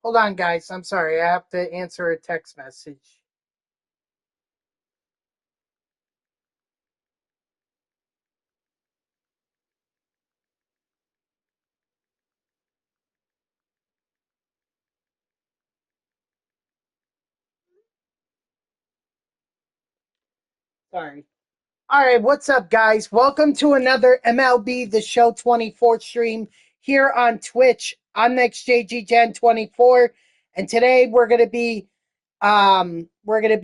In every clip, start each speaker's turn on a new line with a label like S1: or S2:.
S1: Hold on, guys. I'm sorry. I have to answer a text message. Sorry. All right. What's up, guys? Welcome to another MLB The Show 24 stream here on Twitch. I'm NextJGGen24, and today we're gonna be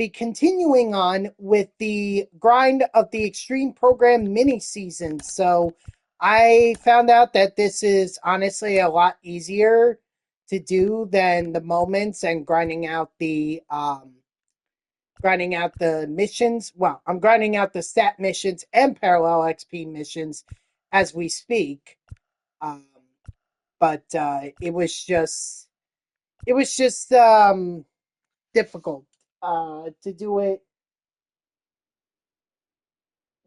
S1: continuing on with the grind of the Extreme Program mini season. So I found out that this is honestly a lot easier to do than the moments and grinding out the missions. Well, I'm grinding out the stat missions and parallel XP missions as we speak. Um, but it was just difficult to do it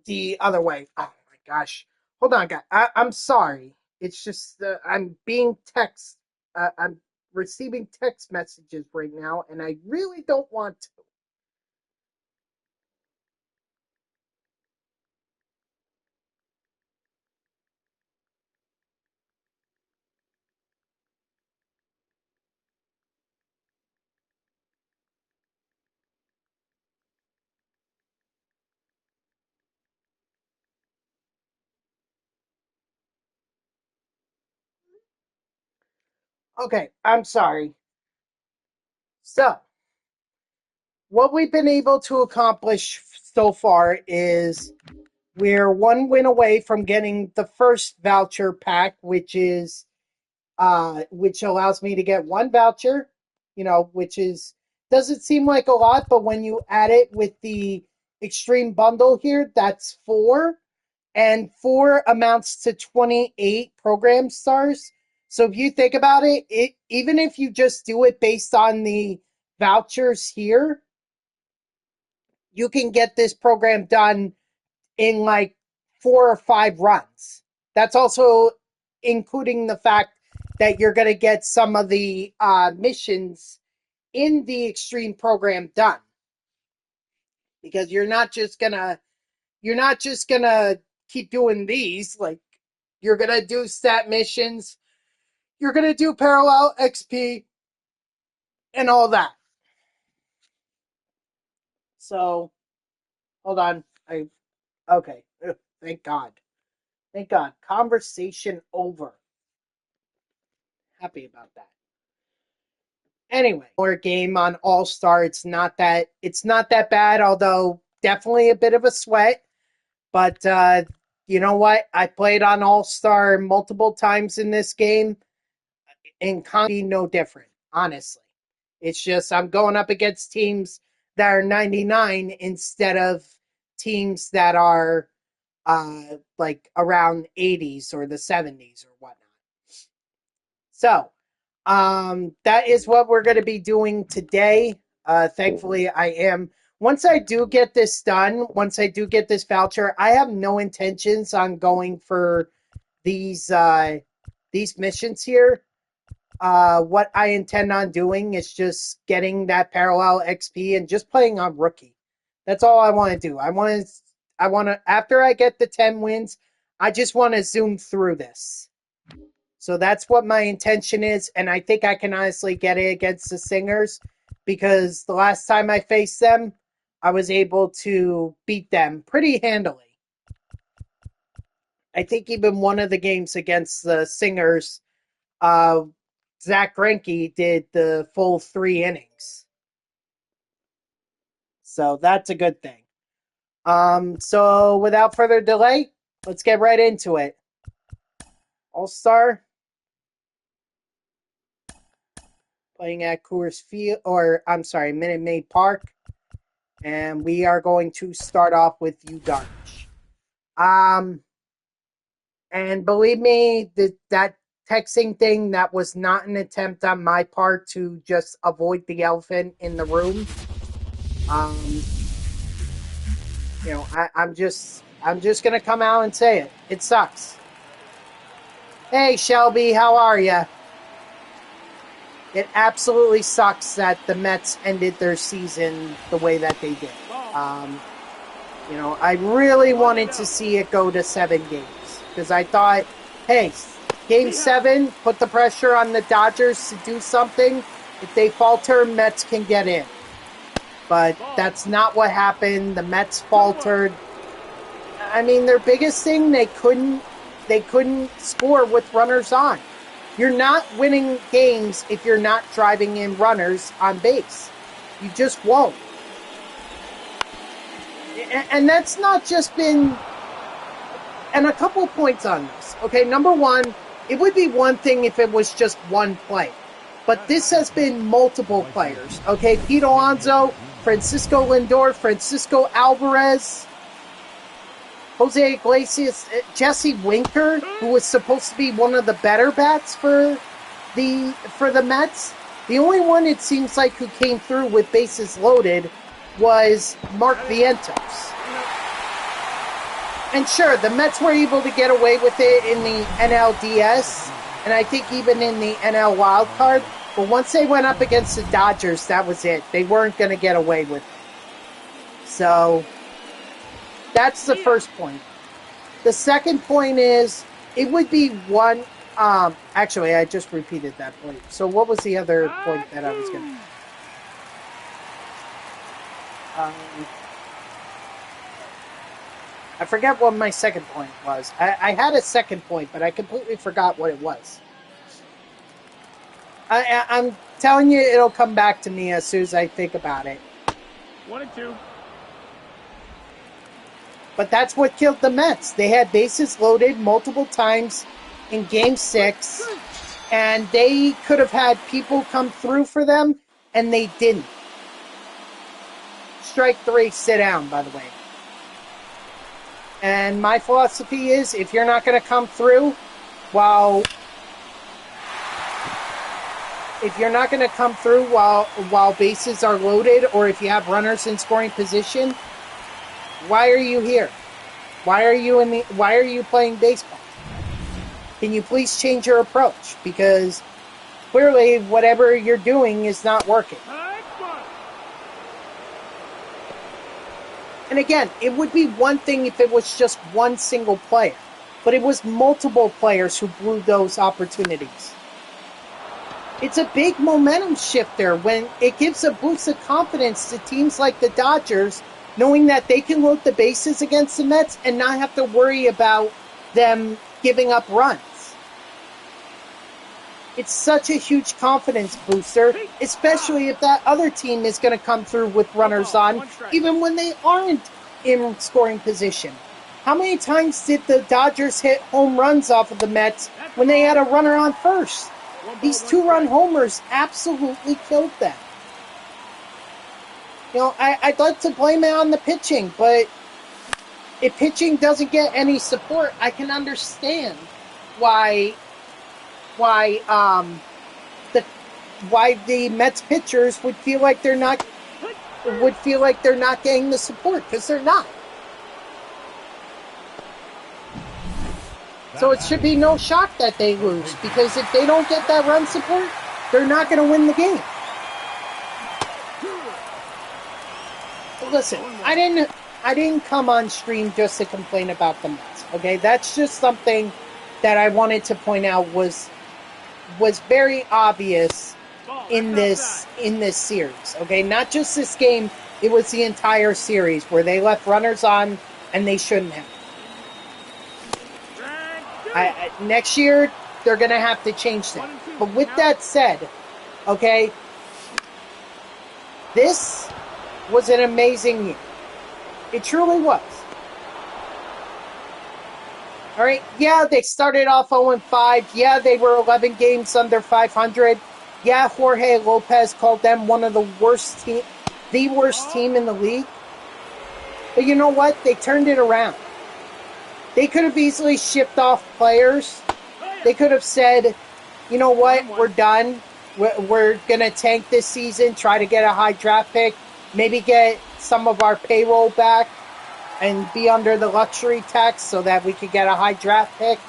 S1: the other way. Oh my gosh. Hold on, guys. I'm sorry. It's just I'm receiving text messages right now, and I really don't want to. Okay, I'm sorry. So, what we've been able to accomplish so far is we're one win away from getting the first voucher pack, which allows me to get one voucher, which is doesn't seem like a lot, but when you add it with the extreme bundle here, that's four, and four amounts to 28 program stars. So if you think about it, even if you just do it based on the vouchers here, you can get this program done in like 4 or 5 runs. That's also including the fact that you're going to get some of the missions in the extreme program done, because you're not just gonna keep doing these. Like, you're gonna do stat missions, you're gonna do parallel XP and all that. So hold on. I Okay. Ugh, thank God. Thank God. Conversation over. Happy about that. Anyway, more game on All Star. It's not that bad, although definitely a bit of a sweat. But you know what? I played on All Star multiple times in this game, and be no different. Honestly, it's just I'm going up against teams that are 99 instead of teams that are like around 80s or the 70s or whatnot. So that is what we're going to be doing today. Thankfully, I am. Once I do get this done, once I do get this voucher, I have no intentions on going for these missions here. What I intend on doing is just getting that parallel XP and just playing on rookie. That's all I want to do. I want to after I get the 10 wins, I just want to zoom through this. So that's what my intention is, and I think I can honestly get it against the Singers, because the last time I faced them, I was able to beat them pretty handily. I think even one of the games against the Singers, uh, Zach Greinke did the full 3 innings. So that's a good thing. So without further delay, let's get right into it. All-Star playing at Coors Field, or I'm sorry, Minute Maid Park. And we are going to start off with Yu Darvish. And believe me, that texting thing, that was not an attempt on my part to just avoid the elephant in the room. I'm just gonna come out and say it. It sucks. Hey, Shelby, how are ya? It absolutely sucks that the Mets ended their season the way that they did. I really wanted to see it go to 7 games because I thought, hey, game 7, put the pressure on the Dodgers to do something. If they falter, Mets can get in. But that's not what happened. The Mets faltered. I mean, their biggest thing, they couldn't score with runners on. You're not winning games if you're not driving in runners on base. You just won't. And that's not just been... And a couple of points on this. Okay, number one, it would be one thing if it was just one play. But this has been multiple players. Okay, Pete Alonso, Francisco Lindor, Francisco Alvarez, Jose Iglesias, Jesse Winker, who was supposed to be one of the better bats for the Mets. The only one it seems like who came through with bases loaded was Mark Vientos. And sure, the Mets were able to get away with it in the NLDS, and I think even in the NL Wild Card. But once they went up against the Dodgers, that was it. They weren't going to get away with it. So that's the first point. The second point is, it would be one... actually, I just repeated that point. So what was the other point that I was going to... I forget what my second point was. I had a second point, but I completely forgot what it was. I'm telling you, it'll come back to me as soon as I think about it.
S2: 1-2.
S1: But that's what killed the Mets. They had bases loaded multiple times in Game 6, and they could have had people come through for them, and they didn't. Strike 3, sit down, by the way. And my philosophy is, if you're not going to come through while bases are loaded, or if you have runners in scoring position, why are you here? Why are you playing baseball? Can you please change your approach? Because clearly whatever you're doing is not working. And again, it would be one thing if it was just one single player, but it was multiple players who blew those opportunities. It's a big momentum shifter when it gives a boost of confidence to teams like the Dodgers, knowing that they can load the bases against the Mets and not have to worry about them giving up runs. It's such a huge confidence booster, especially if that other team is going to come through with runners on, even when they aren't in scoring position. How many times did the Dodgers hit home runs off of the Mets when they had a runner on first? These 2-run homers absolutely killed them. I'd like to blame it on the pitching, but if pitching doesn't get any support, I can understand why the Mets pitchers would feel like they're not getting the support, because they're not. So it should be no shock that they lose, because if they don't get that run support, they're not going to win the game. Listen, I didn't come on stream just to complain about the Mets. Okay, that's just something that I wanted to point out was very obvious in this series. Okay, not just this game, it was the entire series where they left runners on and they shouldn't have. Next year they're going to have to change that. But with that said, okay, this was an amazing year. It truly was. All right, yeah, they started off 0-5. Yeah, they were 11 games under 500. Yeah, Jorge Lopez called them one of the worst team in the league. But you know what? They turned it around. They could have easily shipped off players. They could have said, you know what, we're done. We're going to tank this season, try to get a high draft pick, maybe get some of our payroll back and be under the luxury tax so that we could get a high draft pick.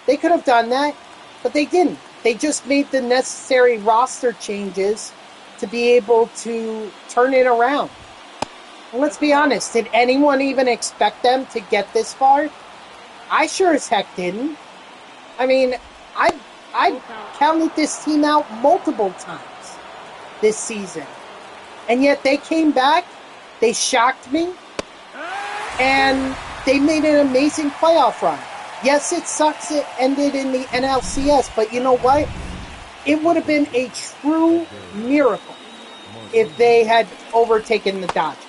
S1: They could have done that, but they didn't. They just made the necessary roster changes to be able to turn it around. And let's be honest, did anyone even expect them to get this far? I sure as heck didn't. I mean, I counted this team out multiple times this season. And yet they came back, they shocked me, and they made an amazing playoff run. Yes, it sucks it ended in the NLCS, but you know what? It would have been a true miracle if they had overtaken the Dodgers.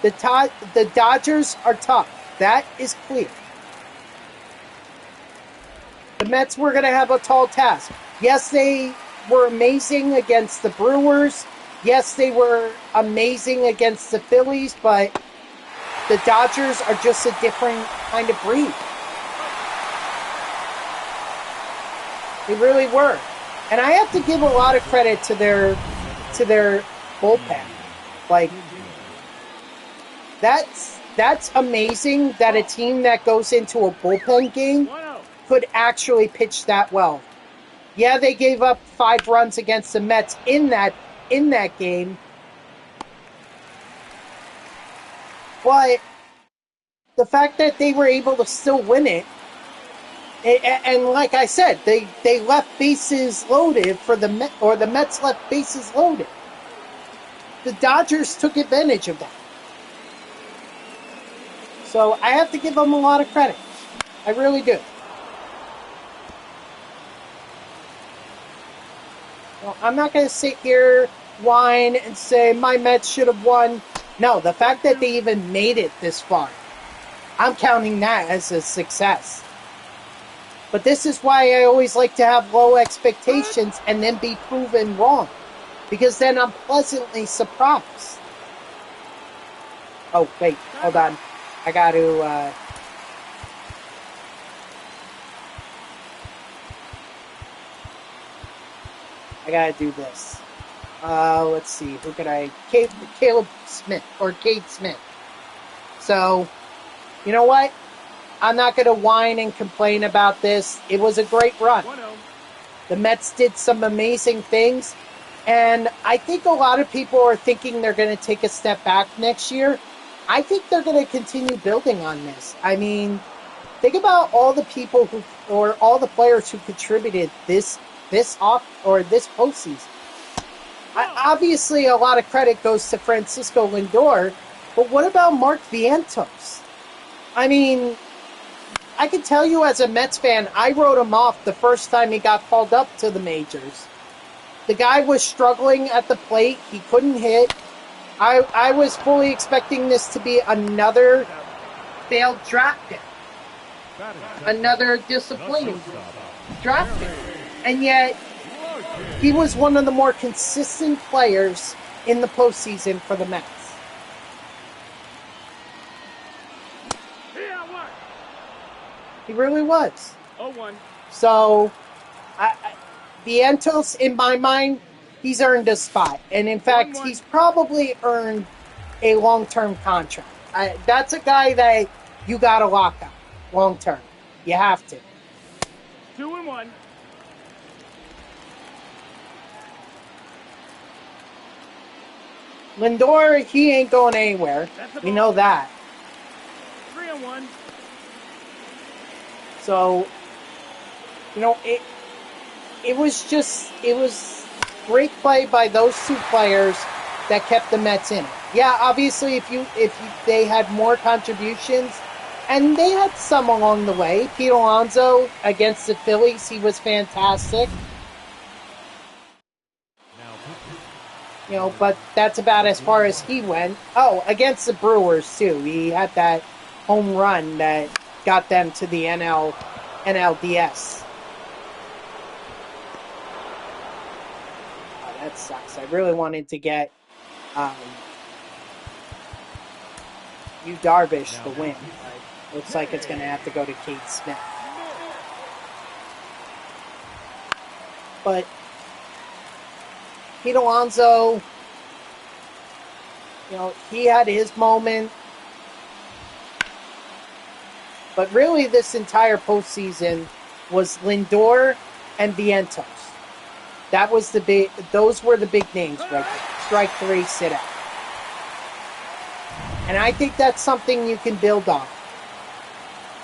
S1: The Dodgers are tough. That is clear. The Mets were going to have a tall task. Yes, they were amazing against the Brewers. Yes, they were amazing against the Phillies, but the Dodgers are just a different kind of breed. They really were. And I have to give a lot of credit to their bullpen. Like, that's amazing that a team that goes into a bullpen game could actually pitch that well. Yeah, they gave up 5 runs against the Mets in that game. But the fact that they were able to still win it, and like I said, they left bases loaded for the Mets left bases loaded. The Dodgers took advantage of that. So I have to give them a lot of credit. I really do. Well, I'm not going to sit here, whine, and say my Mets should have won. No, the fact that they even made it this far, I'm counting that as a success. But this is why I always like to have low expectations and then be proven wrong. Because then I'm pleasantly surprised. Oh, wait, hold on. I got to... I gotta do this. Let's see. Who could I... Caleb Smith. Or Cade Smith. So, you know what? I'm not going to whine and complain about this. It was a great run. The Mets did some amazing things. And I think a lot of people are thinking they're going to take a step back next year. I think they're going to continue building on this. I mean, think about all the people or all the players who contributed this postseason. Obviously, a lot of credit goes to Francisco Lindor, but what about Mark Vientos? I mean, I can tell you as a Mets fan, I wrote him off the first time he got called up to the majors. The guy was struggling at the plate. He couldn't hit. I was fully expecting this to be another failed draft pick. Another disappointing draft pick. And yet, he was one of the more consistent players in the postseason for the Mets. He really was.
S2: 0-1.
S1: So, Vientos, in my mind, he's earned a spot. And in fact, he's probably earned a long-term contract. That's a guy that you got to lock up long-term. You have to.
S2: 2-1.
S1: Lindor, he ain't going anywhere. We know that.
S2: 3-1.
S1: So, you know, it was great play by those two players that kept the Mets in it. Yeah, obviously, if they had more contributions, and they had some along the way. Pete Alonso against the Phillies, he was fantastic. You know, but that's about as far as he went. Oh, against the Brewers, too. He had that home run that got them to the NLDS. Oh, that sucks. I really wanted to get Yu Darvish to win. But looks like it's going to have to go to Cade Smith. But Pete Alonso, you know, he had his moment. But really, this entire postseason was Lindor and Vientos. That was the big. Those were the big names right there. Strike three, sit out. And I think that's something you can build on.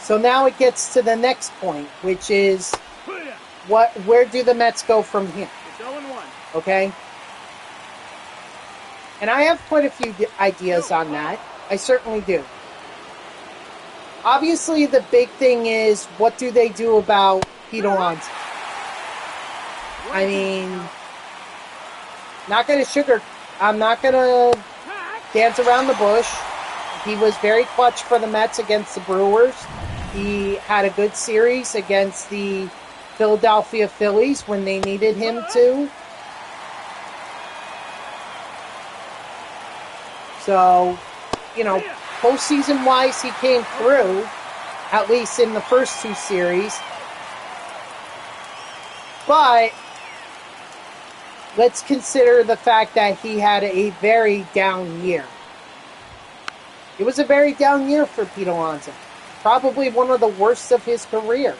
S1: So now it gets to the next point, which is where do the Mets go from here?
S2: It's 0-1.
S1: Okay? And I have quite a few ideas on that. I certainly do. Obviously, the big thing is, what do they do about Pete Alonso? I mean, I'm not going to dance around the bush. He was very clutch for the Mets against the Brewers. He had a good series against the Philadelphia Phillies when they needed him to. So, postseason-wise, he came through, at least in the first two series. But let's consider the fact that he had a very down year. It was a very down year for Pete Alonso. Probably one of the worst of his career.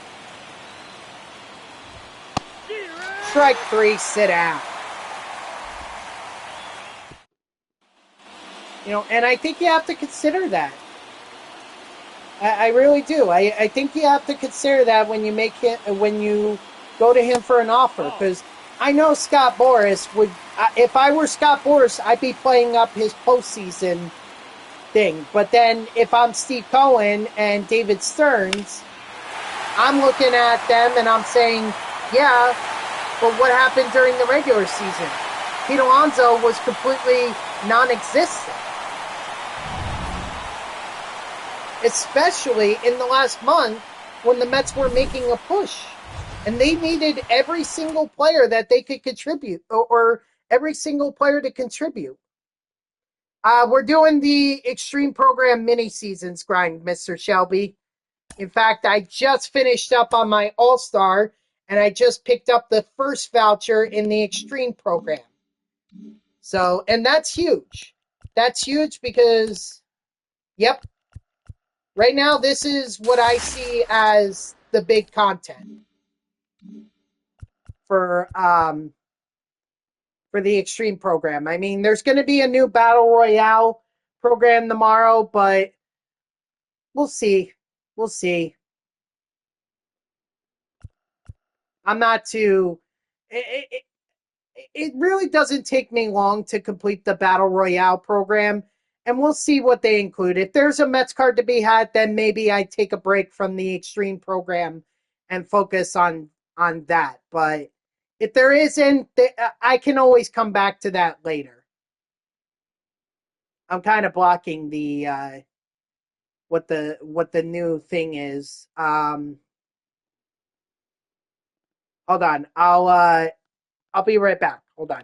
S1: Strike three, sit down. And I think you have to consider that. I really do. I think you have to consider that when you go to him for an offer, because I know Scott Boras would. If I were Scott Boras, I'd be playing up his postseason thing. But then, if I'm Steve Cohen and David Stearns, I'm looking at them and I'm saying, yeah, but what happened during the regular season? Pete Alonso was completely non-existent. Especially in the last month when the Mets were making a push. And they needed every single player that they could contribute, or every single player to contribute. We're doing the Extreme Program mini-seasons grind, Mr. Shelby. In fact, I just finished up on my All-Star, and I just picked up the first voucher in the Extreme Program. So, and that's huge. That's huge because, yep, right now this is what I see as the big content for the Extreme Program. I mean, there's going to be a new Battle Royale program tomorrow, but we'll see. We'll see. I'm not too. It really doesn't take me long to complete the Battle Royale program, and we'll see what they include. If there's a Mets card to be had, then maybe I take a break from the Extreme Program and focus on that. But if there isn't, I can always come back to that later. I'm kind of blocking the what the new thing is. Hold on. I'll be right back. Hold on.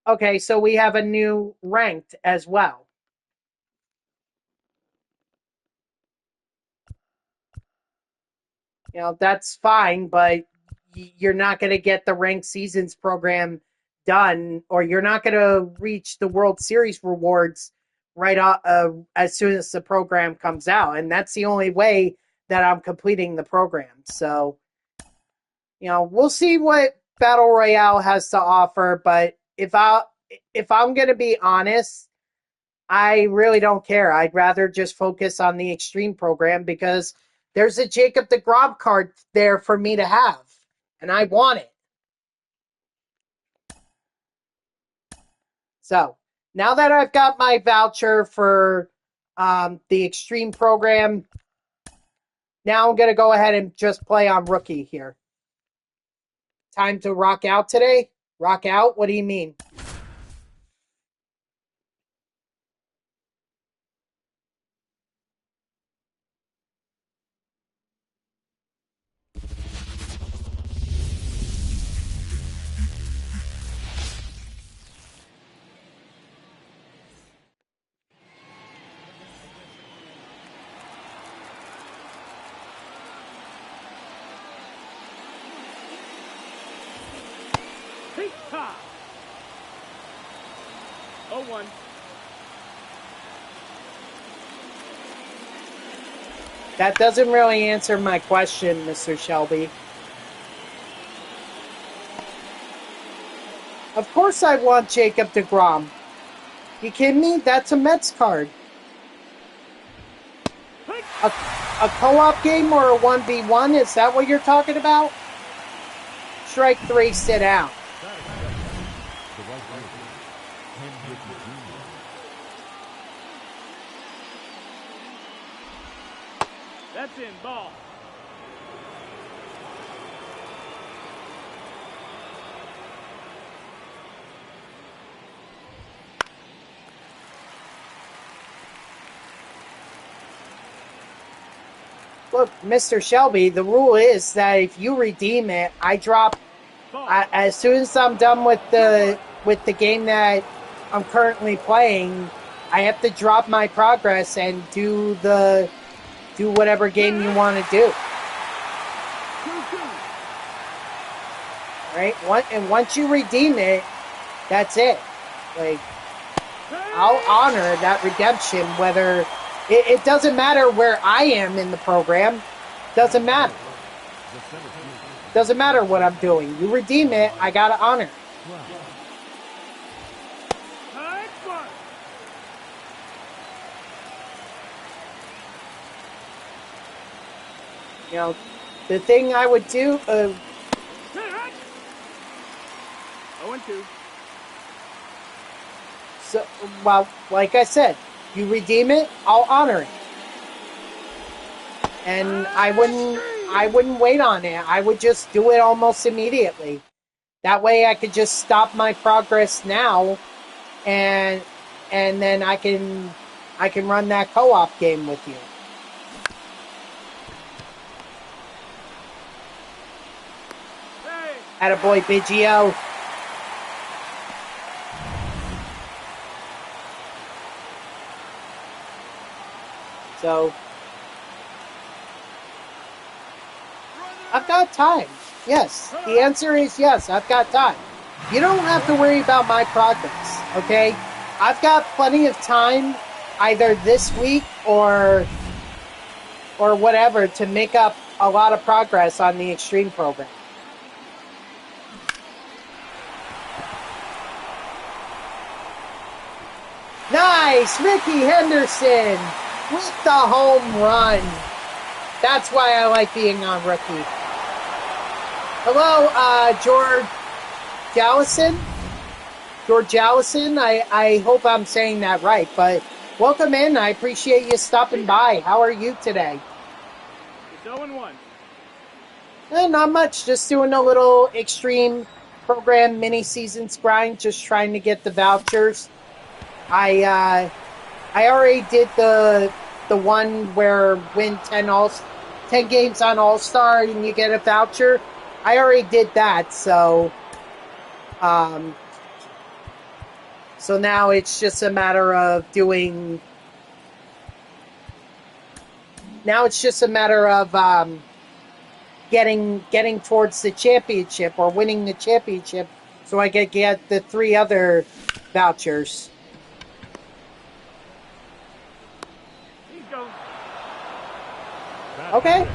S1: Okay, so we have a new ranked as well. That's fine, but you're not going to get the ranked seasons program done, or you're not going to reach the World Series rewards right as soon as the program comes out. And that's the only way that I'm completing the program. So, we'll see what Battle Royale has to offer. But if I'm going to be honest, I really don't care. I'd rather just focus on the Extreme program because there's a Jacob deGrom card there for me to have, and I want it. So now that I've got my voucher for the Extreme program, now I'm going to go ahead and just play on rookie here. Time to rock out today? Rock out? What do you mean?
S2: Pizza. 0-1.
S1: That doesn't really answer my question, Mr. Shelby. Of course I want Jacob deGrom. You kidding me? That's a Mets card. A co-op game or a 1v1? Is that what you're talking about? Strike 3, sit out.
S2: That's in, ball.
S1: Look, Mr. Shelby, the rule is that if you redeem it, I drop. As soon as I'm done with the game that I'm currently playing, I have to drop my progress and do whatever game you want to do. Right? And once you redeem it, that's it. Like, I'll honor that redemption, whether it doesn't matter where I am in the program. Doesn't matter. Doesn't matter what I'm doing. You redeem it, I gotta honor it. You know, the thing I would do.
S2: 0-2.
S1: So, well, like I said, you redeem it, I'll honor it. And I wouldn't wait on it. I would just do it almost immediately. That way I could just stop my progress now and then I can run that co-op game with you. Attaboy, Biggio. So, I've got time. Yes. The answer is yes, I've got time. You don't have to worry about my progress, okay? I've got plenty of time either this week or whatever to make up a lot of progress on the Extreme program. Nice! Ricky Henderson with the home run. That's why I like being on rookie. Hello, George Jallison. George Jallison. I hope I'm saying that right, but welcome in. I appreciate you stopping by. How are you today?
S2: It's 0-1.
S1: Not much. Just doing a little Extreme program mini seasons grind. Just trying to get the vouchers. I already did the one where win 10 games on All-Star and you get a voucher. I already did that, so now it's just a matter of doing. Now it's just a matter of getting towards the championship or winning the championship, so I can get the 3 other vouchers. Okay,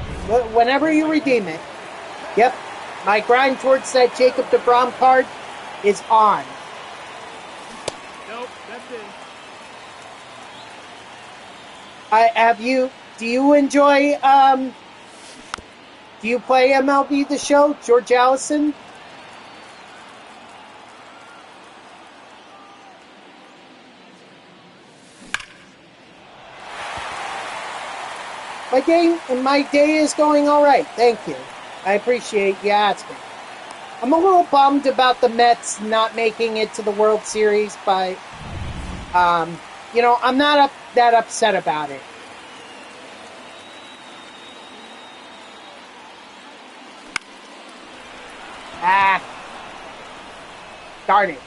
S1: whenever you redeem it. Yep, my grind towards that Jacob deGrom card is on.
S2: Nope, that's in.
S1: Do you enjoy, do you play MLB The Show, George Allison? My day is going all right. Thank you. I appreciate you asking. I'm a little bummed about the Mets not making it to the World Series, but I'm not that upset about it. Darn it.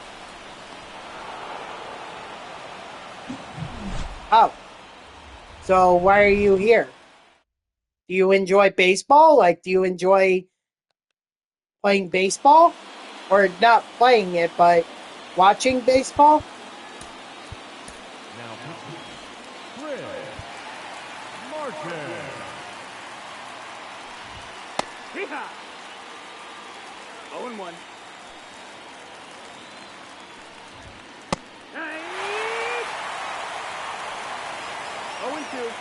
S1: Oh. So why are you here? Do you enjoy baseball? Like, do you enjoy playing baseball? or not playing it, but watching baseball.
S2: Now, Fred Marquez. Hee-haw! 0-1. Nice! 0-2.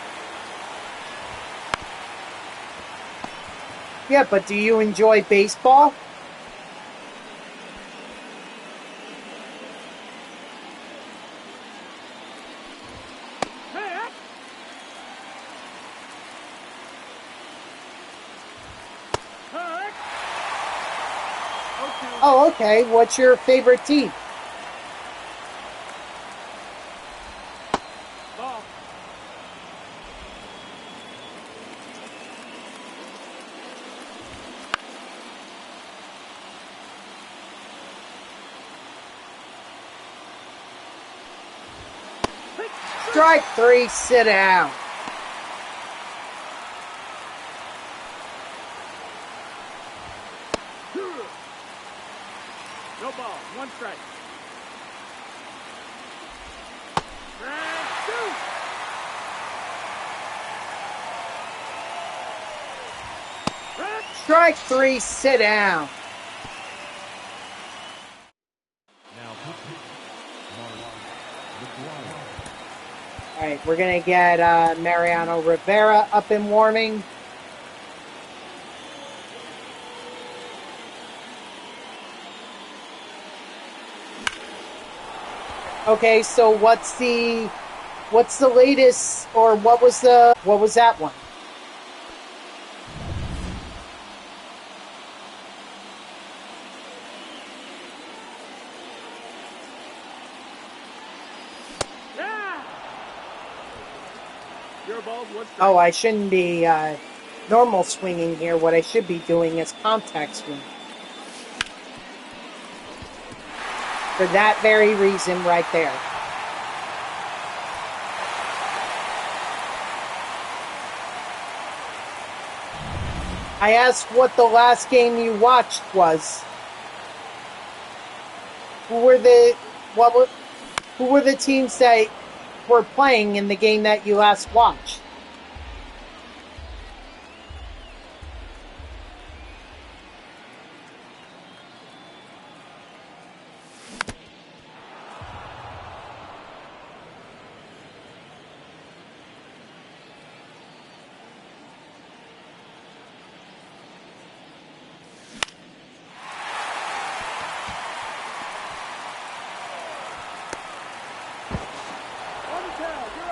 S1: Yeah, but do you enjoy baseball?
S2: Hey! Correct! 0-2.
S1: Oh, okay. What's your favorite team?
S2: Ball.
S1: Strike 3, sit down.
S2: No ball. 1 strike. Strike 2.
S1: Strike 3, sit down. All right, we're going to get Mariano Rivera up and warming. Okay, so what's the latest, or what was that one?
S2: Your ball's 1 strike.
S1: Oh, I shouldn't be normal swinging here. What I should be doing is contact swing. For that very reason right there. I asked what the last game you watched was. Who were the teams that were playing in the game that you last watched?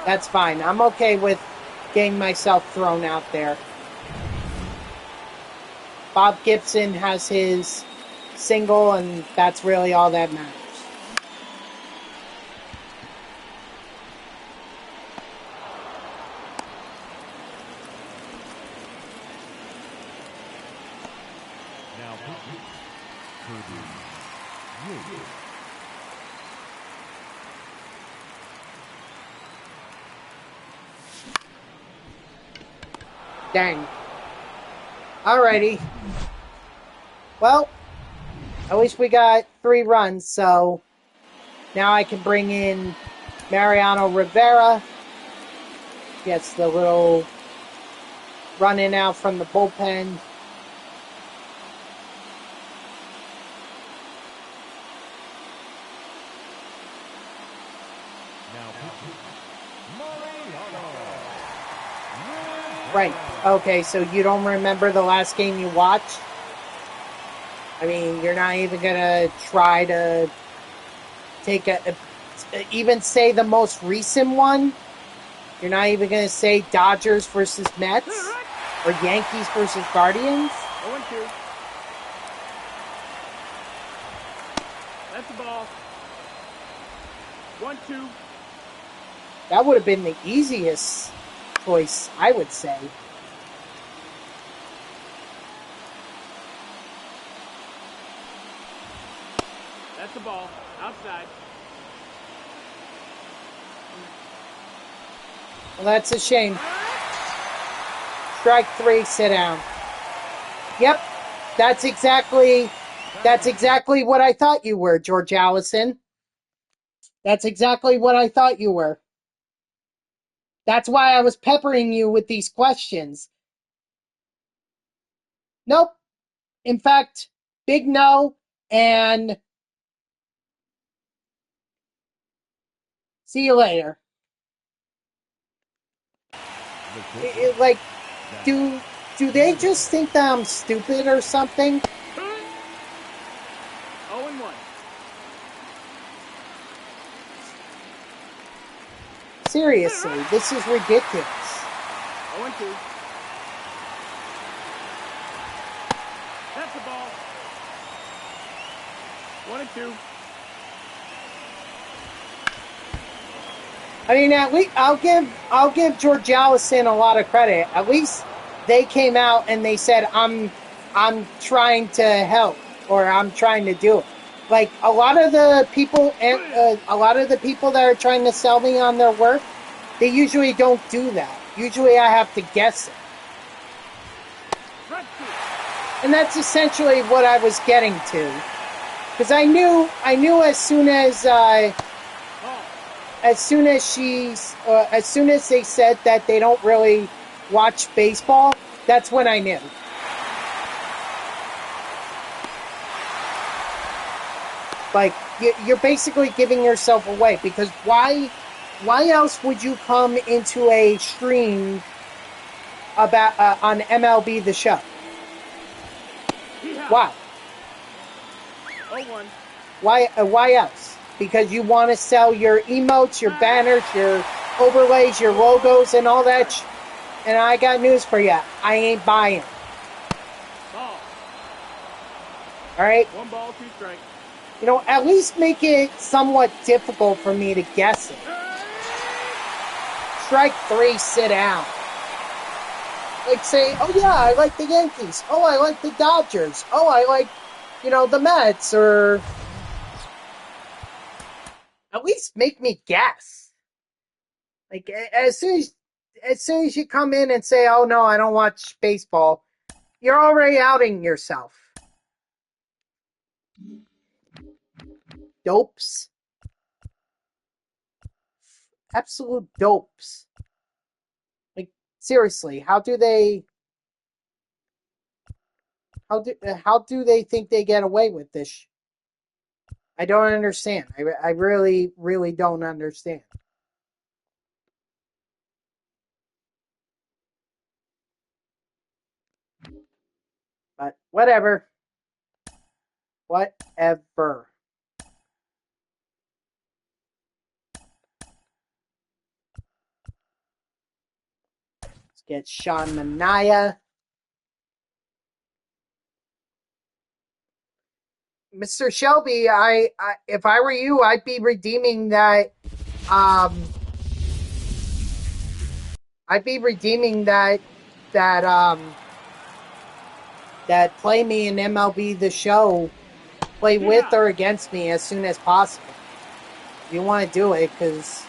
S1: That's fine. I'm okay with getting myself thrown out there. Bob Gibson has his single, and that's really all that matters. Dang. Alrighty. Well, at least we got 3 runs, so now I can bring in Mariano Rivera. Gets the little running out from the bullpen. Right. Okay, so you don't remember the last game you watched? I mean, you're not even going to try to take even say the most recent one? You're not even going to say Dodgers versus Mets? Or Yankees versus Guardians?
S2: 0-2. That's the ball. 1-2.
S1: That would have been the easiest choice, I would say.
S2: That's the ball. Outside.
S1: Well, that's a shame. Strike 3, sit down. Yep, that's exactly That's exactly what I thought you were, George Allison. That's exactly what I thought you were. That's why I was peppering you with these questions. Nope. In fact, big no, and see you later. Like, do they just think that I'm stupid or something?
S2: 0-1.
S1: Seriously, this is ridiculous.
S2: 0-2. That's the ball. 1-2.
S1: I mean, at least I'll give George Allison a lot of credit. At least they came out and they said I'm trying to help, or I'm trying to do it. Like a lot of the people that are trying to sell me on their work, they usually don't do that. Usually I have to guess it. And that's essentially what I was getting to. Because I knew as soon as they said that they don't really watch baseball, that's when I knew. Like, you're basically giving yourself away, because why else would you come into a stream about on MLB The Show? Why?
S2: 0-1.
S1: Why else? Because you want to sell your emotes, your banners, your overlays, your logos, and all that. And I got news for you. I ain't buying.
S2: Ball.
S1: All right?
S2: 1 ball, 2 strikes.
S1: You know, at least make it somewhat difficult for me to guess it. Strike 3, sit down. Like say, oh yeah, I like the Yankees. Oh, I like the Dodgers. Oh, I like, the Mets, or at least make me guess. Like as soon as you come in and say, oh no, I don't watch baseball, you're already outing yourself. Dopes. Absolute dopes. Like, seriously, how do they think they get away with this? I don't understand. I really, really don't understand. But whatever. Whatever. Let's get Sean Mania. Mr. Shelby, I if I were you, I'd be redeeming that. I'd be redeeming that that play me in MLB The Show, play with or against me as soon as possible. If you want to do it, because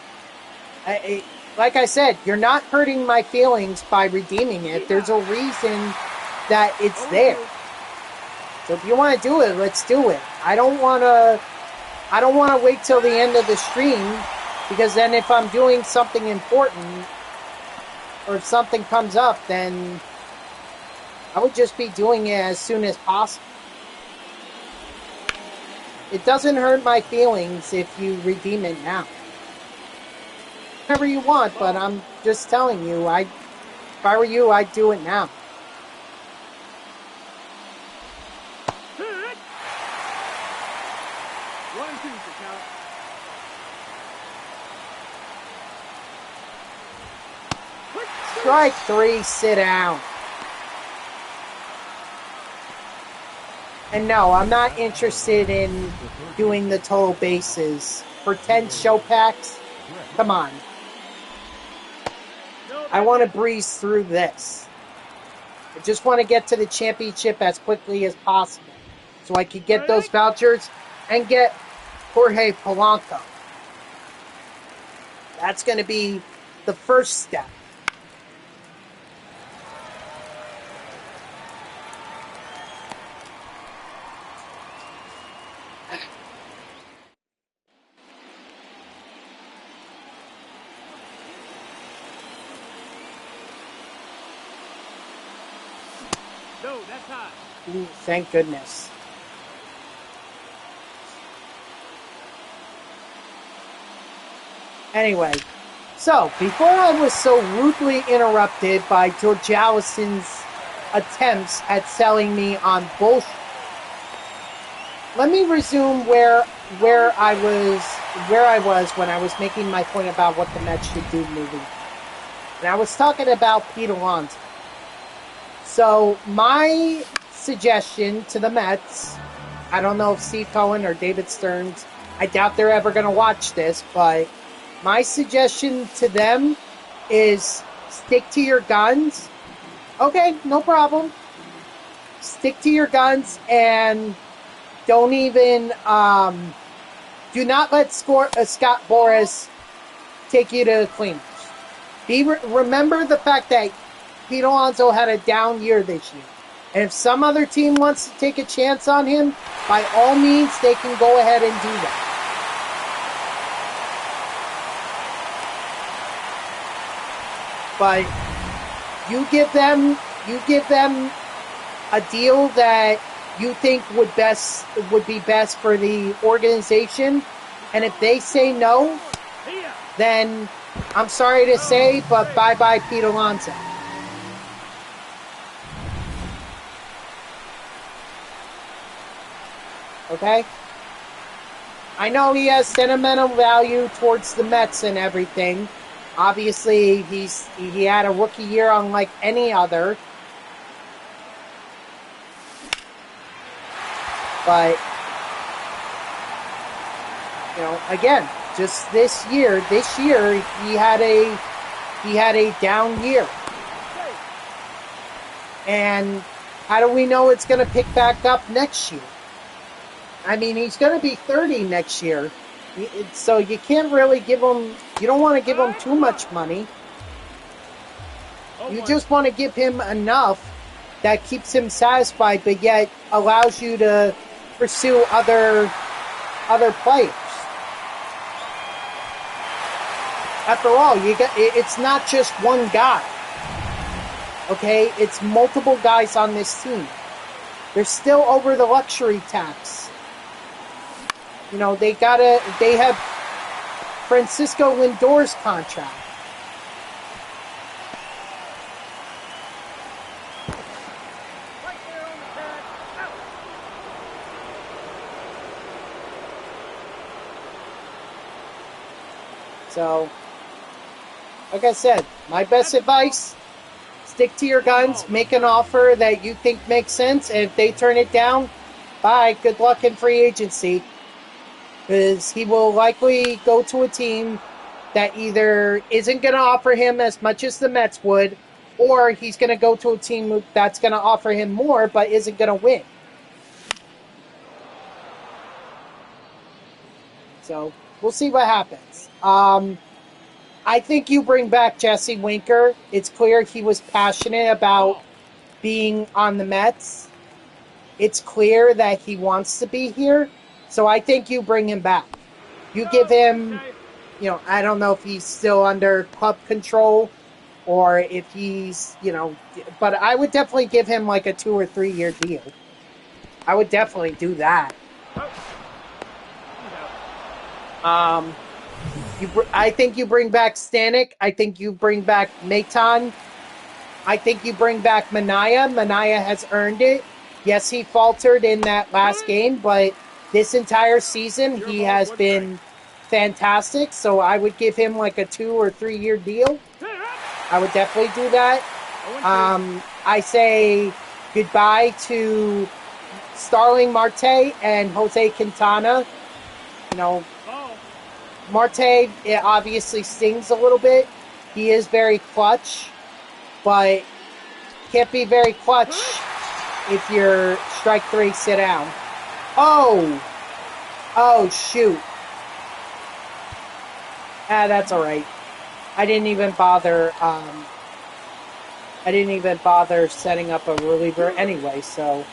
S1: like I said, you're not hurting my feelings by redeeming it. There's a reason that it's there. So if you want to do it, let's do it. I don't want to wait till the end of the stream, because then if I'm doing something important or if something comes up, then I would just be doing it as soon as possible. It doesn't hurt my feelings if you redeem it now. Whatever you want, but I'm just telling you, if I were you, I'd do it now. Strike 3, sit down. And no, I'm not interested in doing the total bases. For 10 show packs? Come on. I want to breeze through this. I just want to get to the championship as quickly as possible, so I could get those vouchers and get Jorge Polanco. That's going to be the first step.
S2: That's high.
S1: Ooh, thank goodness. Anyway, so before I was so rudely interrupted by George Allison's attempts at selling me on bullshit, let me resume where I was when I was making my point about what the Mets should do moving. And I was talking about Pete Alonso. So my suggestion to the Mets, I don't know if Steve Cohen or David Stearns, I doubt they're ever going to watch this, but my suggestion to them is stick to your guns. Okay, no problem. Stick to your guns and don't even, do not let Scott Boras take you to cleaners. Remember the fact that Pete Alonso had a down year this year. And if some other team wants to take a chance on him, by all means, they can go ahead and do that. But you give them a deal that you think would be best for the organization, and if they say no, then I'm sorry to say, but bye-bye Pete Alonso. Okay? I know he has sentimental value towards the Mets and everything. Obviously, he had a rookie year unlike any other. But, you know, again, just this year he had a down year. And how do we know it's going to pick back up next year? I mean, he's going to be 30 next year. So you can't really give him, you don't want to give him too much money. You just want to give him enough that keeps him satisfied, but yet allows you to pursue other players. After all, it's not just one guy. Okay? It's multiple guys on this team. They're still over the luxury tax. You know, they have Francisco Lindor's contract.
S2: Right there on the pad. Out.
S1: So, like I said, my best advice, stick to your guns, make an offer that you think makes sense, and if they turn it down, bye, good luck in free agency. Because he will likely go to a team that either isn't going to offer him as much as the Mets would, or he's going to go to a team that's going to offer him more but isn't going to win. So, we'll see what happens. I think you bring back Jesse Winker. It's clear he was passionate about being on the Mets. It's clear that he wants to be here. So I think you bring him back. You give him, you know, I don't know if he's still under club control or if he's, you know, but I would definitely give him like a 2 or 3 year deal. I would definitely do that. I think you bring back Stanek. I think you bring back Maton. I think you bring back Manaea. Manaea has earned it. Yes, he faltered in that last game, but this entire season he has been fantastic. So I would give him like a 2 or 3 year deal. I would definitely do that. I say goodbye to Starling Marte and Jose Quintana. You know, Marte, it obviously stings a little bit. He is very clutch, but can't be very clutch if you're strike 3, sit down. Oh, shoot. That's all right. I didn't even bother setting up a reliever anyway, so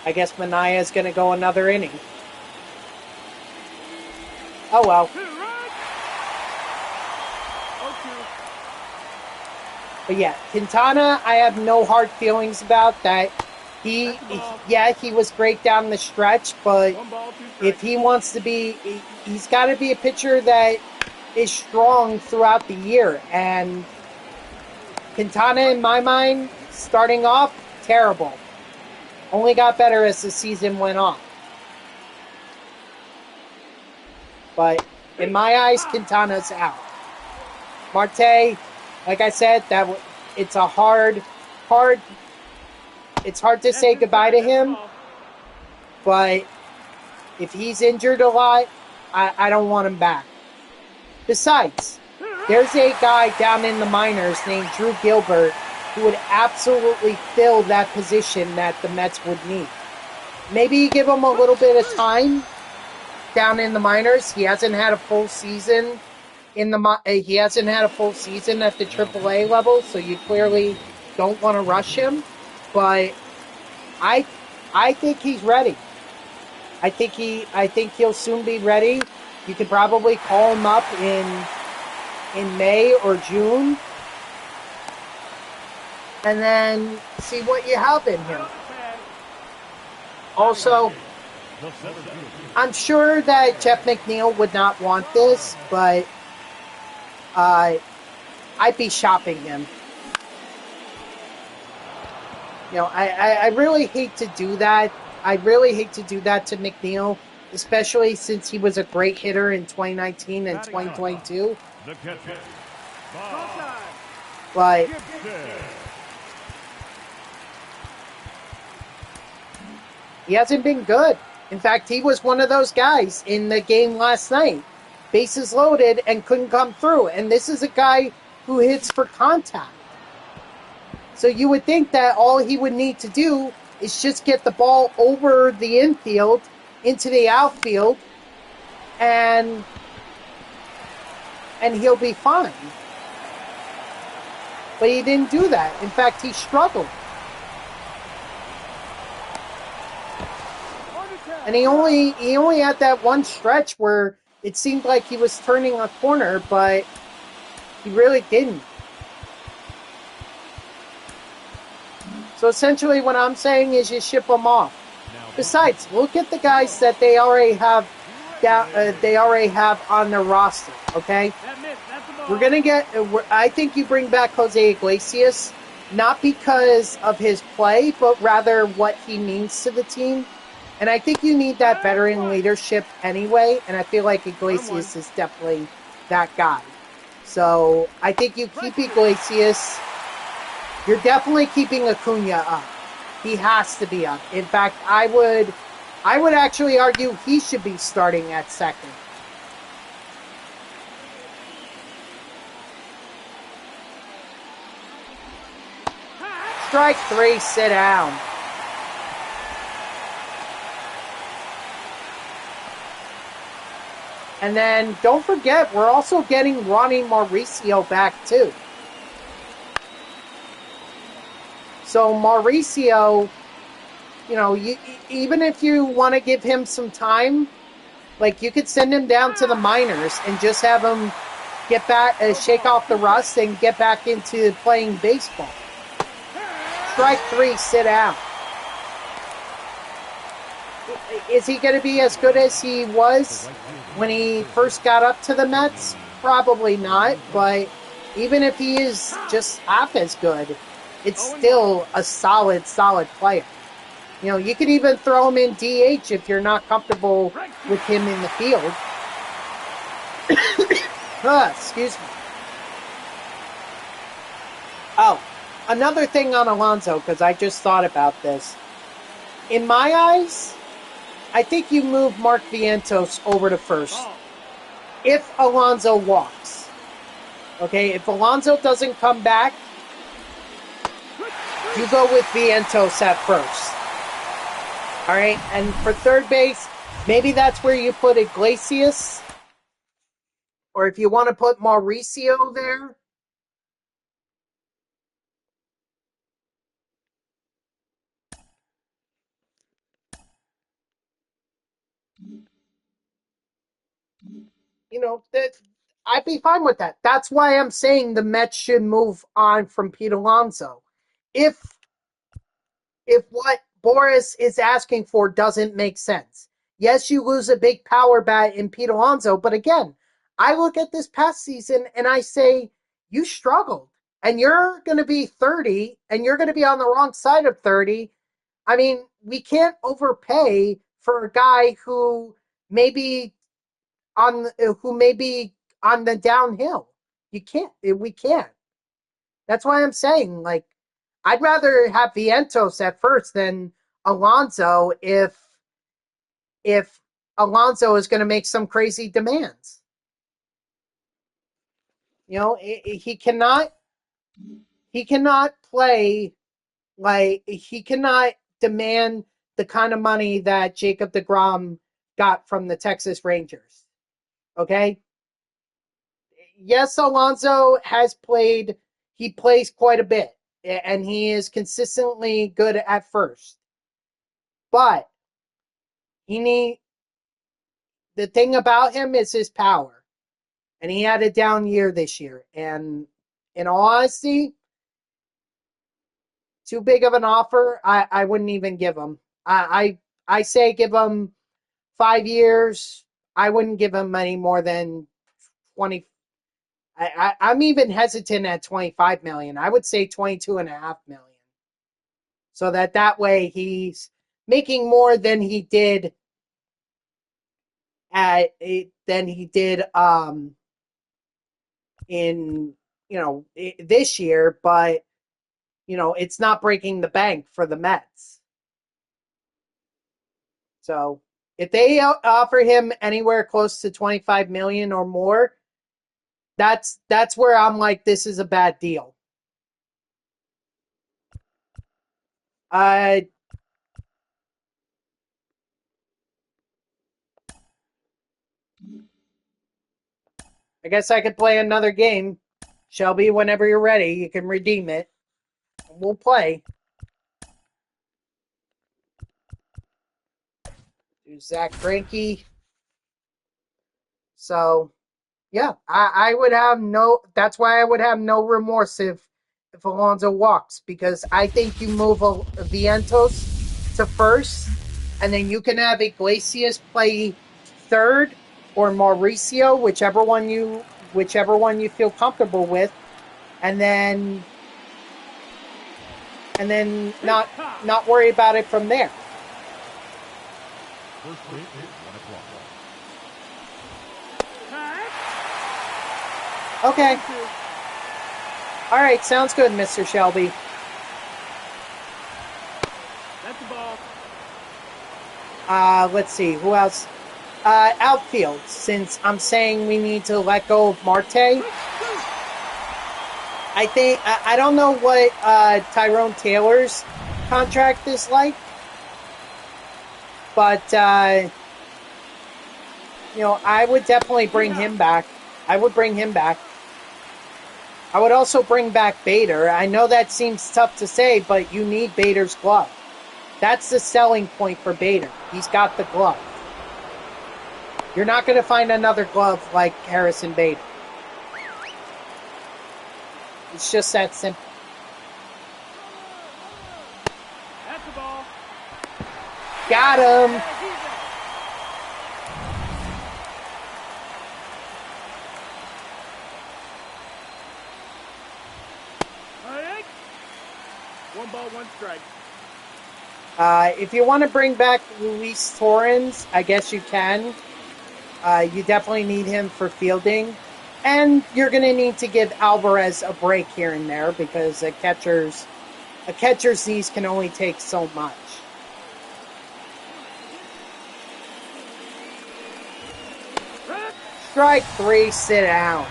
S1: I guess Manaea is going to go another inning. Oh well. But yeah, Quintana, I have no hard feelings about that. Yeah, he was great down the stretch, but
S2: 2
S1: if
S2: strikes.
S1: he wants to be, he's got to be a pitcher that is strong throughout the year. And Quintana, in my mind, starting off, terrible. Only got better as the season went on. But in my eyes, Quintana's out. Marte, like I said, it's a hard. It's hard to
S2: That's
S1: say goodbye
S2: inside.
S1: to
S2: That's a
S1: him,
S2: ball.
S1: but if he's injured a lot, I don't want him back. Besides, there's a guy down in the minors named Drew Gilbert who would absolutely fill that position that the Mets would need. Maybe you give him a little bit of time down in the minors. He hasn't had a full season he hasn't had a full season at the AAA level, so you clearly don't want to rush him. But I I think he's ready. I think he'll soon be ready. You could probably call him up in May or June and then see what you have in him. Also, I'm sure that Jeff McNeil would not want this, but uh, I'd be shopping him. You know, I really hate to do that. I really hate to do that to McNeil, especially since he was a great hitter in 2019 and 2022.
S2: The catcher.
S1: But he hasn't been good. In fact, he was one of those guys in the game last night. Bases loaded and couldn't come through. And this is a guy who hits for contact. So you would think that all he would need to do is just get the ball over the infield into the outfield and he'll be fine. But he didn't do that. In fact, he struggled. And he only had that one stretch where it seemed like he was turning a corner, but he really didn't. So essentially what I'm saying is you ship them off. Besides, look at the guys that they already have on their roster, okay? We're going to get I think you bring back Jose Iglesias not because of his play, but rather what he means to the team. And I think you need that veteran leadership anyway, and I feel like Iglesias is definitely that guy. So I think you keep Iglesias. You're definitely keeping Acuna up. He has to be up. In fact, I would actually argue he should be starting at second. Strike 3, sit down. And then don't forget, we're also getting Ronnie Mauricio back too. So Mauricio, you know, even if you want to give him some time, like you could send him down to the minors and just have him get back, shake off the rust and get back into playing baseball. Strike 3, sit down. Is he going to be as good as he was when he first got up to the Mets? Probably not, but even if he is just half as good, it's still a solid player. You know, you could even throw him in DH if you're not comfortable with him in the field. Excuse me. Oh, another thing on Alonso, because I just thought about this. In my eyes, I think you move Mark Vientos over to first. If Alonso walks. Okay, if Alonso doesn't come back, you go with Vientos at first. All right, and for third base, maybe that's where you put Iglesias. Or if you want to put Mauricio there. You know, that I'd be fine with that. That's why I'm saying the Mets should move on from Pete Alonso. If what Boris is asking for doesn't make sense. Yes, you lose a big power bat in Pete Alonso, but again, I look at this past season and I say, you struggled. And you're going to be 30 and you're going to be on the wrong side of 30. I mean, we can't overpay for a guy who maybe may be on the downhill. You can't. We can't. That's why I'm saying, like, I'd rather have Vientos at first than Alonso if Alonso is going to make some crazy demands. You know, he cannot play like he cannot demand the kind of money that Jacob deGrom got from the Texas Rangers. Okay? Yes, Alonso has played, he plays quite a bit, and he is consistently good at first. But he need the thing about him is his power. And he had a down year this year. And in all honesty, too big of an offer, I wouldn't even give him. I say give him 5 years. I wouldn't give him any more than 20. I'm even hesitant at 25 million. I would say 22.5 million. So that way he's making more than he did in this year, but it's not breaking the bank for the Mets. So if they offer him anywhere close to 25 million or more, that's where I'm like, this is a bad deal. I guess I could play another game. Shelby, whenever you're ready, you can redeem it. We'll play. Do Zach Greinke. So, yeah, I would have no. That's why I would have no remorse if Alonso walks, because I think you move Vientos to first, and then you can have Iglesias play third or Mauricio, whichever one you feel comfortable with, and then not worry about it from there.
S2: First pitch is 1 o'clock.
S1: Okay. All right, sounds good, Mr. Shelby.
S2: That's the ball.
S1: Let's see, who else? Outfield, since I'm saying we need to let go of Marte. I don't know what Tyrone Taylor's contract is like, but I would definitely bring him back. I would bring him back. I would also bring back Bader. I know that seems tough to say, but you need Bader's glove. That's the selling point for Bader. He's got the glove. You're not going to find another glove like Harrison Bader. It's just that simple.
S2: That's the ball.
S1: Got him.
S2: One ball, one strike.
S1: If you want to bring back Luis Torrens, I guess you can. You definitely need him for fielding. And you're going to need to give Alvarez a break here and there because a catcher's knees can only take so much. Strike 3, sit down.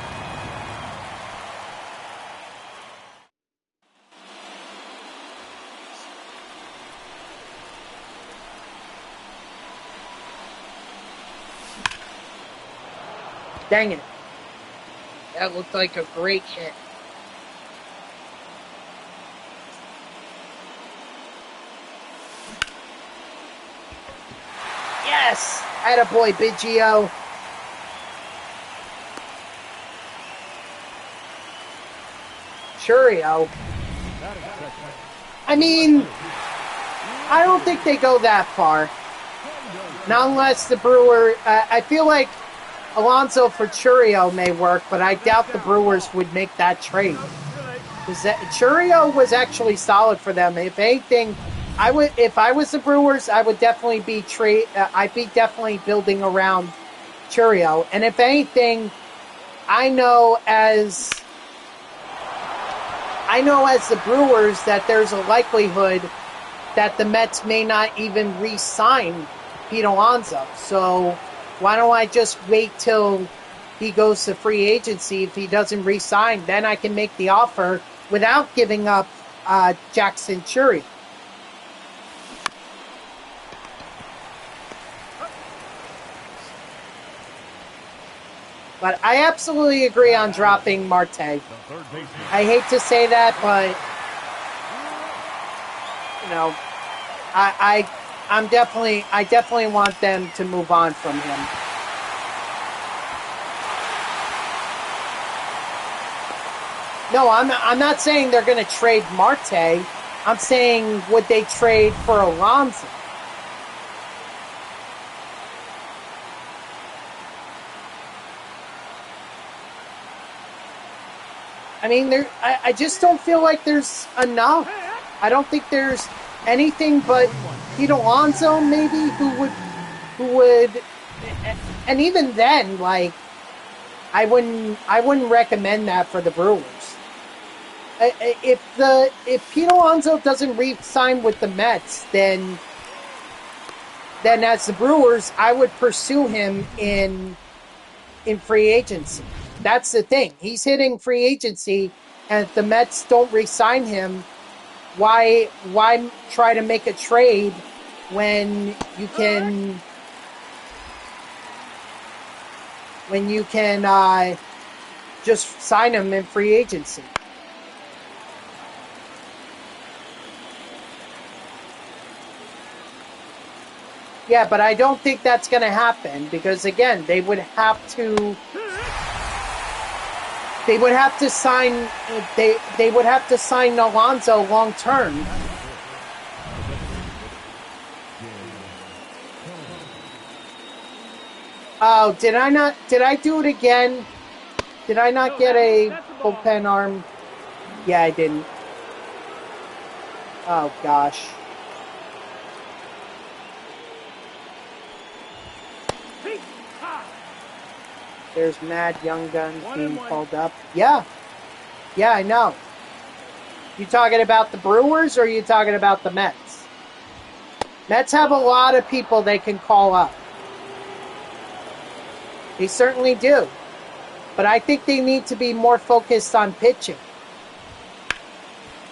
S1: Dang it. That looked like a great hit. Yes! Attaboy, Biggio. Churio. I mean, I don't think they go that far. Not unless the Brewer... I feel like Alonso for Churio may work, but I doubt the Brewers would make that trade. Churio was actually solid for them. If anything, if I was the Brewers, I would definitely be I'd be definitely building around Churio. And if anything, I know as the Brewers that there's a likelihood that the Mets may not even re-sign Pete Alonso. So why don't I just wait till he goes to free agency? If he doesn't re-sign, then I can make the offer without giving up Jackson Churio. But I absolutely agree on dropping Marte. I hate to say that, but you know, I definitely want them to move on from him. No, I'm not saying they're going to trade Marte. I'm saying would they trade for Alonso? I mean, I just don't feel like there's enough. I don't think there's anything but Pete Alonso, maybe, who would, and even then, like, I wouldn't recommend that for the Brewers. If Pete Alonso doesn't re-sign with the Mets, then as the Brewers, I would pursue him in free agency. That's the thing. He's hitting free agency, and if the Mets don't re-sign him, why try to make a trade when you can just sign him in free agency? Yeah, but I don't think that's going to happen because, again, they would have to sign. They would have to sign Alonso long term. Oh, did I do it again? Did I not get a bullpen arm? Yeah, I didn't. Oh gosh. There's Mad Young Guns being called up. Yeah. Yeah, I know. You talking about the Brewers or are you talking about the Mets? Mets have a lot of people they can call up. They certainly do. But I think they need to be more focused on pitching.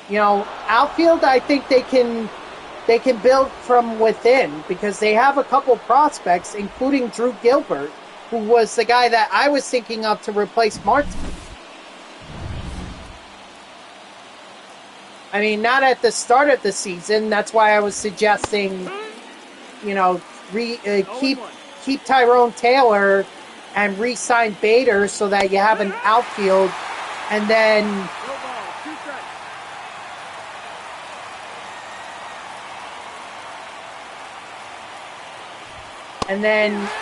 S1: You know, outfield, I think they can build from within because they have a couple prospects, including Drew Gilbert, who was the guy that I was thinking of to replace Martin. I mean, not at the start of the season. That's why I was suggesting, you know, keep Tyrone Taylor and re-sign Bader so that you have an outfield, and then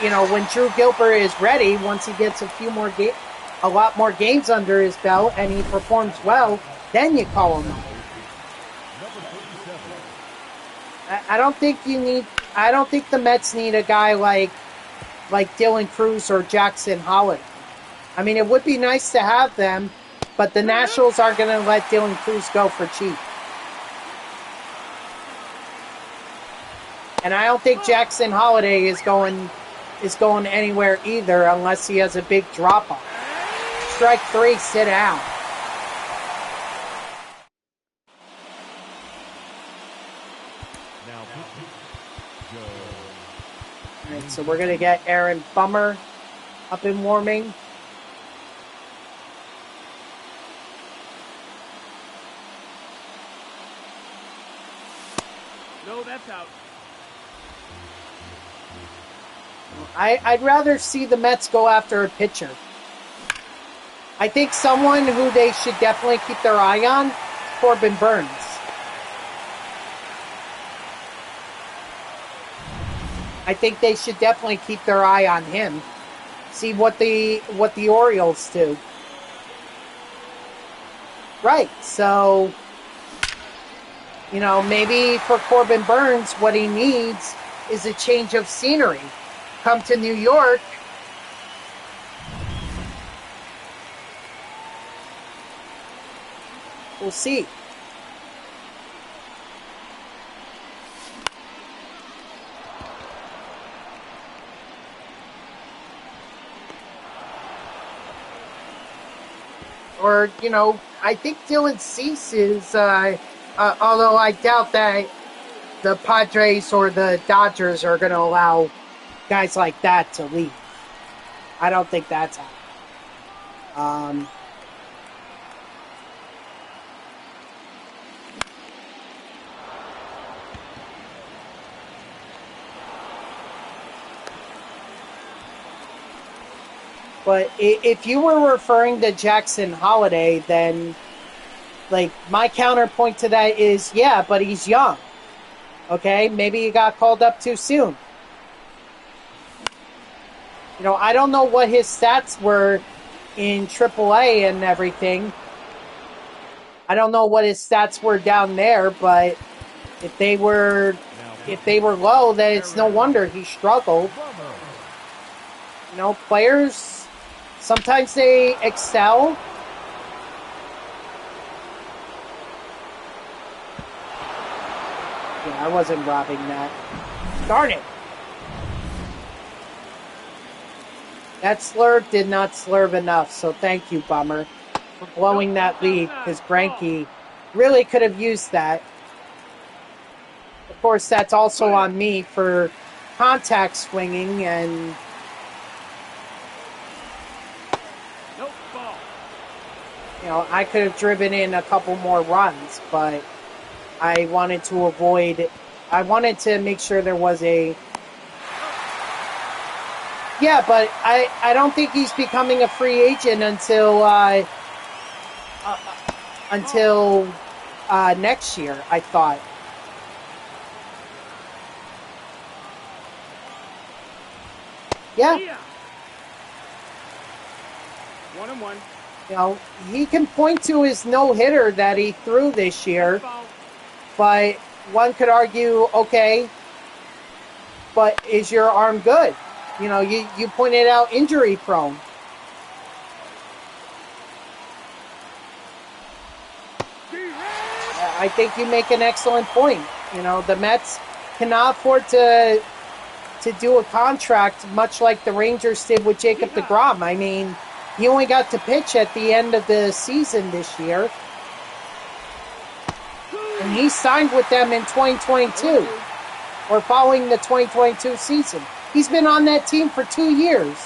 S1: you know, when Drew Gilbert is ready, once he gets a lot more games under his belt and he performs well, then you call him up. I don't think the Mets need a guy like Dylan Cruz or Jackson Holiday. I mean, it would be nice to have them, but the Nationals aren't going to let Dylan Cruz go for cheap. And I don't think Jackson Holiday is going anywhere either unless he has a big drop-off. Strike 3, sit down. All right, so we're going to get Aaron Bummer up and warming.
S2: No, that's out.
S1: I'd rather see the Mets go after a pitcher. I think someone who they should definitely keep their eye on is Corbin Burns. I think they should definitely keep their eye on him. See what the Orioles do. Right. So, you know, maybe for Corbin Burns, what he needs is a change of scenery. Come to New York. We'll see. Or, you know, I think Dylan Cease is, although I doubt that the Padres or the Dodgers are going to allow guys like that to leave. I don't think that's happening. But if you were referring to Jackson Holiday, then, like, my counterpoint to that is, yeah, but he's young. Okay? Maybe he got called up too soon. You know, I don't know what his stats were in AAA and everything. I don't know what his stats were down there, but if they were low, then it's no wonder he struggled. You know, players, sometimes they excel. Yeah, I wasn't robbing that. Darn it. That slurve did not slurve enough, so thank you, Bummer, for blowing that lead, because Greinke really could have used that. Of course, that's also on me for contact swinging, and you know, I could have driven in a couple more runs, but I wanted to make sure there was a... Yeah, but I don't think he's becoming a free agent until next year, I thought. Yeah.
S2: 1-1.
S1: You know, he can point to his no-hitter that he threw this year, but one could argue, okay, but is your arm good? You know, you pointed out injury prone. I think you make an excellent point. You know, the Mets cannot afford to do a contract much like the Rangers did with Jacob deGrom. I mean, he only got to pitch at the end of the season this year. And he signed with them in 2022, or following the 2022 season. He's been on that team for 2 years.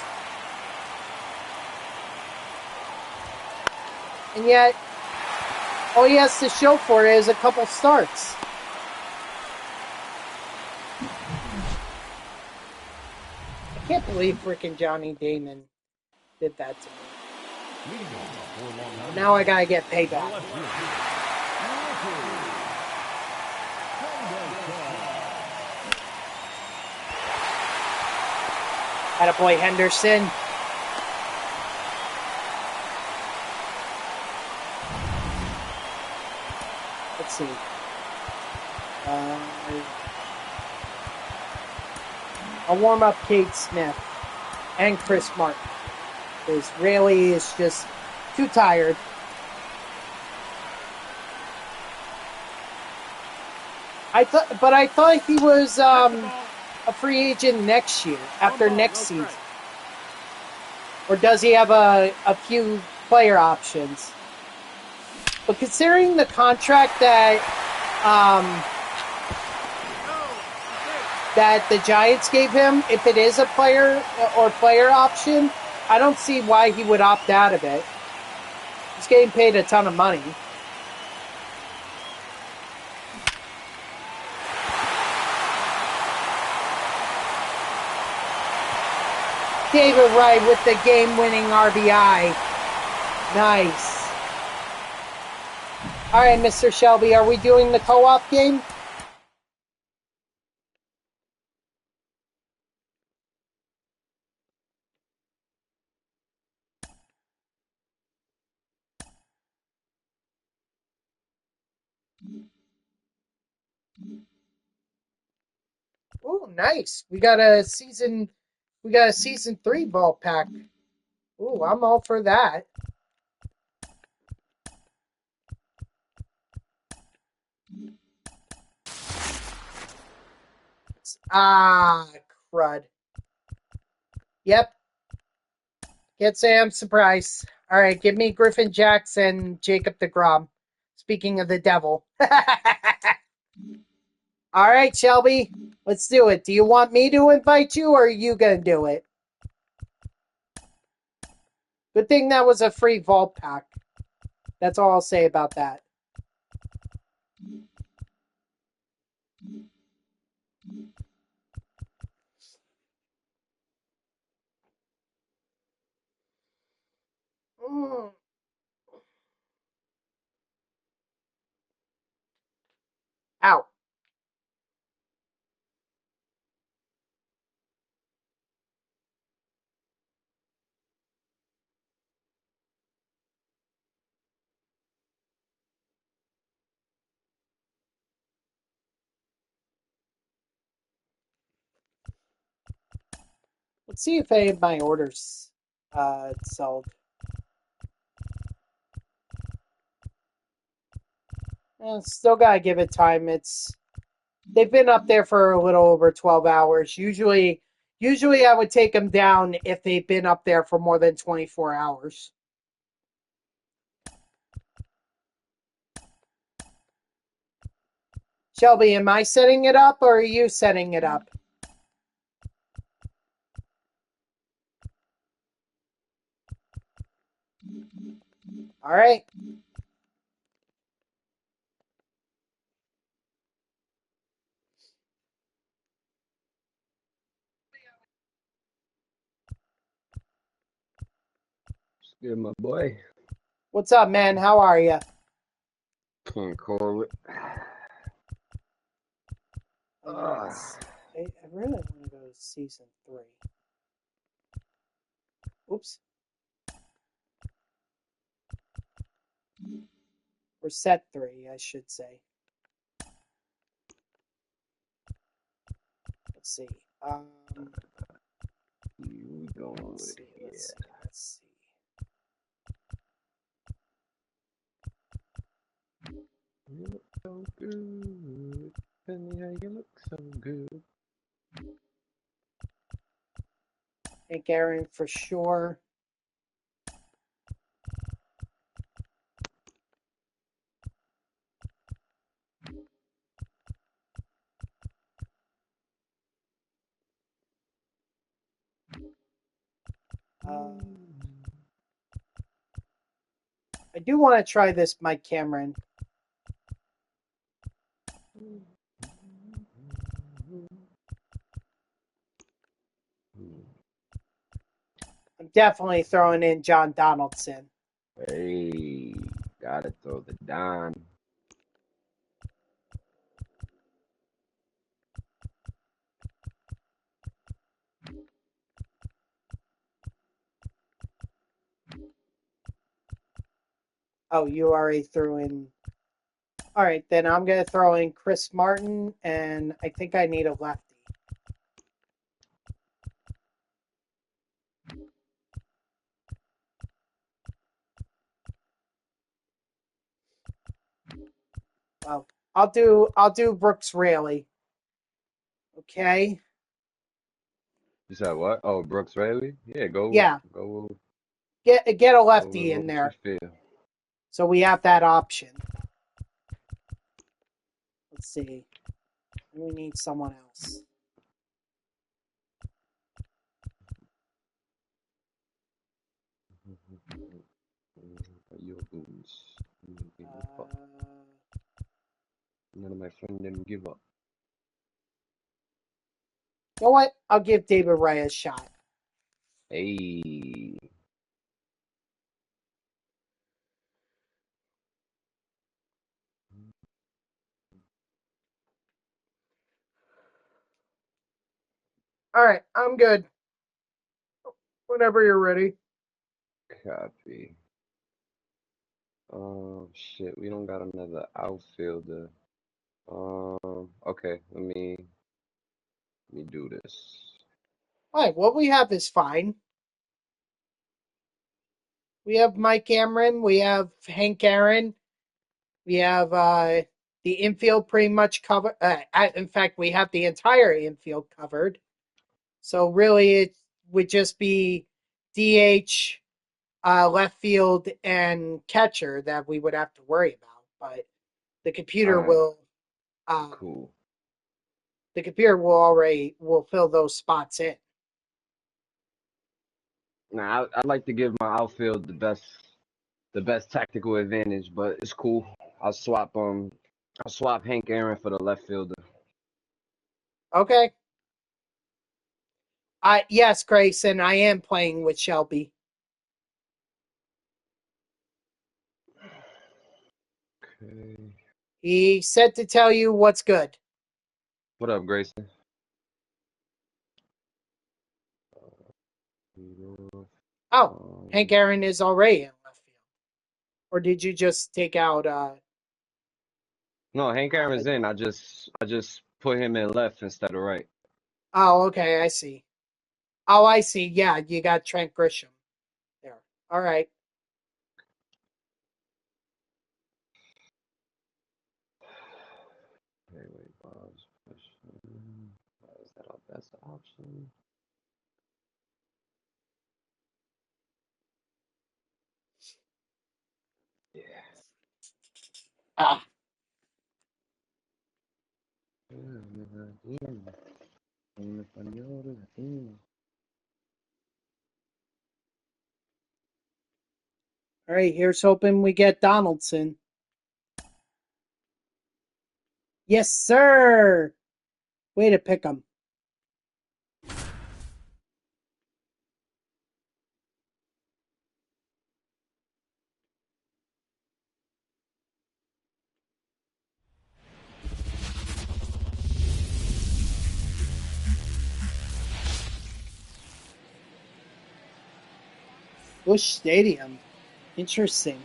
S1: And yet, all he has to show for it is a couple starts. I can't believe freaking Johnny Damon did that to me. Now I gotta get payback. Attaboy Henderson. Let's see. I'll warm up Cade Smith and Chris Martin, because Rayleigh is just too tired. I thought he was a free agent next year, after next season. Or does he have a few player options? But considering the contract that the Giants gave him, if it is a player option, I don't see why he would opt out of it. He's getting paid a ton of money. David Wright with the game-winning RBI. Nice. All right, Mr. Shelby, are we doing the co-op game? Ooh, nice. We got a season 3 vault pack. Ooh, I'm all for that. Ah, crud. Yep. Can't say I'm surprised. All right, give me Griffin Jackson, Jacob deGrom. Speaking of the devil. All right, Shelby, let's do it. Do you want me to invite you, or are you going to do it? Good thing that was a free vault pack. That's all I'll say about that. Mm. Ow. Let's see if any of my orders sold. Still gotta give it time. They've been up there for a little over 12 hours. Usually I would take them down if they've been up there for more than 24 hours. Shelby, am I setting it up or are you setting it up? All right.
S3: Good, my boy.
S1: What's up, man? How are you?
S3: Can't call it.
S1: I really want to go to season 3. Oops. Or set 3, I should say. Let's see.
S3: We going with it.
S1: Let's see.
S3: You look so good. Tell me how you look so good.
S1: Hank Aaron for sure. I do want to try this Mike Cameron. I'm definitely throwing in John Donaldson.
S3: Hey, gotta throw the Don.
S1: Oh, you already threw in. All right, then I'm going to throw in Chris Martin, and I think I need a lefty. Well, I'll do Brooks Raley. Okay.
S3: Is that what? Oh, Brooks Riley? Yeah,
S1: Yeah,
S3: go
S1: get a
S3: with
S1: lefty in
S3: what you
S1: there,
S3: feel.
S1: so we have that option. Let's see. We need someone else.
S3: Your boots. None of my friends them give up.
S1: You know what? I'll give David Ray a shot.
S3: Hey.
S1: All right, I'm good. Whenever you're ready.
S3: Copy. Oh shit, we don't got another outfielder. Okay, let me do this.
S1: All right, what we have is fine. We have Mike Cameron. We have Hank Aaron. We have the infield pretty much covered. In fact, we have the entire infield covered. So really, it would just be DH, left field, and catcher that we would have to worry about. But the computer
S3: Alright,
S1: will, um,
S3: cool.
S1: the computer will fill those spots in.
S3: Now I'd like to give my outfield the best tactical advantage, but it's cool. I'll swap Hank Aaron for the left fielder.
S1: Okay. Yes, Grayson, I am playing with Shelby.
S3: Okay.
S1: He said to tell you what's good.
S3: What up, Grayson?
S1: Oh, Hank
S3: Um,
S1: Aaron is already in left field. Or did you just take out
S3: no, Hank
S1: uh
S3: Aaron's in. I just put him in left instead of right.
S1: oh, okay, I see. Oh, I see. Yeah, you got Trent Grisham there. All right.
S3: Okay, wait, Bob's question. Is that our best option? Yeah.
S1: Ah, all right, here's hoping we get Donaldson. Yes, sir. Way to pick him. Bush Stadium. Interesting.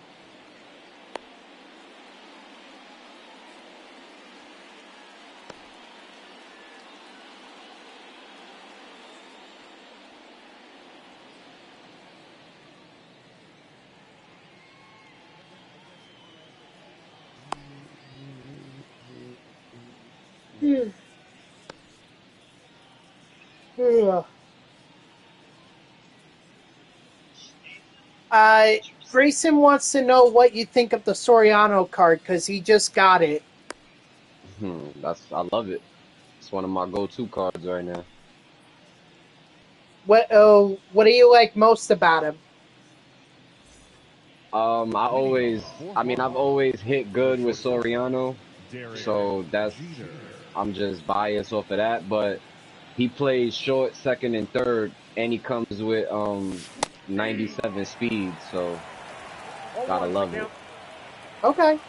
S1: Ugh. Uh, Grayson wants to know what you think of the Soriano card because he just got it.
S3: I love it. It's one of my go-to cards right now.
S1: What do you like most about him?
S3: I've always hit good with Soriano, so I'm just biased off of that. But he plays short, second, and third, and he comes with 97 speed, so gotta
S2: 0-1 the
S3: love it.
S2: count.
S1: Okay.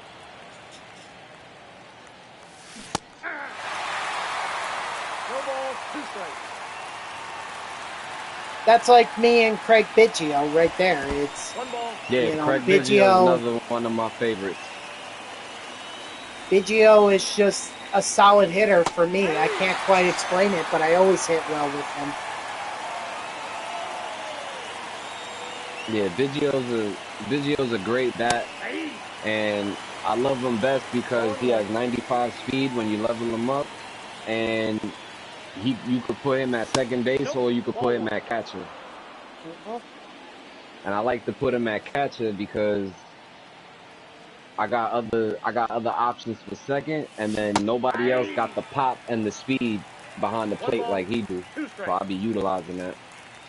S2: No ball, 2 strikes.
S1: That's like me and Craig Biggio right there. It's,
S2: 1 ball.
S3: Yeah, Craig Biggio is
S1: Biggio.
S3: another one of my favorites.
S1: Biggio is just a solid hitter for me. I can't quite explain it, but I always hit well with him.
S3: Yeah, Biggio's a great bat, and I love him best because he has 95 speed when you level him up, and you could put him at second base or you could put him at catcher. And I like to put him at catcher because I got other options for second, and then nobody else got the pop and the speed behind the
S2: 1
S3: plate
S2: ball,
S3: like he do.
S2: 2
S3: So
S2: strikes.
S3: I'll be utilizing that.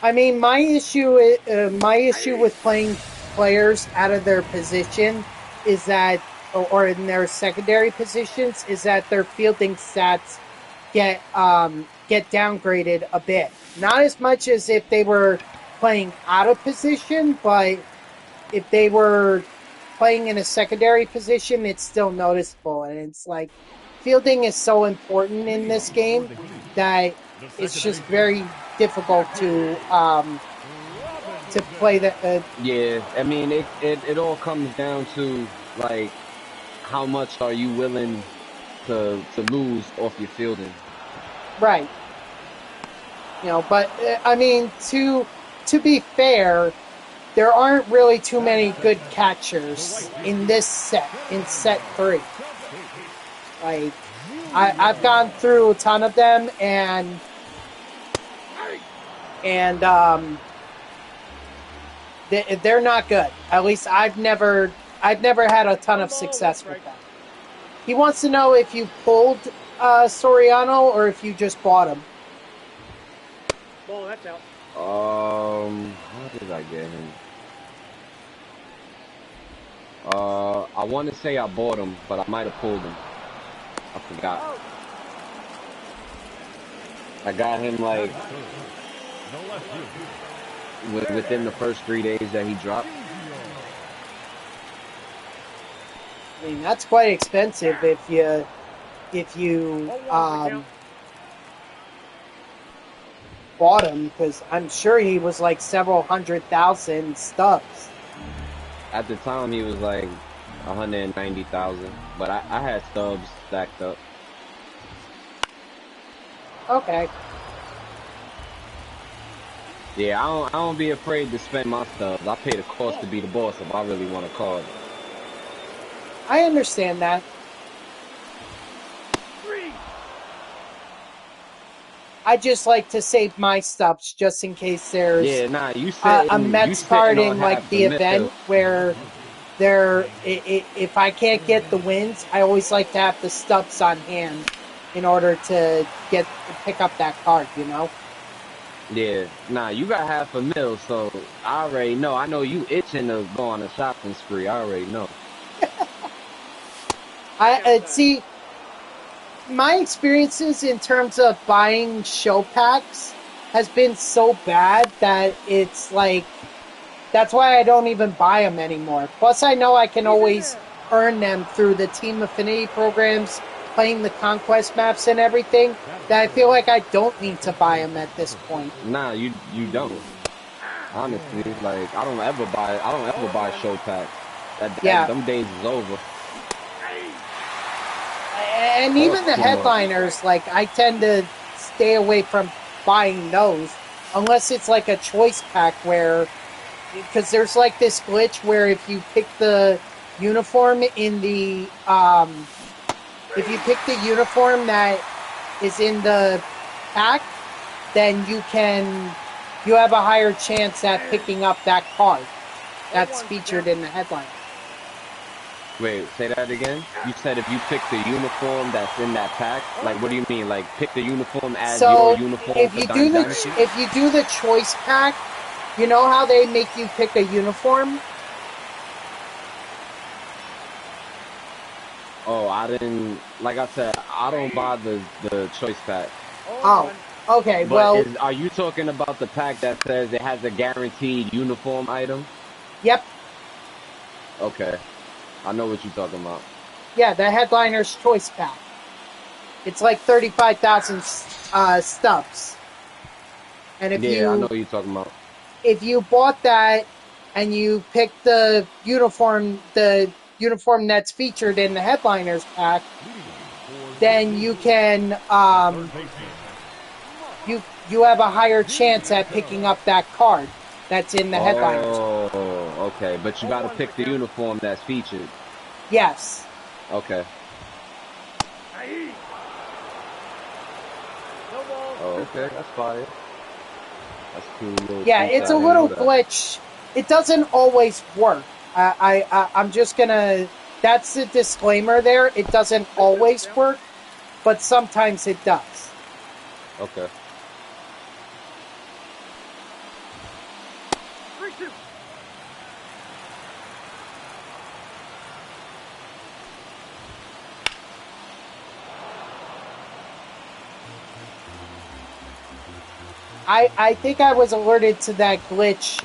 S1: I mean, my issue with playing players out of their position is that, or in their secondary positions, is that their fielding stats get downgraded a bit. Not as much as if they were playing out of position, but if they were playing in a secondary position, it's still noticeable. And it's like fielding is so important in this game that it's just very difficult to play that.
S3: Yeah, I mean, it all comes down to like how much are you willing to lose off your fielding.
S1: Right. But I mean, to be fair, there aren't really too many good catchers in this set, in set 3. Like, I've gone through a ton of them, and they're not good. At least I've never had a ton of success with them. He wants to know if you pulled Soriano or if you just bought him.
S2: Ball, that's out.
S3: How did I get him? I want to say I bought him, but I might have pulled him. I forgot. I got him like within the first 3 days that he dropped.
S1: I mean, that's quite expensive if you bought him, because I'm sure he was like several 100,000 stubs.
S3: At the time, he was like 190,000, but I had stubs stacked up.
S1: Okay.
S3: Yeah, I don't be afraid to spend my stubs. I pay the cost to be the boss if I really want a card.
S1: I understand that. I just like to save my stubs just in case there's
S3: you said
S1: a Mets card in like the event where if I can't get the wins, I always like to have the stubs on hand in order to pick up that card,
S3: Yeah, you got $500,000, so I already know. I know you itching to go on a shopping spree. I already know.
S1: I see. My experiences in terms of buying show packs has been so bad that it's like, that's why I don't even buy them anymore. Plus, I know I can always earn them through the team affinity programs, playing the conquest maps and everything, that I feel like I don't need to buy them at this point.
S3: Nah, you don't. Honestly, like I don't ever buy show packs. Them days is over.
S1: And even the headliners, like, I tend to stay away from buying those unless it's like a choice pack because there's like this glitch where if you pick the uniform in the if you pick the uniform that is in the pack, then you have a higher chance at picking up that card that's featured in the headline.
S3: Wait, say that again? You said if you pick the uniform that's in that pack, like what do you mean? Like pick the uniform as your uniform
S1: if you do if you do the choice pack, you know how they make you pick a uniform?
S3: Oh, like I said, I don't buy the choice pack.
S1: Oh, okay.
S3: But are you talking about the pack that says it has a guaranteed uniform item?
S1: Yep.
S3: Okay. I know what you're talking about.
S1: Yeah, the Headliner's Choice Pack. It's like 35,000 stubs. And if
S3: I know what you're talking about.
S1: If you bought that and you picked the uniform that's featured in the Headliner's pack, then you can you have a higher chance at picking up that card that's in the Headliners.
S3: Oh, okay. But you got to pick the uniform that's featured.
S1: Yes.
S3: Okay. Oh, okay. That's fire. That's cool.
S1: Yeah, it's a little glitch. It doesn't always work. I'm just gonna. That's the disclaimer there. It doesn't always work, but sometimes it does.
S3: Okay.
S1: I think I was alerted to that glitch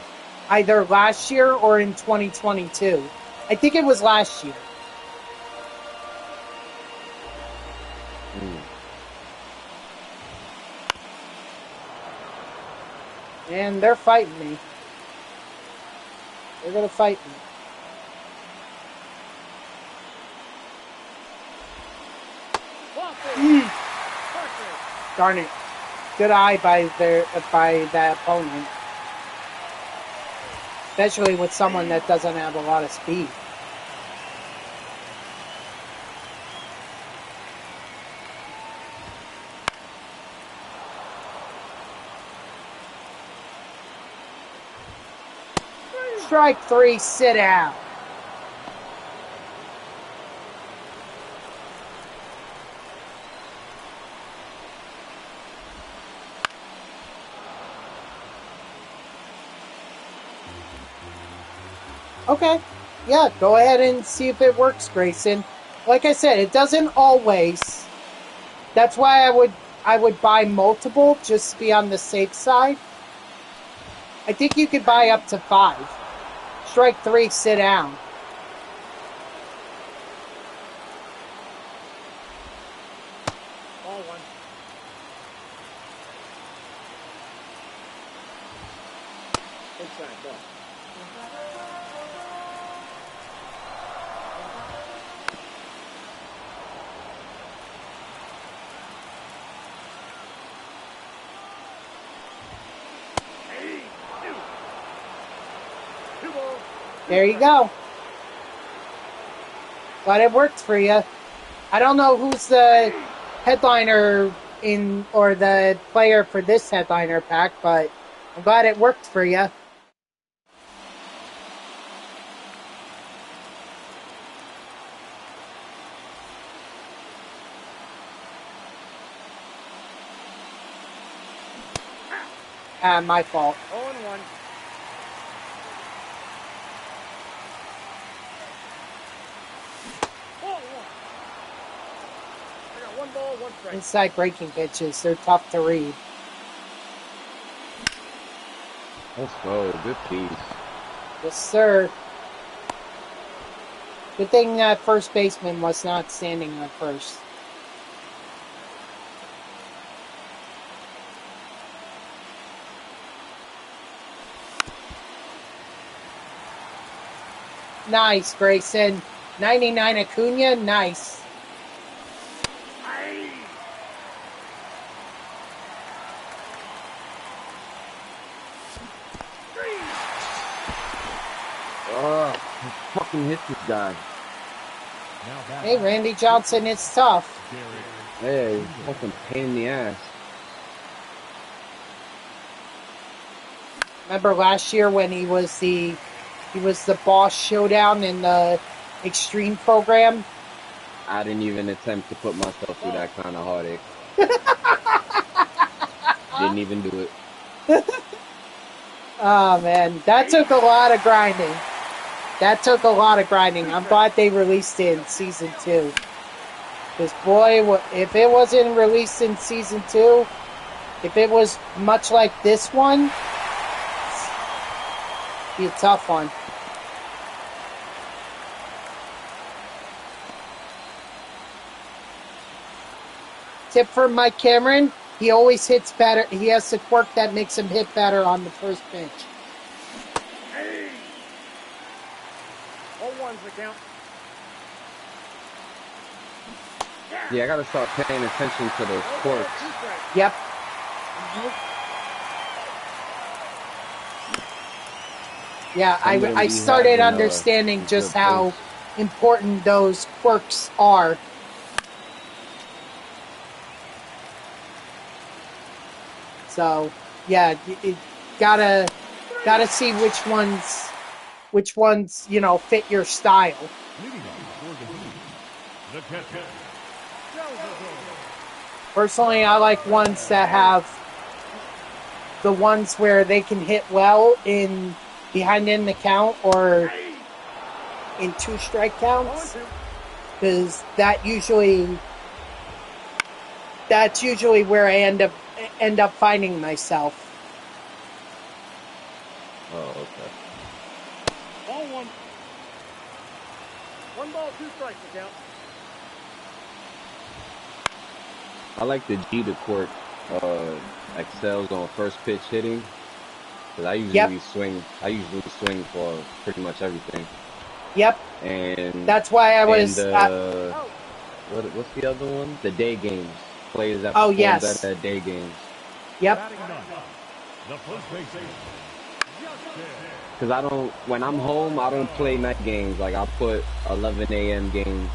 S1: either last year or in 2022. I think it was last year. And they're fighting me. They're gonna fight me. Darn it. Good eye by that opponent. Especially with someone that doesn't have a lot of speed. Strike 3, sit down. Okay. Yeah, go ahead and see if it works, Grayson. Like I said, it doesn't always. That's why I would buy multiple just to be on the safe side. I think you could buy up to 5. Strike 3, sit down.
S2: Ball 1. Inside ball.
S1: There you go. Glad it worked for you. I don't know who's the headliner or the player for this headliner pack, but I'm glad it worked for you. My fault.
S2: 0-1. I got 1 ball, 1 strike.
S1: Inside breaking pitches, they're tough to read.
S3: Let's go. Good piece.
S1: Yes, sir. Good thing that first baseman was not standing at first. Nice, Grayson. 99 Acuna, nice.
S3: Oh, who fucking hit this guy?
S1: Hey, Randy Johnson, it's tough.
S3: Hey, fucking pain in the ass.
S1: Remember last year when he was the boss showdown in the Extreme program?
S3: I didn't even attempt to put myself through that kind of heartache. Didn't even do it.
S1: Oh, man. That took a lot of grinding. I'm glad they released it in Season 2. Because, boy, if it wasn't released in Season 2, if it was much like this one, it'd be a tough one. Tip for Mike Cameron, he always hits better. He has the quirk that makes him hit better on the first pitch.
S2: 0-1's the count.
S3: Yeah, I gotta start paying attention to those quirks.
S1: Yep. Yeah, I started understanding just how important those quirks are. So, yeah, you gotta see which ones fit your style. Personally, I like ones that have the ones where they can hit well behind in the count or in 2 strike counts, because that's usually where I end up finding myself.
S3: Oh, okay.
S2: Ball 1. 1 ball, 2 strikes the count.
S3: I like the Jeter quirk. Excels on first pitch hitting. Cause I
S1: Yep.
S3: usually swing. I usually swing for pretty much everything.
S1: Yep.
S3: And
S1: That's why I
S3: and
S1: was.
S3: what's the other one? The day games. Players that
S1: Oh
S3: perform better
S1: yes.
S3: at day games.
S1: Yep.
S3: Cause I don't. When I'm home, I don't play night games. Like I put 11 a.m. games.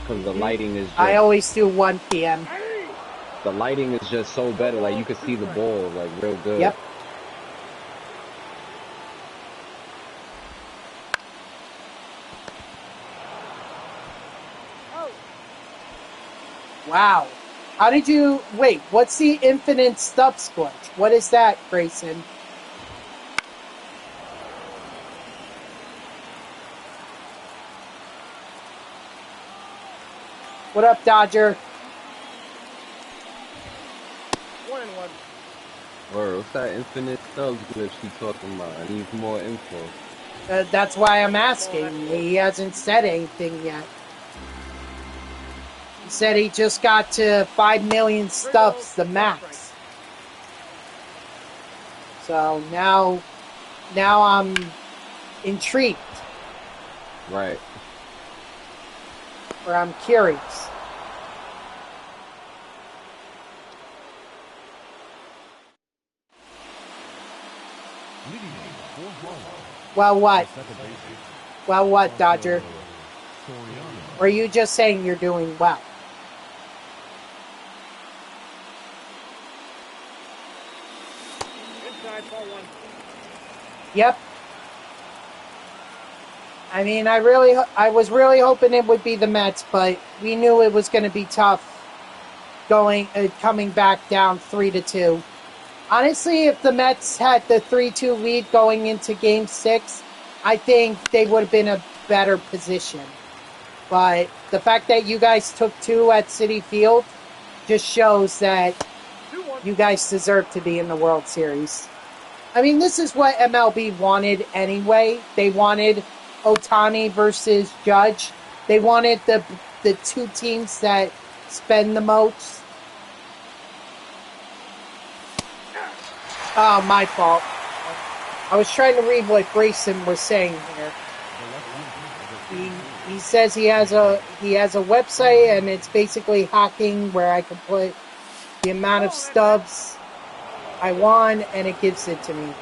S3: Cause the lighting is
S1: I
S3: just.
S1: always do 1 p.m.
S3: The lighting is just so better. Like you can see the ball like real good.
S1: Yep. Wow. How did you wait? What's the infinite stubs glitch? What is that, Grayson? What up, Dodger?
S2: 1-1.
S3: Or what's that infinite stubs glitch he talking about? I need more info.
S1: That's why I'm asking. He hasn't said anything yet. He said he just got to 5 million stubs, the max. So now I'm intrigued.
S3: Right.
S1: Or I'm curious. Well, what? Well, what, Dodger? Or are you just saying you're doing well?
S2: Inside, ball 1.
S1: Yep. I mean, I was really hoping it would be the Mets, but we knew it was going to be tough coming back down 3-2. Honestly, if the Mets had the 3-2 lead going into Game 6, I think they would have been a better position. But the fact that you guys took 2 at Citi Field just shows that
S2: 2-1.
S1: you guys deserve to be in the World Series. I mean, this is what MLB wanted anyway. They wanted Ohtani versus Judge. They wanted the 2 teams that spend the most. Oh, my fault. I was trying to read what Grayson was saying here. He says he has a website and it's basically hacking where I can put the amount of stubs I want and it gives it to me.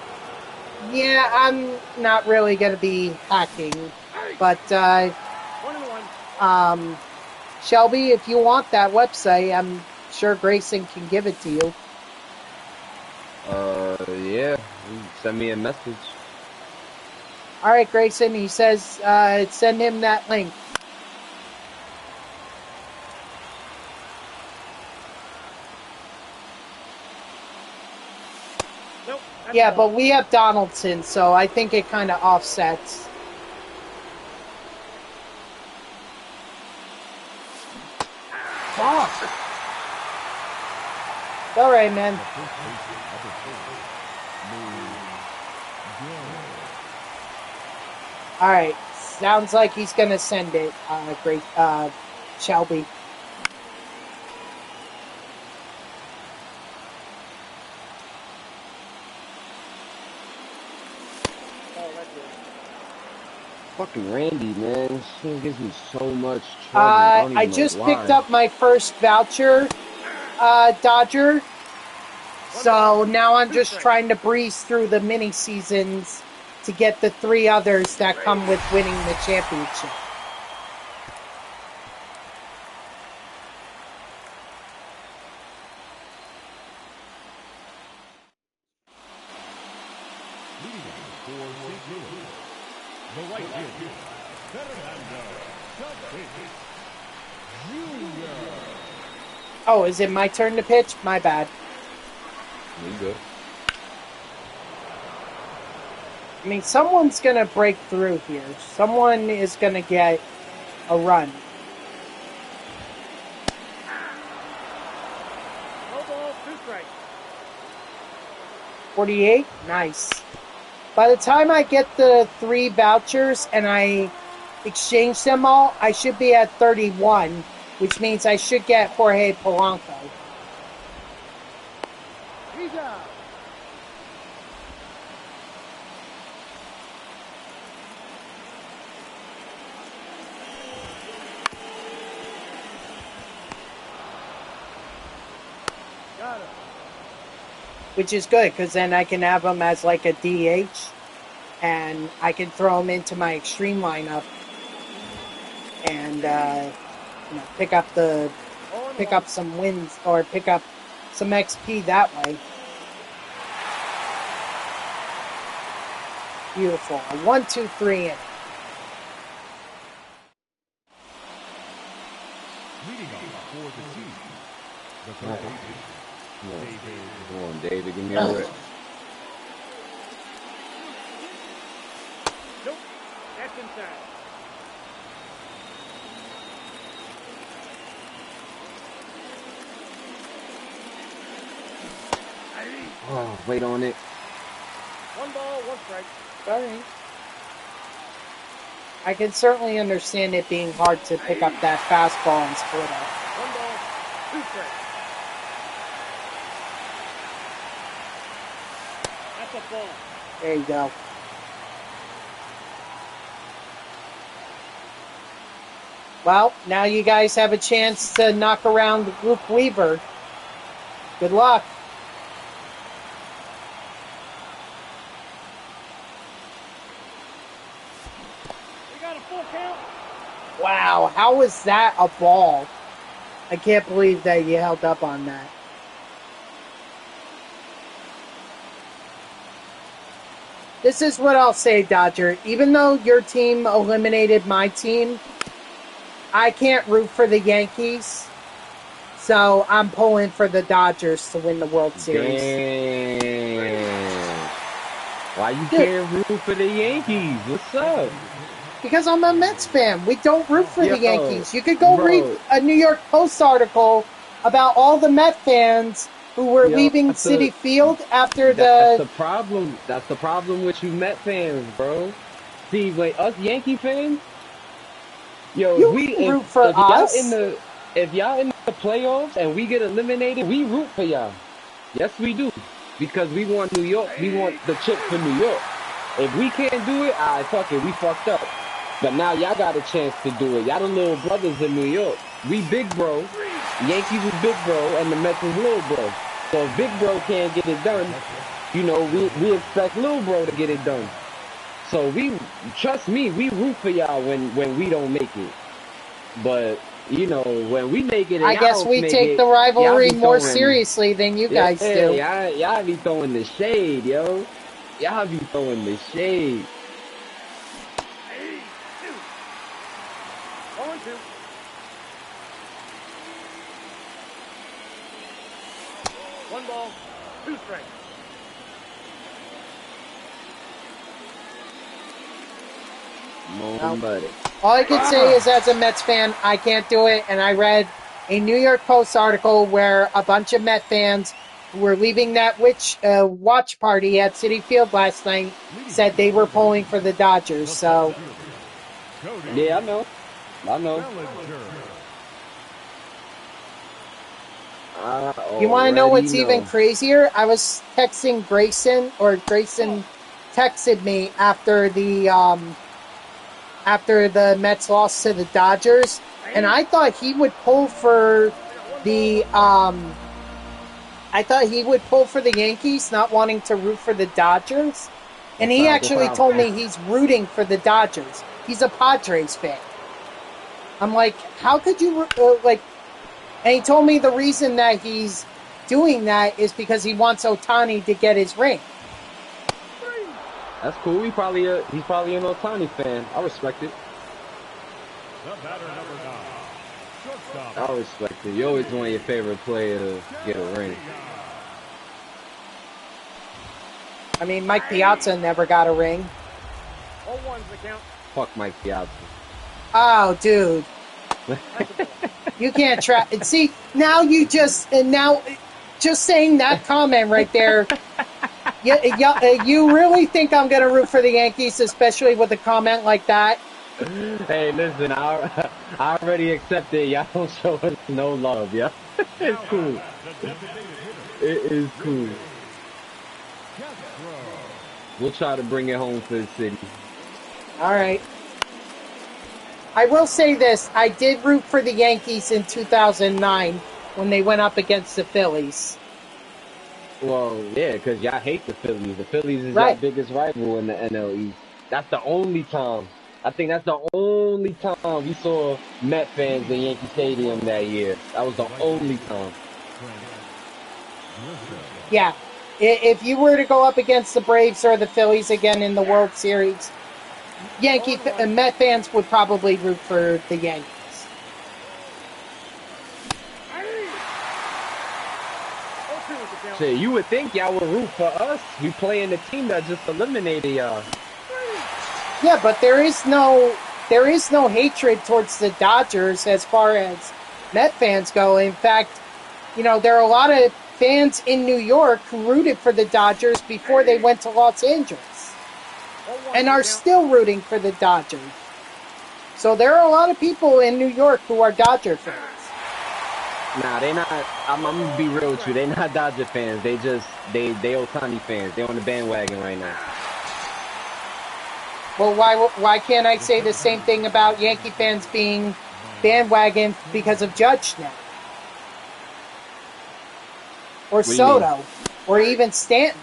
S1: Yeah, I'm not really going to be hacking, but
S2: 1-1.
S1: Shelby, if you want that website, I'm sure Grayson can give it to you.
S3: Yeah. Send me a message.
S1: All right, Grayson. He says send him that link.
S2: Nope.
S1: Yeah, but we have Donaldson, so I think it kind of offsets. Fuck. All right, man. All right. Sounds like he's going to send it, great, Shelby.
S3: Fucking Randy, man. She gives me so much trouble.
S1: I just picked up my first voucher, Dodger. So now I'm just trying to breeze through the mini seasons to get the 3 others that come with winning the championship. Oh, is it my turn to pitch? My bad.
S3: You good.
S1: I mean, someone's going to break through here. Someone is going to get a run.
S2: No ball, 2 strikes.
S1: 48? Nice. By the time I get the 3 vouchers and I exchange them all, I should be at 31, which means I should get Jorge Polanco.
S2: He's out.
S1: which is good because then I can have him as like a DH, and I can throw him into my extreme lineup and pick up some wins or pick up some XP that way. Beautiful. A 1-2-3 inning.
S2: Leading off for the team. The third baseman, David.
S3: Come on, David, give me a rip.
S2: Nope, that's inside.
S3: Oh, wait on it.
S2: 1 ball, 1 strike.
S1: Sorry. I can certainly understand it being hard to pick up that fastball and split up.
S2: 1 ball, 2 strikes. That's a ball.
S1: There you go. Well, now you guys have a chance to knock around Luke Weaver. Good luck.
S2: We got a full count.
S1: Wow, how was that a ball? I can't believe that you held up on that. This is what I'll say, Dodger. Even though your team eliminated my team, I can't root for the Yankees. So I'm pulling for the Dodgers to win the World Series.
S3: Damn. Why you can't root for the Yankees? What's up?
S1: Because I'm a Mets fan. We don't root for
S3: Yo,
S1: the Yankees. You could go
S3: bro.
S1: read a New York Post article about all the Met fans who were leaving Citi Field after
S3: That's the problem. That's the problem with you Met fans, bro. See, wait, us Yankee fans, yo,
S1: root for us.
S3: If y'all in the playoffs and we get eliminated, we root for y'all. Yes, we do. Because we want New York. We want the chip for New York. If we can't do it, fuck it, we fucked up. But now y'all got a chance to do it. Y'all the little brothers in New York. We big bro. Yankees is big bro, and the Mets is little bro. So if big bro can't get it done, you know, we expect little bro to get it done. So trust me, we root for y'all when we don't make it. But you know, when we make it, and
S1: I guess we take the rivalry more seriously than you guys do.
S3: Y'all be throwing the shade, yo. Y'all be throwing the shade.
S2: 1-2. One ball, 2 strikes.
S3: Buddy.
S1: All I can say is, as a Mets fan, I can't do it. And I read a New York Post article where a bunch of Met fans who were leaving that watch party at Citi Field last night said they were pulling for the Dodgers. So,
S3: yeah, I know.
S1: You want to know what's even crazier? I was texting Grayson, or Grayson texted me after the Mets lost to the Dodgers, and I thought he would pull for the Yankees, not wanting to root for the Dodgers. And he actually told me he's rooting for the Dodgers. He's a Padres fan. I'm like, how could you and he told me the reason that he's doing that is because he wants Ohtani to get his ring.
S3: That's cool. He's probably an Ohtani fan. I respect it.
S2: The batter, number 9. Shortstop.
S3: I respect it. You always want your favorite player to get a ring.
S1: I mean, Mike Piazza never got a ring.
S2: 0-1's the count.
S3: Fuck Mike Piazza.
S1: Oh, dude. You can't try. See, now just saying that comment right there. You really think I'm going to root for the Yankees, especially with a comment like that?
S3: Hey, listen, I already accepted. Y'all don't show us no love, yeah? It's cool. It is cool. We'll try to bring it home for the city.
S1: All right. I will say this. I did root for the Yankees in 2009 when they went up against the Phillies.
S3: Well, yeah, because y'all hate the Phillies. The Phillies is y'all
S1: Right.
S3: biggest rival in the NL East. That's the only time. I think that's the only time we saw Met fans in Yankee Stadium that year. That was the only time.
S1: Yeah. If you were to go up against the Braves or the Phillies again in the World Series, Met fans would probably root for the Yankees.
S3: Shit, you would think y'all would root for us. We playing the team that just eliminated y'all.
S1: Yeah, but there is no hatred towards the Dodgers as far as Met fans go. In fact, there are a lot of fans in New York who rooted for the Dodgers before they went to Los Angeles and are still rooting for the Dodgers. So there are a lot of people in New York who are Dodger fans.
S3: Nah, they not. I'm gonna be real with you. They not Dodger fans. They Otani fans. They on the bandwagon right now.
S1: Well, why can't I say the same thing about Yankee fans being bandwagon because of Judge now? Or
S3: What do you mean?
S1: Soto? Or even Stanton?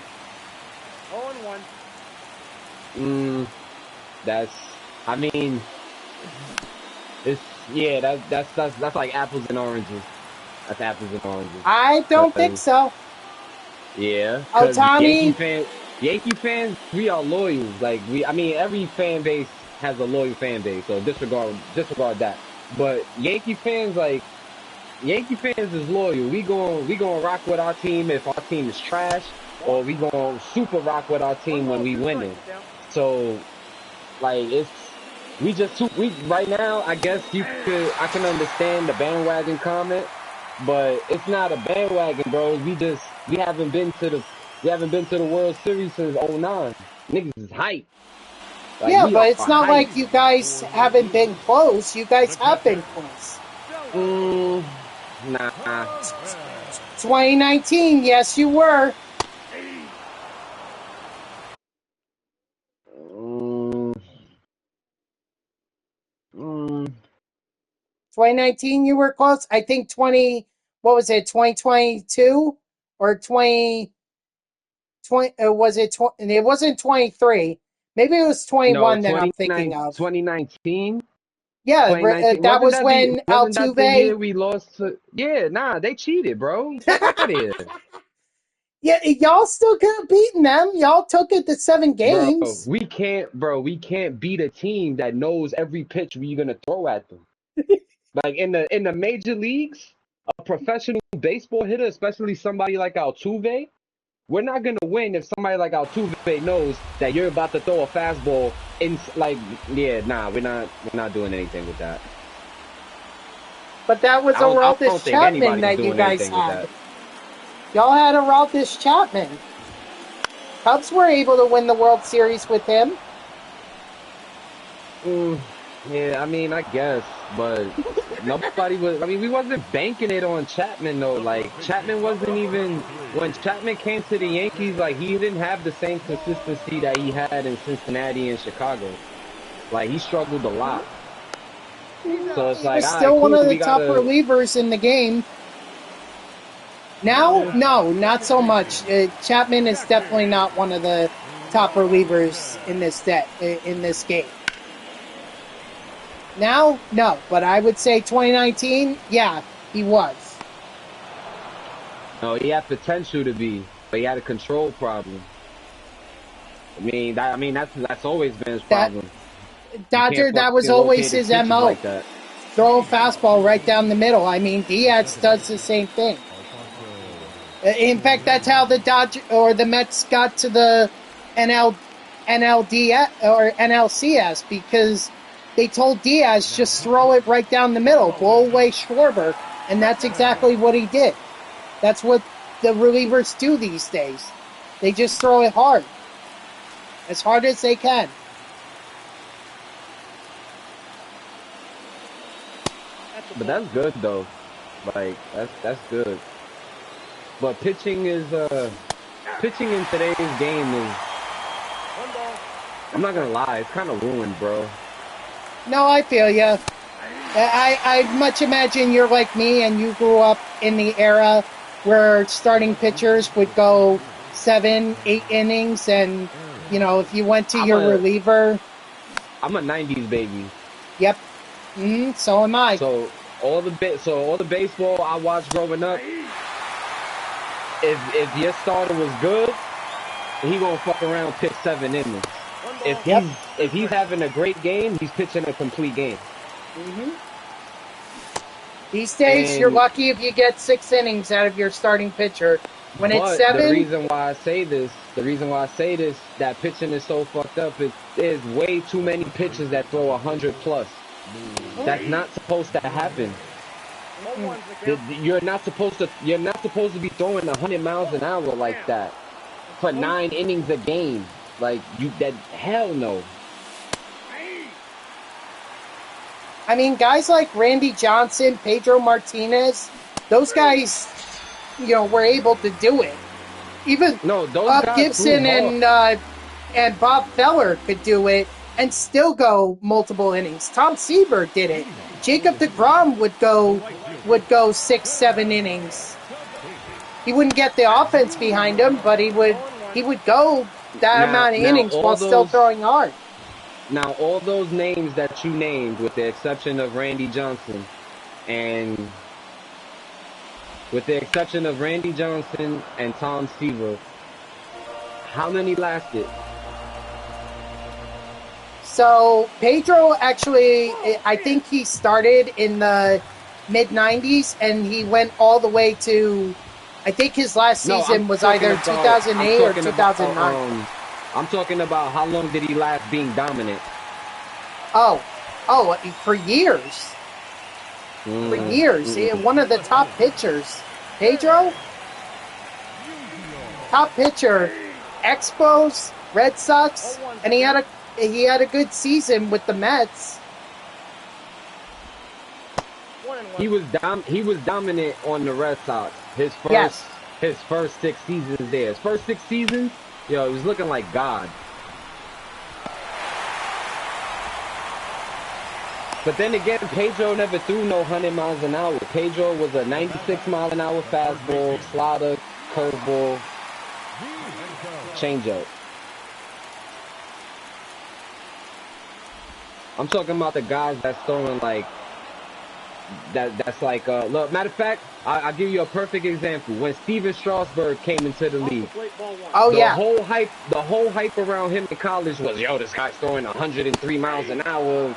S3: 0-1. That's. I mean, it's yeah. That's like apples and oranges. That's apples and oranges.
S1: I don't think
S3: 'Cause,
S1: so.
S3: yeah, because
S1: Otani,
S3: Yankee fans, we are loyal. Like I mean, every fan base has a loyal fan base. So disregard that. But Yankee fans is loyal. We going rock with our team if our team is trash, or we going super rock with our team when we winning. So like we right now. I guess I can understand the bandwagon comment, but it's not a bandwagon, bro. We haven't been to the World Series since '09. Niggas is hype. Like
S1: yeah,
S3: we are
S1: but it's not
S3: hype.
S1: like you guys haven't been close. You guys have been close.
S3: Nah.
S1: 2019, yes, you were.
S3: Mm, mm,
S1: 2019, you were close. I think what was it, 2022 or 2020? Was it 20? It wasn't 23. Maybe it was
S3: no,
S1: 21 that I'm thinking of.
S3: 2019.
S1: Yeah,
S3: 2019
S1: that was when
S3: wasn't that the
S1: Altuve.
S3: year we lost to? Yeah, nah, they cheated, bro. Fuck out of here,
S1: Yeah, y'all still could have beaten them. Y'all took it to 7 games.
S3: we can't beat a team that knows every pitch we're gonna throw at them. Like in the major leagues, a professional baseball hitter, especially somebody like Altuve, we're not gonna win if somebody like Altuve knows that you're about to throw a fastball in. Like, yeah, nah, we're not doing anything with that.
S1: But that was a
S3: I
S1: Aroldis
S3: don't think
S1: Chapman
S3: anybody's
S1: that you
S3: doing
S1: guys
S3: anything with
S1: had.
S3: that.
S1: Y'all had Aroldis Chapman. Cubs were able to win the World Series with him.
S3: Yeah, I mean, I guess, but nobody was. I mean, we wasn't banking it on Chapman though. Like Chapman wasn't even when Chapman came to the Yankees. Like he didn't have the same consistency that he had in Cincinnati and Chicago. Like he struggled a lot. So it's
S1: He
S3: like,
S1: was
S3: all right,
S1: still one
S3: cool.
S1: of the
S3: We
S1: top
S3: gotta.
S1: relievers in the game. Now, no, not so much. Chapman is definitely not one of the top relievers in this game. Now, no, but I would say 2019, yeah, he was.
S3: No, he had potential to be, but he had a control problem. I mean that's always been his
S1: That
S3: problem. You can't
S1: Dodger, that was
S3: fucking
S1: always
S3: locate his
S1: his
S3: pitches
S1: MO.
S3: like that.
S1: Throw a fastball right down the middle. I mean, Diaz does the same thing. In fact, that's how the Dodger or the Mets got to the NLDS or NLCS because they told Diaz just throw it right down the middle, blow away Schwarber, and that's exactly what he did. That's what the relievers do these days. They just throw it as hard as they can.
S3: But that's good though. Like that's good. But pitching in today's game is, I'm not gonna lie, it's kind of ruined, bro.
S1: No, I feel you. I much imagine you're like me and you grew up in the era where starting pitchers would go 7, 8 innings, and if you went to your reliever.
S3: I'm a '90s baby.
S1: Yep. So am I.
S3: So all the baseball I watched growing up, if your starter was good, he gonna fuck around, pitch 7 innings. If he's having a great game, he's pitching a complete game.
S1: These days, you're lucky if you get 6 innings out of your starting pitcher. When it's 7,
S3: the reason why I say this, that pitching is so fucked up. There's way too many pitchers that throw 100 plus. That's not supposed to happen. You're not supposed to be throwing 100 miles an hour like that for 9 innings a game. Like hell no.
S1: I mean, guys like Randy Johnson, Pedro Martinez, those guys, were able to do it. Even Bob Gibson and Bob Feller could do it and still go multiple innings. Tom Seaver did it. Jacob deGrom would go 6, 7 innings. He wouldn't get the offense behind him, but he would go that amount of innings while still throwing hard.
S3: Now, all those names that you named, with the exception of Randy Johnson and Tom Seaver, how many lasted?
S1: So Pedro actually, I think he started in the mid-90s and he went all the way to, I think his last season was either 2008 or 2009.
S3: I'm talking about how long did he last being dominant?
S1: Oh, for years. For years. One of the top pitchers. Pedro? Top pitcher. Expos, Red Sox, and he had a good season with the Mets.
S3: He was dominant on the Red Sox. His first 6 seasons there. His first 6 seasons, he was looking like God. But then again, Pedro never threw no 100 miles an hour. Pedro was a 96 mile an hour fastball, slider, curveball, changeup. I'm talking about the guys that's throwing like that's like look, matter of fact, I'll give you a perfect example. When Steven Strasburg came into the league, the whole hype around him in college was, this guy's throwing 103 miles an hour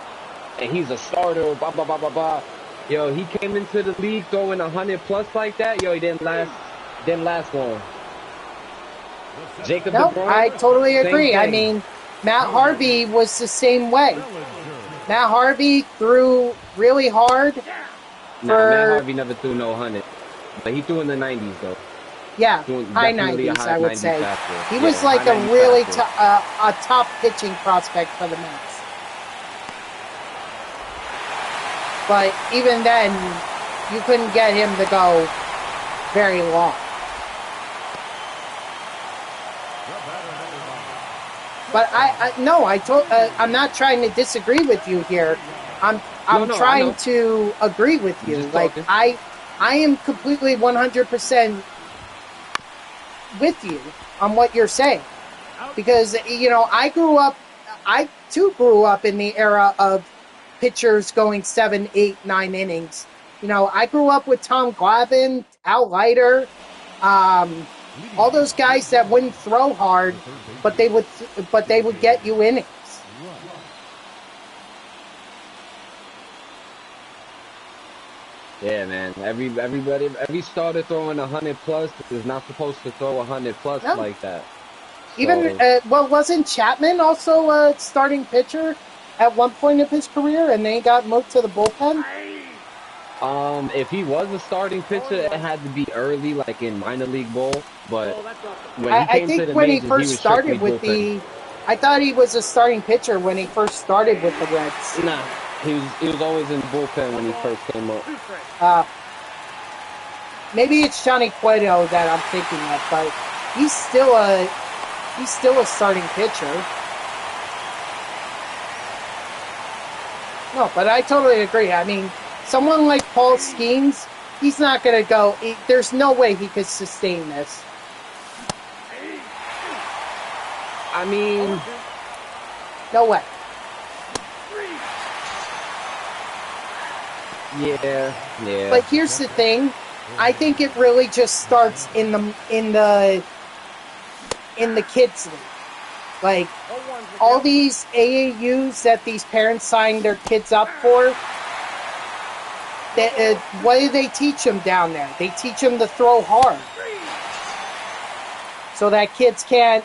S3: and he's a starter, blah blah blah blah blah. He came into the league throwing 100 plus like that. He didn't last long. Jacob DeGrom,
S1: I totally agree. I mean, Matt Harvey was the same way. Matt Harvey threw really hard.
S3: Matt Harvey never threw no 100, but he threw in the 90s though.
S1: Yeah, high 90s, I would say. He was like a really a top pitching prospect for the Mets. But even then, you couldn't get him to go very long. But I'm not trying to disagree with you here. I'm trying to agree with you. Like I am completely 100% with you on what you're saying, because I too grew up in the era of pitchers going 7, 8, 9 innings. I grew up with Tom Glavine, Al Leiter, all those guys that wouldn't throw hard, but they would get you innings.
S3: Yeah, man. Every starter throwing 100 plus is not supposed to throw 100 plus like that.
S1: Even wasn't Chapman also a starting pitcher at one point of his career, and then he got moved to the bullpen?
S3: If he was a starting pitcher, it had to be early, like in minor league ball. But when he came to the majors, he was started with bullpen.
S1: I thought he was a starting pitcher when he first started with the Reds.
S3: Nah, he was always in the bullpen when he first came up.
S1: Maybe it's Johnny Cueto that I'm thinking of, but he's still a starting pitcher. No, but I totally agree. I mean, someone like Paul Skeens, He's not going to go. There's no way he could sustain this.
S3: I mean,
S1: no way.
S3: Yeah.
S1: But here's the thing. I think it really just starts in the kids league. Like all these AAUs that these parents sign their kids up for. What do they teach them down there? They teach them to throw hard, so that kids can't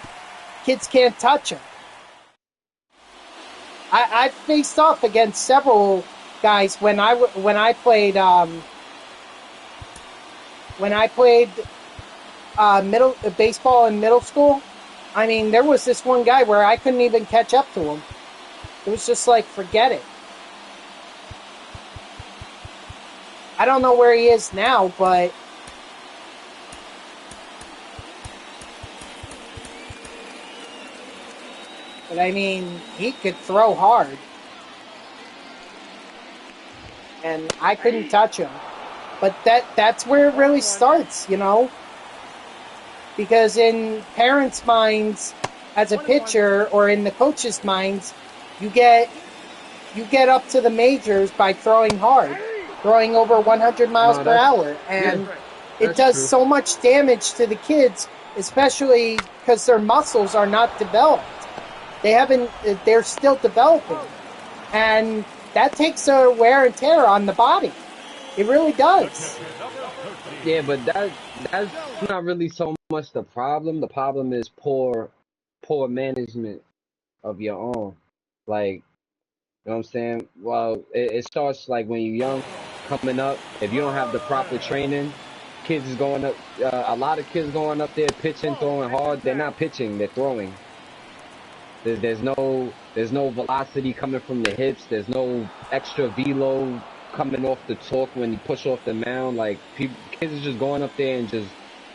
S1: touch them. I've faced off against several guys when I played baseball in middle school. I mean, there was this one guy where I couldn't even catch up to him. It was just like, forget it. I don't know where he is now, but I mean, he could throw hard. And I couldn't touch him. But that's where it really starts, you know? Because in parents' minds as a pitcher, or in the coaches' minds, you get up to the majors by throwing hard. Throwing over 100 miles per hour. And it does so much damage to the kids, especially because their muscles are not developed. They're still developing. And that takes a wear and tear on the body. It really does.
S3: Yeah, but that's not really so much the problem. The problem is poor management of your own. Like, you know what I'm saying? Well, it starts like when you're young, coming up. If you don't have the proper training, kids is going up. A lot of kids going up there pitching, throwing hard. They're not pitching. They're throwing. There's no velocity coming from the hips. There's no extra velo coming off the torque when you push off the mound. Like kids are just going up there and just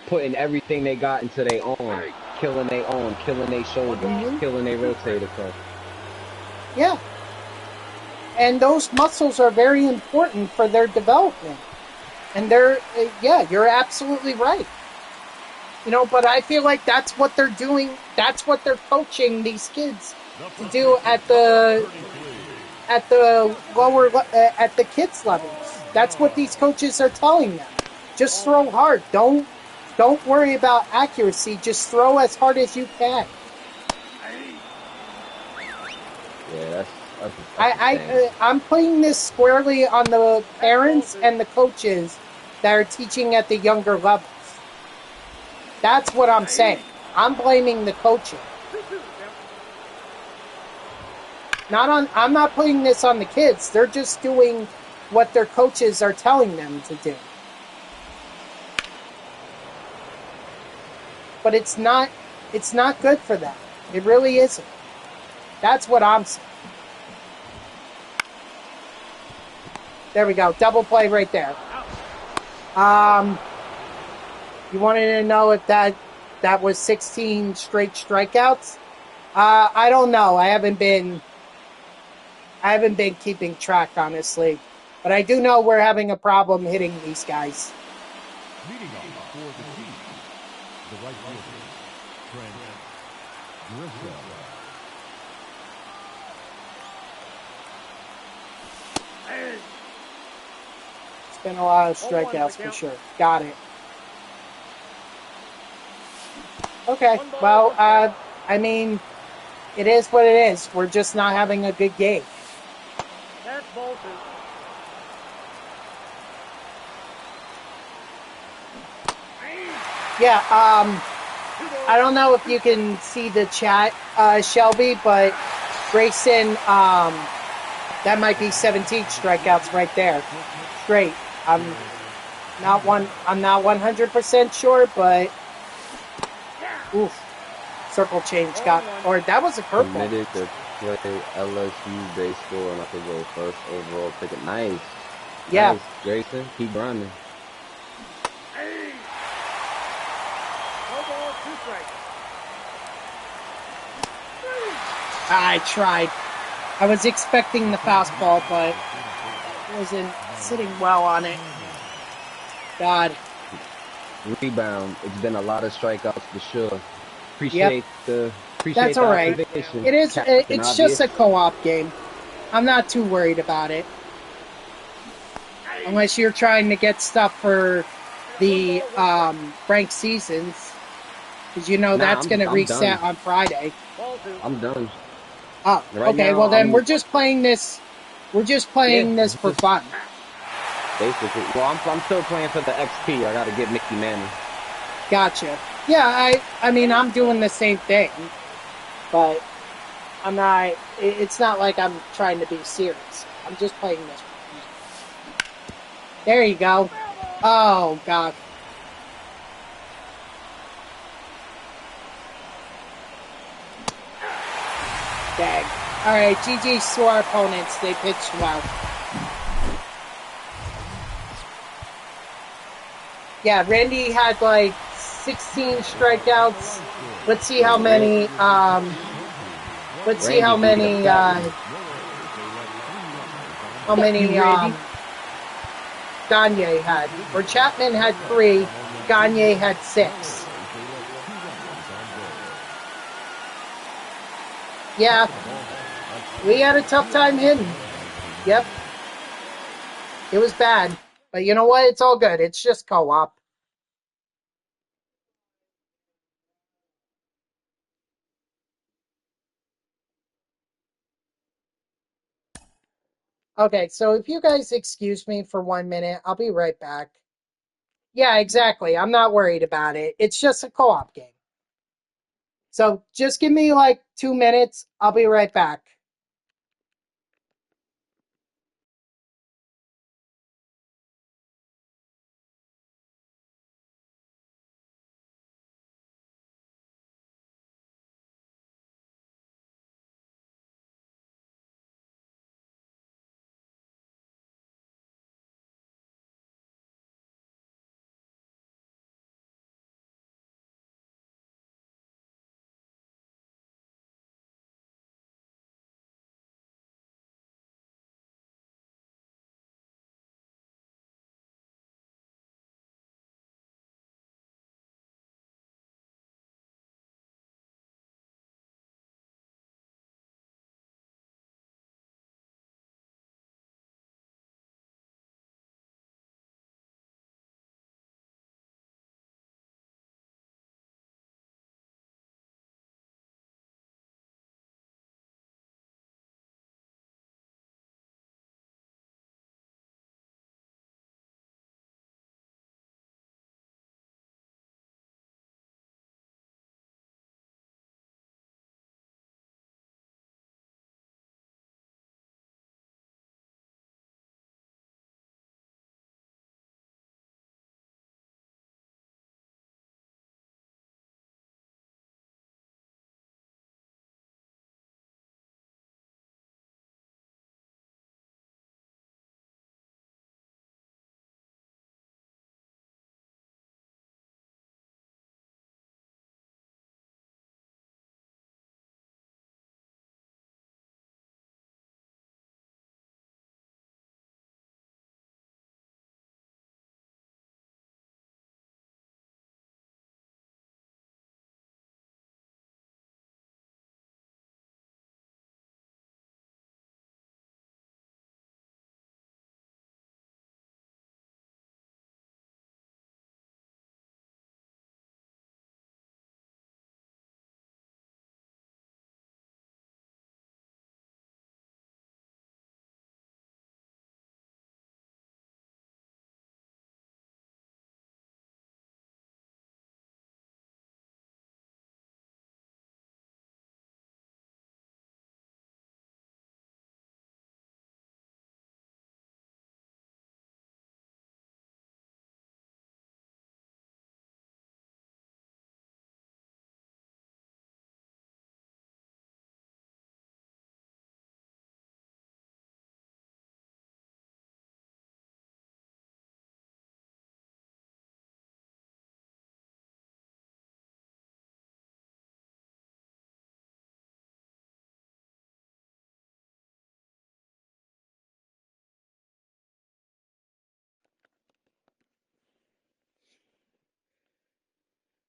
S3: putting everything they got into their arm, killing their arm, killing their shoulder, killing their rotator cuff.
S1: Yeah. And those muscles are very important for their development. And you're absolutely right. You know, but I feel like that's what they're doing. That's what they're coaching these kids to do at the kids levels. That's what these coaches are telling them. Just throw hard. Don't worry about accuracy. Just throw as hard as you can.
S3: Yeah,
S1: I'm putting this squarely on the parents and the coaches that are teaching at the younger levels. That's what I'm saying. I'm blaming the coaching. I'm not putting this on the kids. They're just doing what their coaches are telling them to do. But it's not good for them. It really isn't. That's what I'm saying. There we go. Double play right there. You wanted to know if that was 16 straight strikeouts? I don't know. I haven't been keeping track, honestly. But I do know we're having a problem hitting these guys.
S2: Leading off for the team, the right fielder, Trent Grisham.
S1: It's been a lot of strikeouts for sure. Got it. Okay, well, I mean, it is what it is. We're just not having a good game.
S4: That's bolted.
S1: Yeah, I don't know if you can see the chat, Shelby, but Grayson, that might be 17 strikeouts right there. Straight. I'm not 100% sure, but oof. Circle change that was a curveball.
S3: Committed to play LSU baseball, and I could go first overall pick. Nice.
S1: Yeah.
S3: Nice, Jason. Keep grinding.
S1: I tried. I was expecting the fastball, but wasn't sitting well on it. God.
S3: Rebound. It's been a lot of strikeouts for sure.
S1: Yep.
S3: Appreciate
S1: That's
S3: the
S1: all right.
S3: observation,
S1: It is.
S3: Captain
S1: It's just
S3: Obvious.
S1: a co-op game. I'm not too worried about it, unless you're trying to get stuff for the ranked seasons, because you know
S3: Nah,
S1: that's going to
S3: I'm
S1: reset
S3: done.
S1: on Friday.
S4: Ball two.
S3: I'm done.
S1: Oh,
S3: Right
S1: okay.
S3: now,
S1: Well, then
S3: I'm
S1: we're just playing this. We're just
S3: yeah,
S1: playing this for
S3: just
S1: fun.
S3: basically. Well, I'm still playing for the XP. I got to get Mickey Mantle.
S1: Gotcha. Yeah. I mean, I'm doing the same thing, but I'm not. It's not like I'm trying to be serious. I'm just playing this for fun. There you go. Oh God. Dang. All right, GG's to our opponents. They pitched well. Yeah, Randy had like 16 strikeouts. Let's see how many. Let's see
S3: Randy
S1: how
S3: beat up
S1: many.
S3: that one.
S1: How many.
S4: You, Randy?
S1: Gagne had. Or Chapman had 3. Gagne had 6. Yeah, we had a tough time hitting. Yep, it was bad. But you know what? It's all good. It's just co-op. Okay, so if you guys excuse me for 1 minute, I'll be right back. Yeah, exactly. I'm not worried about it. It's just a co-op game. So just give me like 2 minutes. I'll be right back.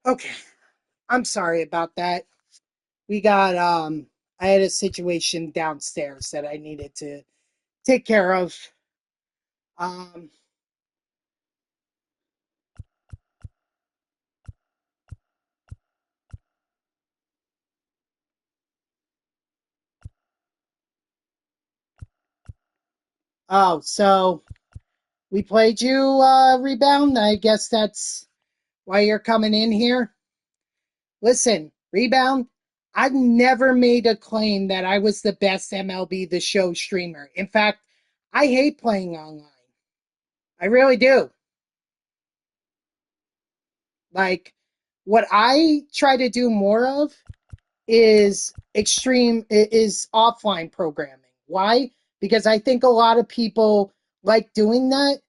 S1: Okay. I'm sorry about that. We got I had a situation downstairs that I needed to take care of. Um oh, so we played you Rebound. I guess that's why you're coming in here. Listen, Rebound, I've never made a claim that I was the best MLB The Show streamer. In fact, I hate playing online. I really do. Like, what I try to do more of is offline programming. Why? Because I think a lot of people like doing that,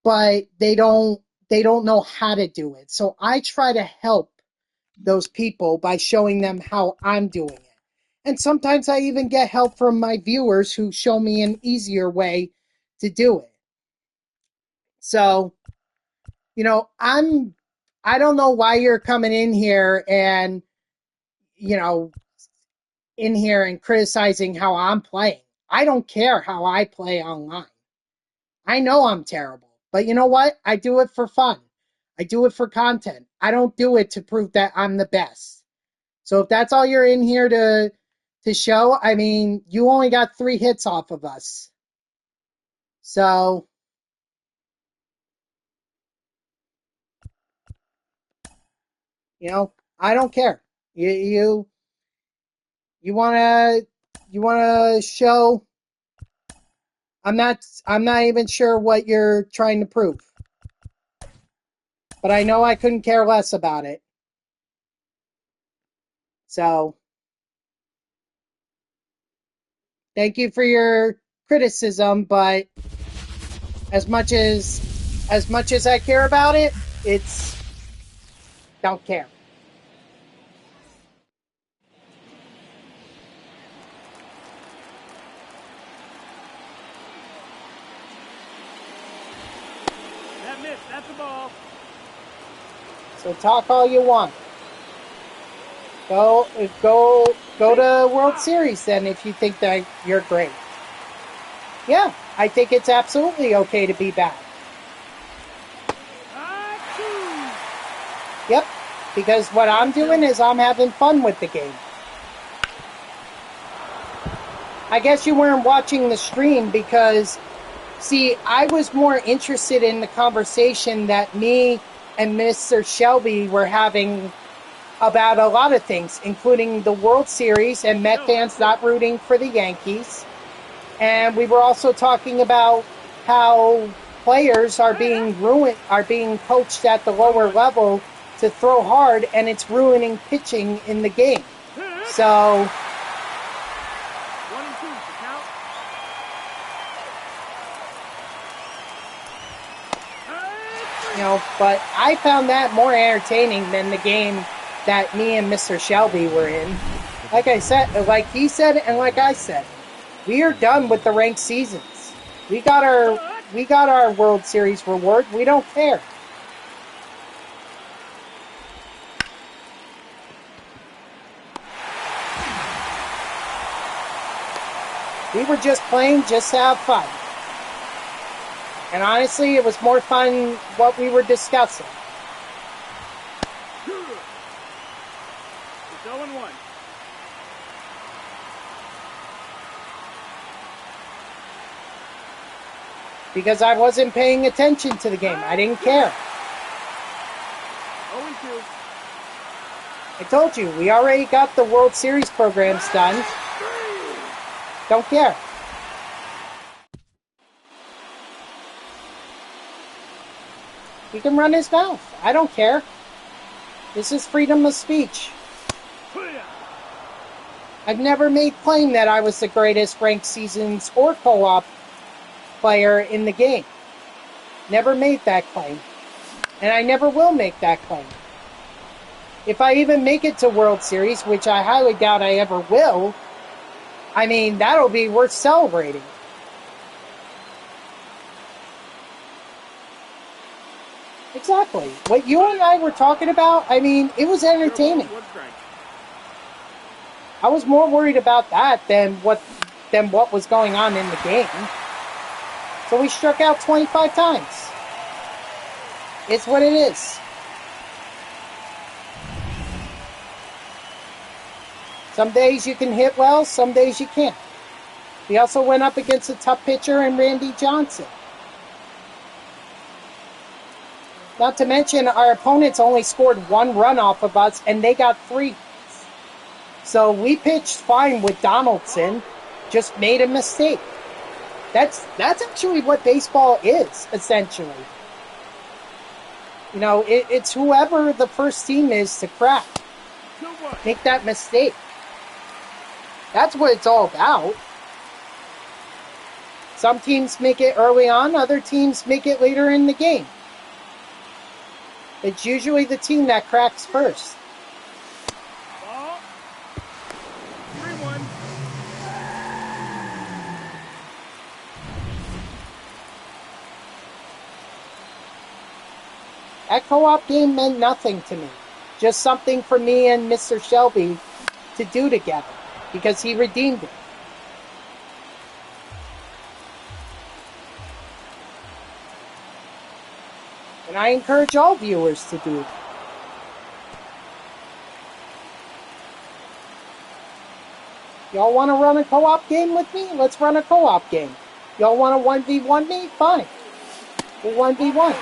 S1: but they don't know how to do it. So I try to help those people by showing them how I'm doing it. And sometimes I even get help from my viewers who show me an easier way to do it. So, I don't know why you're coming in here and, you know, in here and criticizing how I'm playing. I don't care how I play online. I know I'm terrible, but you know what? I do it for fun. I do it for content. I don't do it to prove that I'm the best. So if that's all you're in here to show, I mean, you only got 3 hits off of us. So, I don't care. You want to show. I'm not even sure what you're trying to prove. But I know I couldn't care less about it. So, thank you for your criticism, but as much as I care about it, it's don't care.
S4: That missed. That's the ball.
S1: So talk all you want. Go to World Series then if you think that you're great. Yeah, I think it's absolutely okay to be bad. Yep, because what I'm doing is I'm having fun with the game. I guess you weren't watching the stream because, see, I was more interested in the conversation that me and Mr. Shelby were having about a lot of things, including the World Series and Met fans not rooting for the Yankees. And we were also talking about how players are being coached at the lower level to throw hard, and it's ruining pitching in the game. So,
S4: 1 and 2 to count.
S1: but I found that more entertaining than the game that me and Mr. Shelby were in. Like I said, like he said, and like I said, we are done with the ranked seasons. We got our World Series reward. We don't care. We were just playing just to have fun. And honestly, it was more fun what we were discussing.
S4: It's 0 and 1.
S1: Because I wasn't paying attention to the game. I didn't care.
S4: 0 and 2.
S1: I told you, we already got the World Series programs done. Don't care. He can run his mouth. I don't care. This is freedom of speech. I've never made claim that I was the greatest ranked seasons or co-op player in the game. Never made that claim. And I never will make that claim. If I even make it to World Series, which I highly doubt I ever will, I mean, that'll be worth celebrating. Exactly. What you and I were talking about, I mean, it was entertaining.
S4: One strike.
S1: I was more worried about that than what was going on in the game. So we struck out 25 times. It's what it is. Some days you can hit well, some days you can't. We also went up against a tough pitcher in Randy Johnson. Not to mention, our opponents only scored 1 run off of us, and they got 3. So we pitched fine with Donaldson, just made a mistake. That's actually what baseball is, essentially. You know, it's whoever the first team is to crack. Make that mistake. That's what it's all about. Some teams make it early on, other teams make it later in the game. It's usually the team that cracks first.
S4: Ball. 3-1.
S1: That co-op game meant nothing to me. Just something for me and Mr. Shelby to do together, because he redeemed it. And I encourage all viewers to do it. Y'all want to run a co-op game with me? Let's run a co-op game. Y'all want to 1v1 me? Fine. We'll 1v1.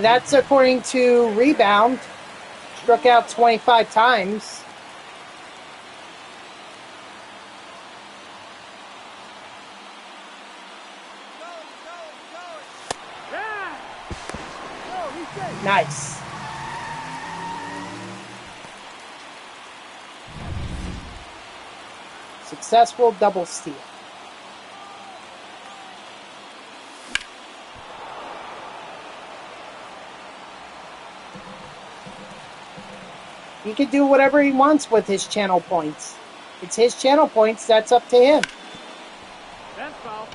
S1: That's according to Rebound. Struck out 25 times. Nice. Successful double steal. He can do whatever he wants with his channel points. It's his channel points, that's up to him.
S4: That's foul.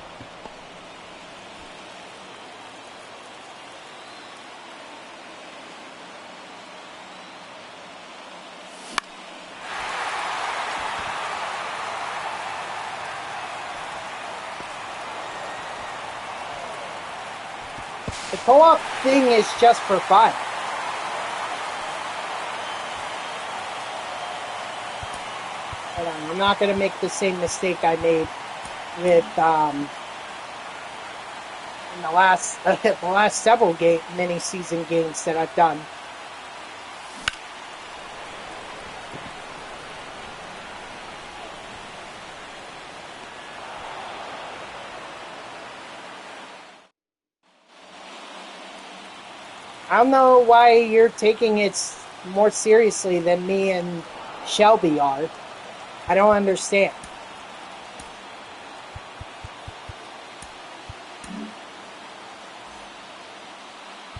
S1: The co-op thing is just for fun. Hold on, I'm not going to make the same mistake I made with in the last several mini-season games that I've done. I don't know why you're taking it more seriously than me and Shelby are. I don't understand.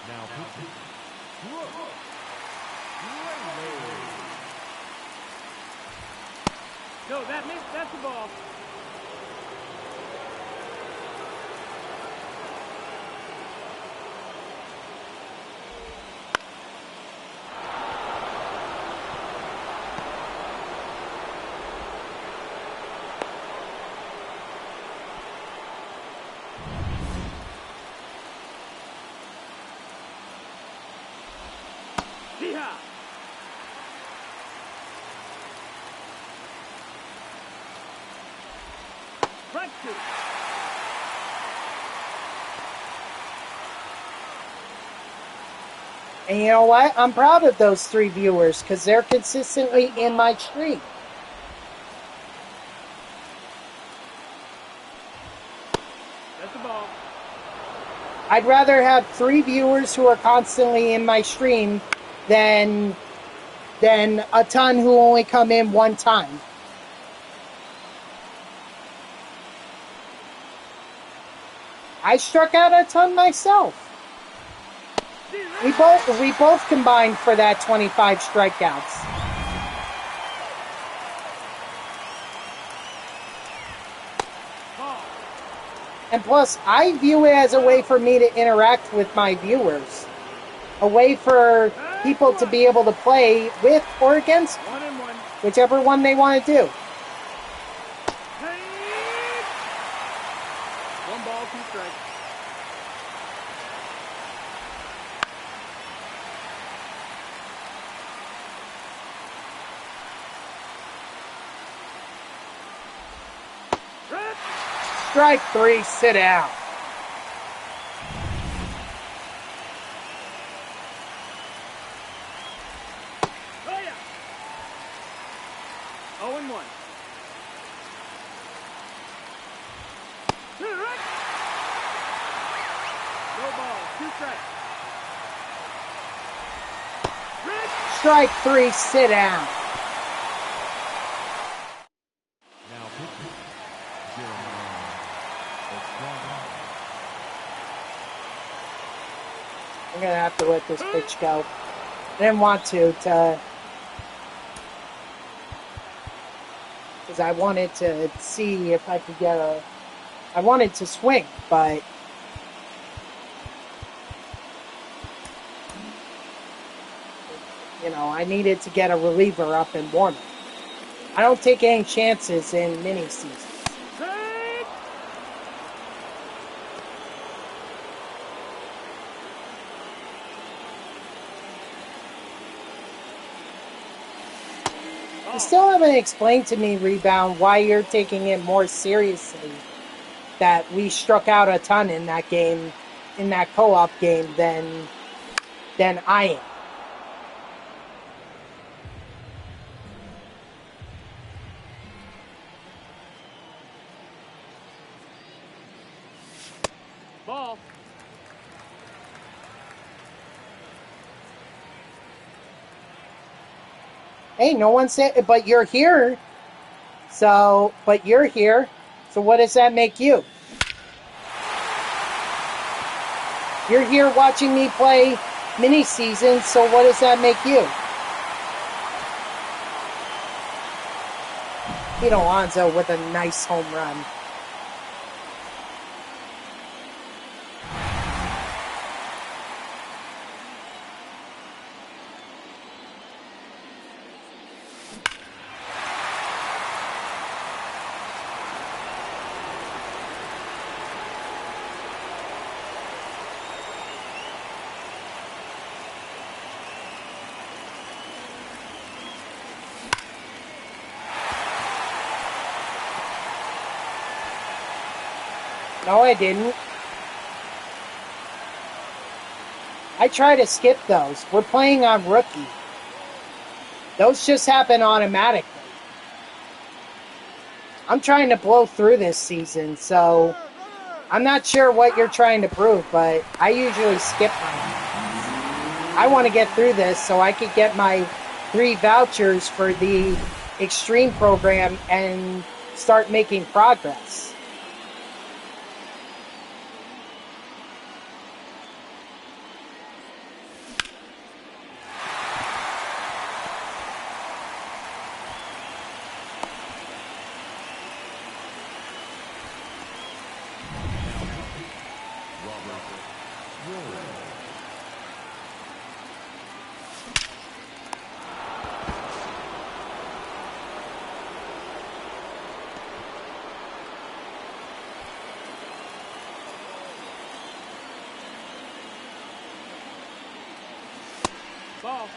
S2: Now pitching.
S4: No, that's the ball. Yeehaw! Front two.
S1: And you know what? I'm proud of those 3 viewers because they're consistently in my stream.
S4: That's the ball.
S1: I'd rather have 3 viewers who are constantly in my stream than a ton who only come in one time. I struck out a ton myself. We both combined for that 25 strikeouts. And plus, I view it as a way for me to interact with my viewers. A way for people to be able to play with or against
S4: 1-1.
S1: whichever one they want to do.
S4: 1 ball, 2 strikes.
S1: Strike 3, sit down.
S4: Oh, yeah. 0-1. 2 right. No ball, 2 strikes.
S1: Strike 3, sit down.
S2: Now pitching, Jeremiah Estrada.
S1: I'm going to have to let this pitch go. I didn't want to because I wanted to see if I could get I wanted to swing, but you know, I needed to get a reliever up and warm. I don't take any chances in mini seasons. You still haven't explained to me, Rebound, why you're taking it more seriously that we struck out a ton in that game, in that co-op game, than I am.
S4: Ball.
S1: Hey, no one said, but you're here. So, but you're here. So what does that make you? You're here watching me play mini seasons, so what does that make you? Pete Alonso with a nice home run. No, I didn't. I try to skip those. We're playing on rookie. Those just happen automatically. I'm trying to blow through this season, so I'm not sure what you're trying to prove, but I usually skip mine. I want to get through this so I could get my 3 vouchers for the Extreme program and start making progress.
S4: Ball.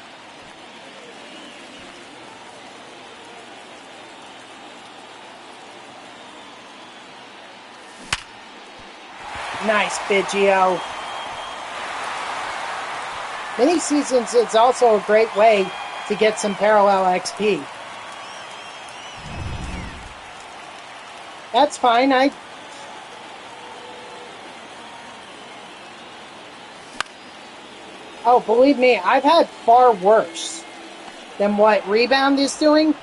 S1: Nice, Biggio. Mini seasons is also a great way to get some parallel XP. That's fine. Oh, believe me, I've had far worse than what Rebound is doing.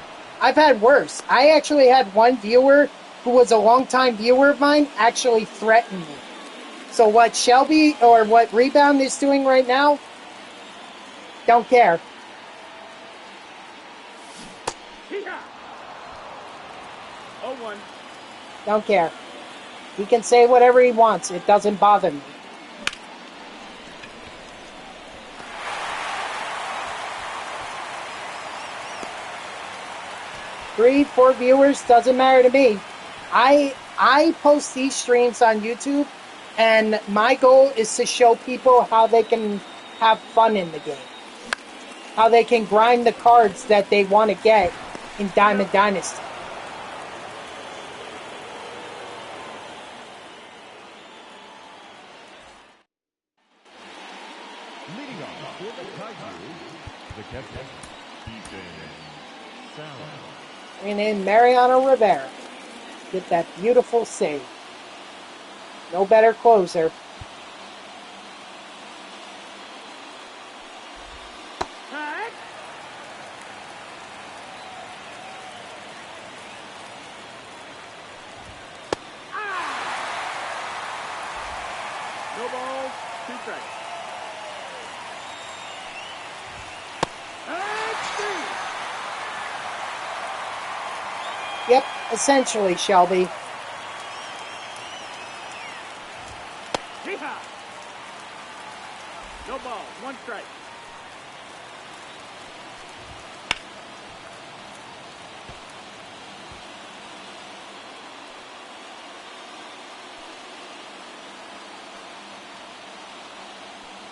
S1: I've had worse. I actually had one viewer who was a longtime viewer of mine actually threaten me. So what Shelby or what Rebound is doing right now, don't care.
S4: Hee-haw. 0-1.
S1: Don't care. He can say whatever he wants. It doesn't bother me. Three, 4 viewers, doesn't matter to me. I post these streams on YouTube, and my goal is to show people how they can have fun in the game. How they can grind the cards that they want to get in Diamond Dynasty.
S2: Leading off for the Tigers, the catcher, Salah.
S1: And in Mariano Rivera. Get that beautiful save. No better closer.
S4: Tag. No balls, 2 strikes.
S1: Yep, essentially, Shelby.
S4: Yeehaw! No balls, 1 strike.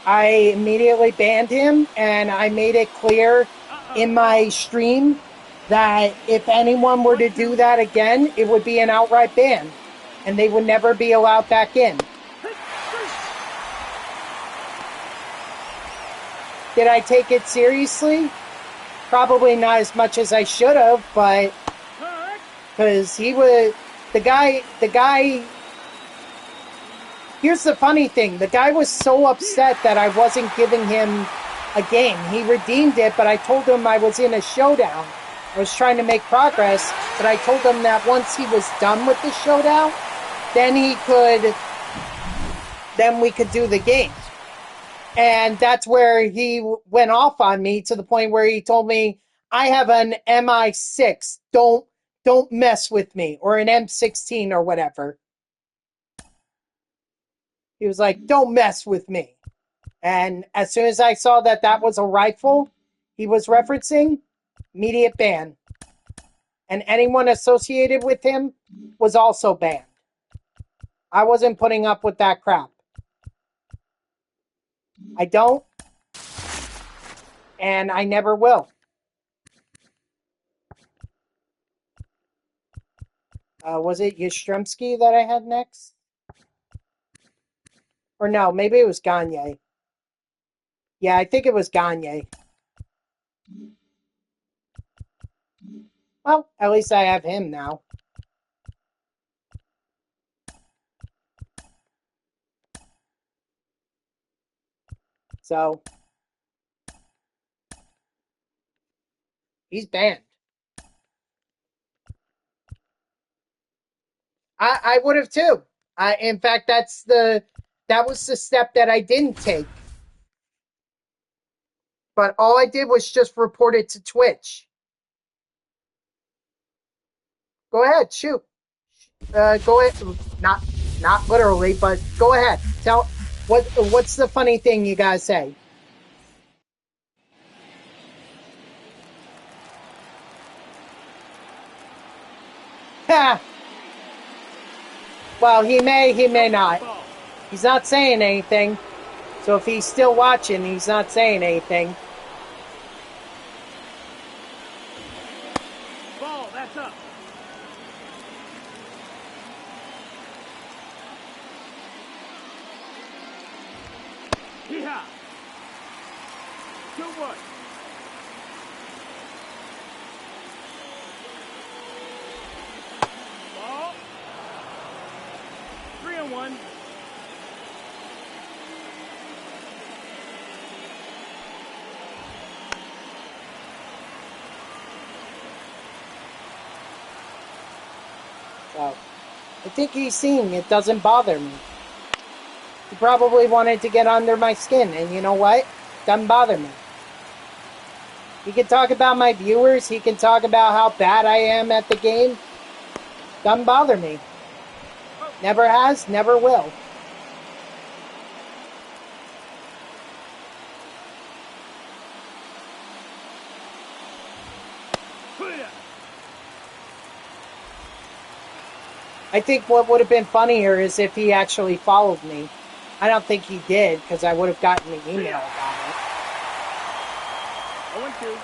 S1: I immediately banned him, and I made it clear in my stream that if anyone were to do that again, it would be an outright ban, and they would never be allowed back in. Did I take it seriously? Probably not as much as I should have, but because he was the guy. Here's the funny thing: the guy was so upset that I wasn't giving him a game. He redeemed it, but I told him I was in a showdown. I was trying to make progress, but I told him that once he was done with the showdown, then we could do the game. And that's where he went off on me to the point where he told me, I have an MI6. Don't mess with me, or an M16 or whatever. He was like, don't mess with me. And as soon as I saw that that was a rifle he was referencing, immediate ban. And anyone associated with him was also banned. I wasn't putting up with that crap. I don't. And I never will. Was it Yastrzemski that I had next? Or no, maybe it was Gagne. Yeah, I think it was Gagne. Well, at least I have him now. So, he's banned. I would have too. In fact, that was the step that I didn't take. But all I did was just report it to Twitch. Go ahead, shoot. Go ahead. Not literally, but go ahead. Tell what's the funny thing you guys say? Ha! Well, he may not. He's not saying anything. So if he's still watching, he's not saying anything.
S4: Ball, that's up. Yeehaw! 2-1. Ball. 3-1.
S1: So, I think he's seeing it doesn't bother me. He probably wanted to get under my skin, and you know what? Doesn't bother me. He can talk about my viewers. He can talk about how bad I am at the game. Doesn't bother me.
S4: Oh.
S1: Never has, never will. I think what would have been funnier is if he actually followed me. I don't think he did, because I would have gotten the email about it.
S4: 0-2.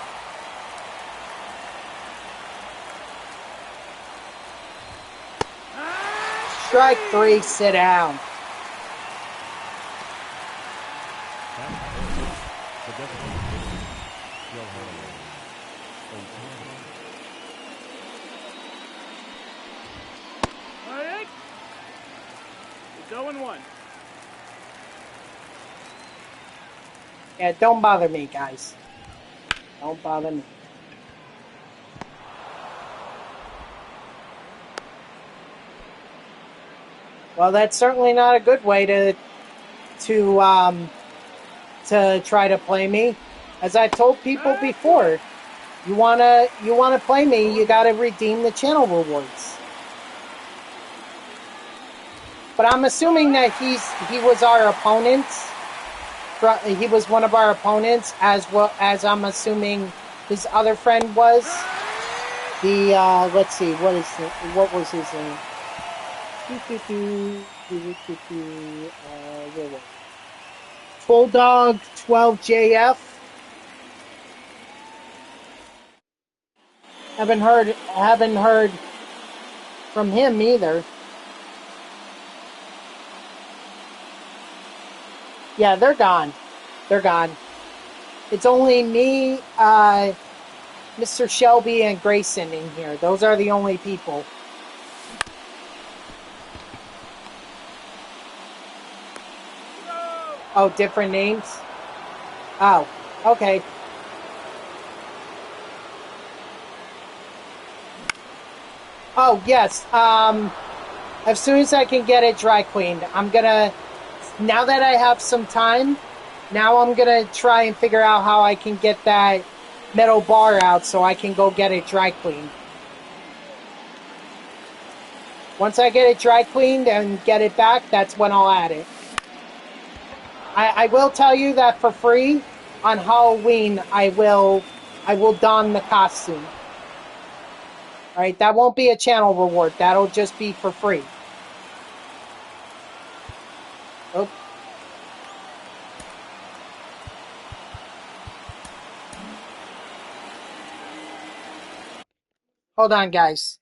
S1: Strike 3, sit down.
S4: It's 0-1.
S1: Yeah, don't bother me, guys. Don't bother me. Well, that's certainly not a good way to try to play me. As I've told people before, you wanna play me, you gotta redeem the channel rewards. But I'm assuming that he was our opponent. He was one of our opponents, as well as I'm assuming his other friend was. The let's see, what was his name? Bulldog 12JF. Haven't heard from him either. Yeah, they're gone. They're gone. It's only me, Mr. Shelby, and Grayson in here. Those are the only people. Oh, different names? Oh, okay. Oh, yes. As soon as I can get it dry cleaned, I'm gonna... Now that I have some time, now I'm gonna try and figure out how I can get that metal bar out so I can go get it dry cleaned. Once I get it dry cleaned and get it back, that's when I'll add it. I will tell you that for free, on Halloween, I will don the costume. Alright, that won't be a channel reward. That'll just be for free. Oh. Hold on, guys.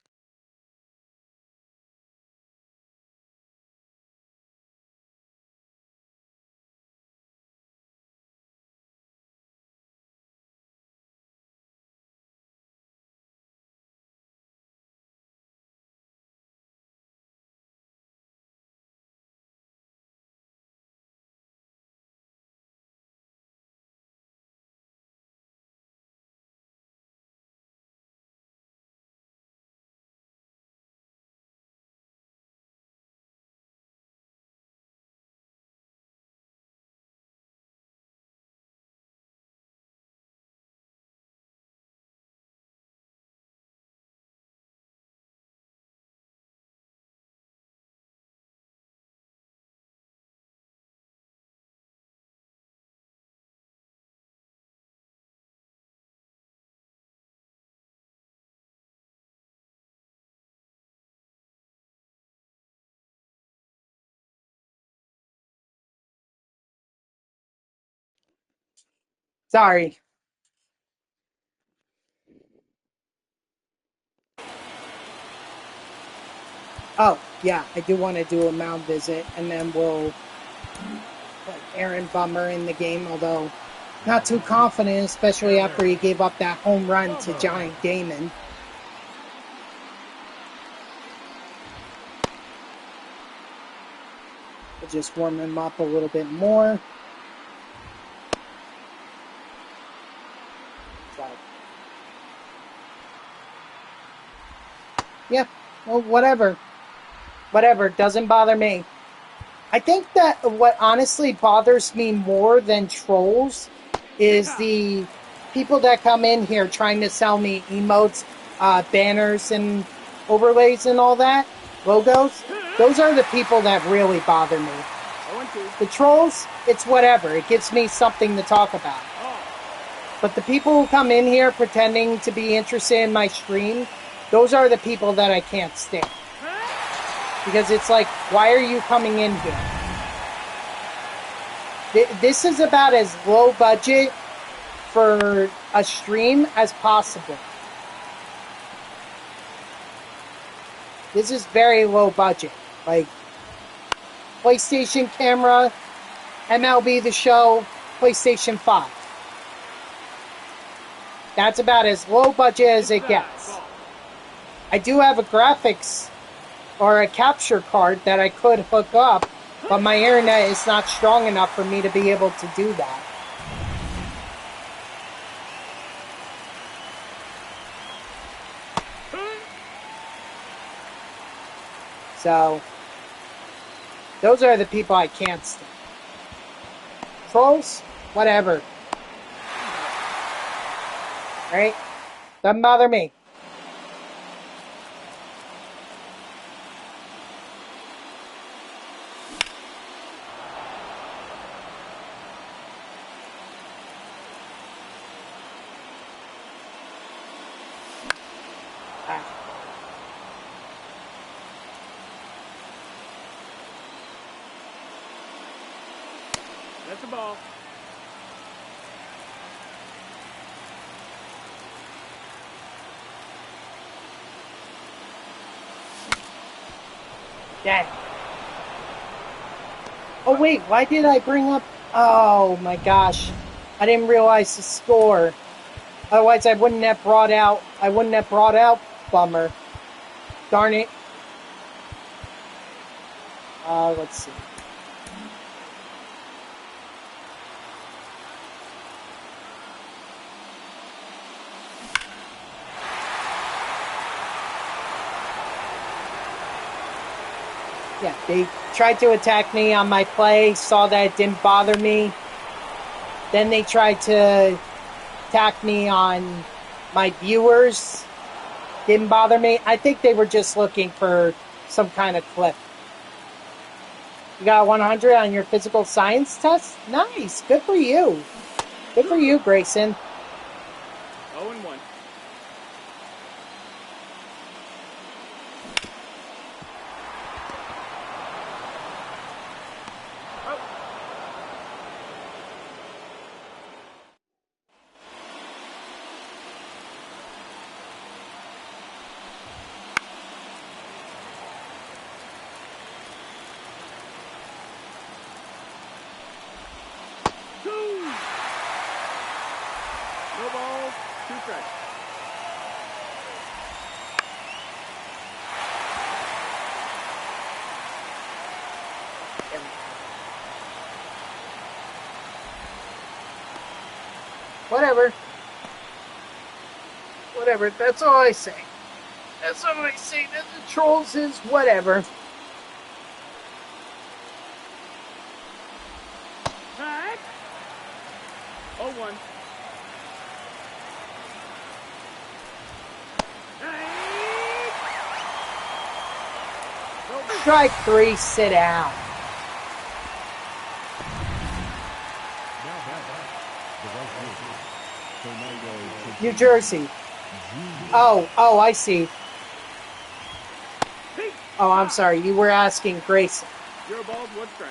S1: Sorry. Oh, yeah, I do want to do a mound visit, and then we'll put Aaron Bummer in the game, although not too confident, especially after he gave up that home run to Giant Damon. We'll just warm him up a little bit more. So, yeah, well, whatever. Whatever, doesn't bother me. I think that what honestly bothers me more than trolls is the people that come in here trying to sell me emotes, banners, and overlays and all that, logos. Those are the people that really bother me.
S4: 0-2.
S1: The trolls, it's whatever. It gives me something to talk about.
S4: Oh.
S1: But the people who come in here pretending to be interested in my stream, those are the people that I can't stand. Because it's like, why are you coming in here? This is about as low budget for a stream as possible. This is very low budget. Like, PlayStation camera, MLB The Show, PlayStation 5. That's about as low budget as it gets. I do have a graphics or a capture card that I could hook up, but my internet is not strong enough for me to be able to do that. So, those are the people I can't stand. Trolls? Whatever. Right? Doesn't bother me.
S4: That's the ball.
S1: Dang. Oh wait, why did I bring up... Oh my gosh. I didn't realize the score. Otherwise I wouldn't have brought out... Bummer. Darn it. Let's see. Yeah, they tried to attack me on my play, saw that it didn't bother me. Then they tried to attack me on my viewers. Didn't bother me. I think they were just looking for some kind of clip. You got 100 on your physical science test? Nice. Good for you. Good for you, Grayson.
S4: 0-1. No balls, 2 strikes.
S1: Whatever. Whatever. That's all I say. That's all I say. That the trolls is whatever.
S4: Alright. 0-1.
S1: Strike 3, sit down. New Jersey. Oh, I see. Oh, I'm sorry. You were asking Grayson.
S4: 0 balls, 1 strike.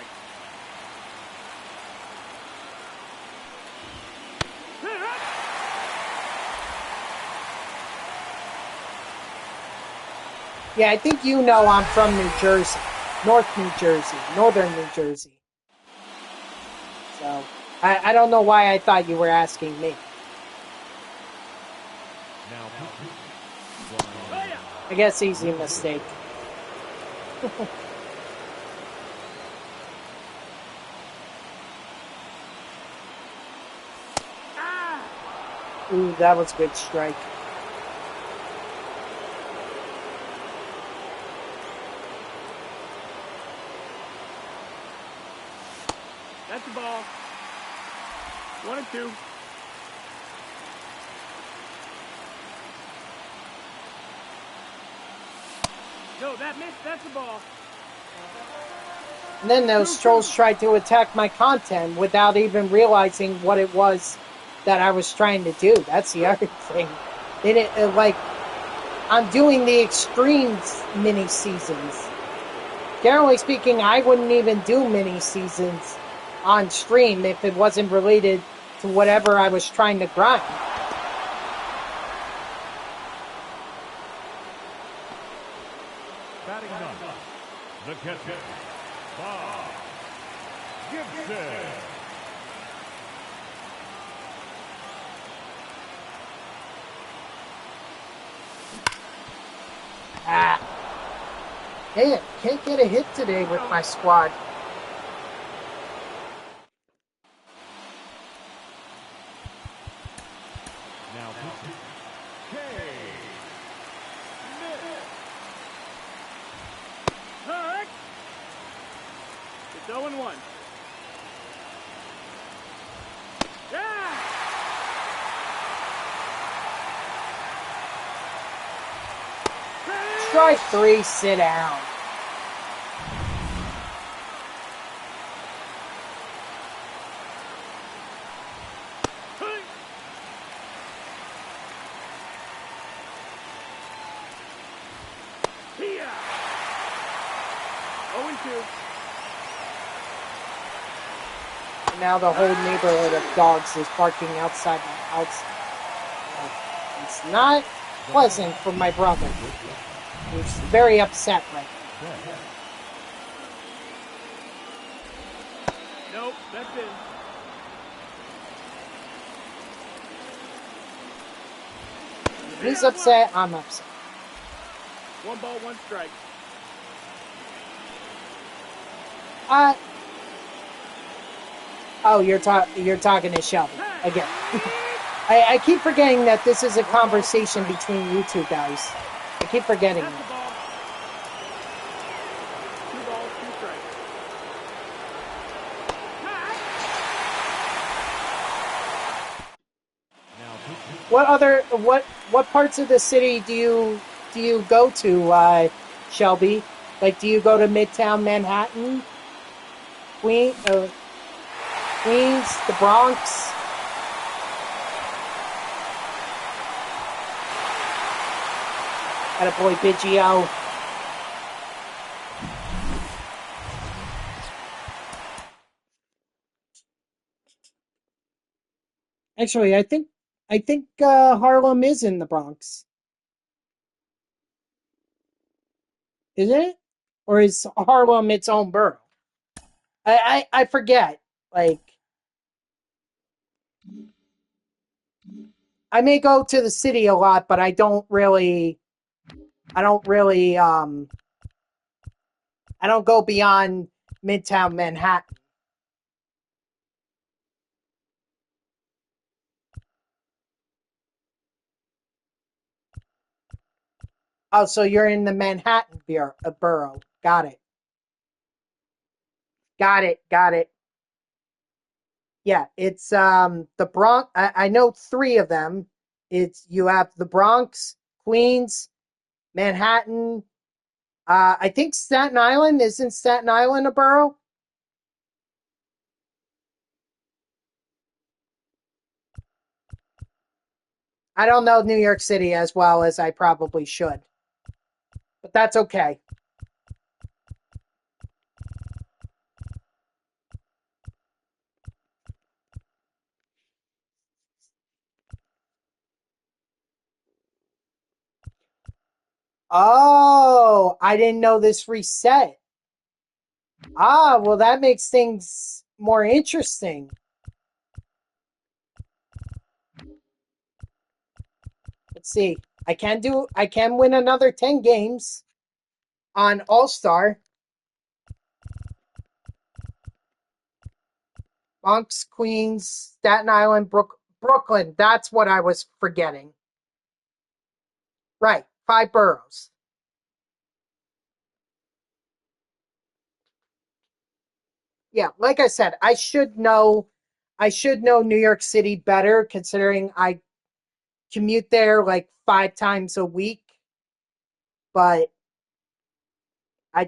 S1: Yeah, I think you know I'm from New Jersey. North New Jersey. Northern New Jersey. So, I don't know why I thought you were asking me. I guess easy mistake. Ooh, that was a good strike.
S4: That's the ball. 1-2. No, that missed. That's the ball.
S1: And then those trolls tried to attack my content without even realizing what it was that I was trying to do. That's the other thing. They didn't, like, I'm doing the extremes mini seasons. Generally speaking, I wouldn't even do mini seasons on stream if it wasn't related to whatever I was trying to grind.
S2: Batting ninth, the catcher, Bob Gibson.
S1: Ah. Damn, can't get a hit today with my squad.
S2: Now pitching, K.
S4: Hurt. It's 0-1. Yeah!
S1: Strike 3, sit down.
S4: Yeah! 0-2.
S1: Now the whole neighborhood of dogs is barking outside my house. It's not pleasant for my brother. He's very upset right now.
S4: Nope, that's in.
S1: He's upset, I'm upset.
S4: 1 ball, 1 strike.
S1: Oh, you're talking to Shelby again. I keep forgetting that this is a conversation between you two guys. I keep forgetting
S4: That's the
S1: that.
S4: ball. 2 balls, 2 strikes.
S2: Now pitching,
S1: What parts of the city do you go to, Shelby? Like, do you go to Midtown Manhattan, Queens, the Bronx? Attaboy, Biggio. Actually, I think Harlem is in the Bronx, isn't it? Or is Harlem its own borough? I forget. Like, I may go to the city a lot, but I don't really I don't go beyond Midtown Manhattan. Oh, so you're in the Manhattan borough. Got it. Got it. Got it. Yeah, it's the Bronx. I know 3 of them. You have the Bronx, Queens, Manhattan. I think Staten Island, isn't Staten Island a borough? I don't know New York City as well as I probably should, but that's okay. Oh, I didn't know this reset. Ah, well, that makes things more interesting. Let's see. I can win another 10 games on All-Star. Bronx, Queens, Staten Island, Brooklyn. That's what I was forgetting. Right. 5 boroughs. Yeah, like I said, I should know New York City better considering I commute there like 5 times a week, but I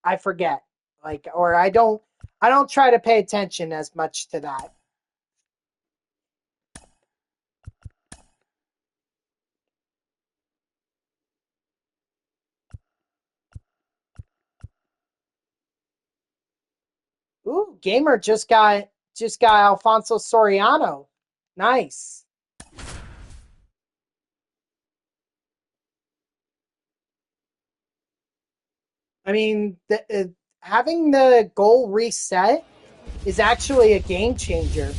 S1: I forget. Like, or I don't try to pay attention as much to that. Ooh, Gamer just got Alfonso Soriano. Nice. I mean, having the goal reset is actually a game changer.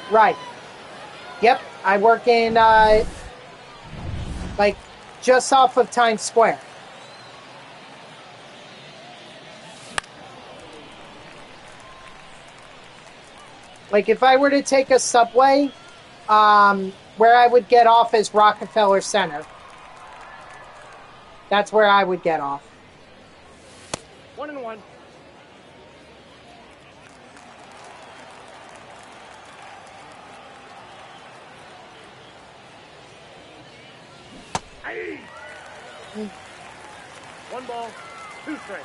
S1: Right. Yep. I work in like just off of Times Square. Like if I were to take a subway, where I would get off is Rockefeller Center. That's where I would get off.
S4: 1-1. Aye. 1 ball, 2 strikes.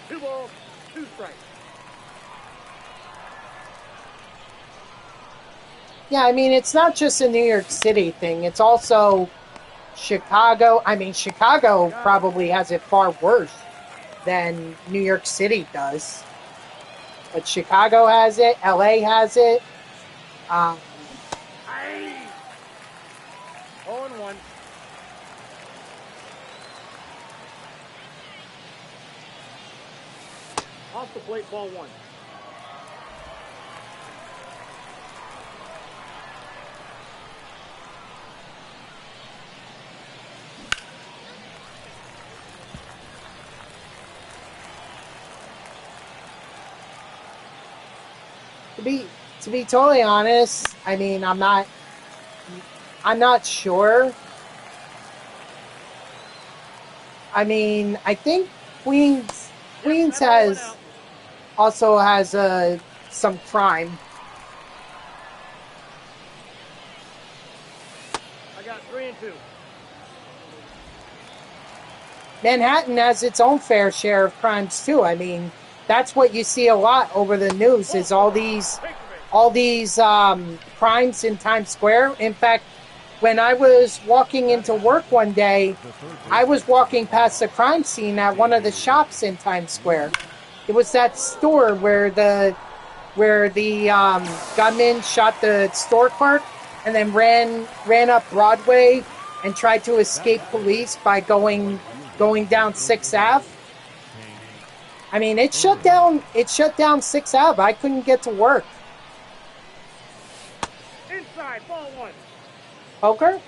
S4: Two balls, 2 strikes.
S1: Yeah, I mean, it's not just a New York City thing. It's also Chicago. I mean, Chicago probably has it far worse than New York City does. But Chicago has it. LA has it.
S4: Aye. 0-1. Off the plate, ball 1.
S1: To be totally honest, I mean, I'm not sure. I mean, I think Queens also has some crime.
S4: I got 3 and 2.
S1: Manhattan has its own fair share of crimes too. I mean, that's what you see a lot over the news is all these crimes in Times Square. In fact, when I was walking into work one day, I was walking past a crime scene at one of the shops in Times Square. It was that store where the gunman shot the store clerk and then ran up Broadway and tried to escape police by going down 6th Ave. I mean, it shut down 6th Ave. I couldn't get to work.
S4: Inside, ball 1.
S1: Poker?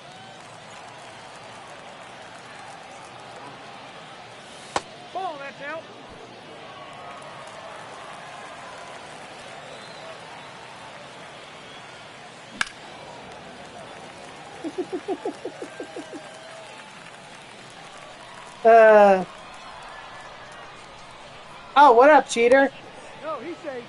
S4: Ball, that's out.
S1: Oh, what up, cheater?
S4: No, he's safe.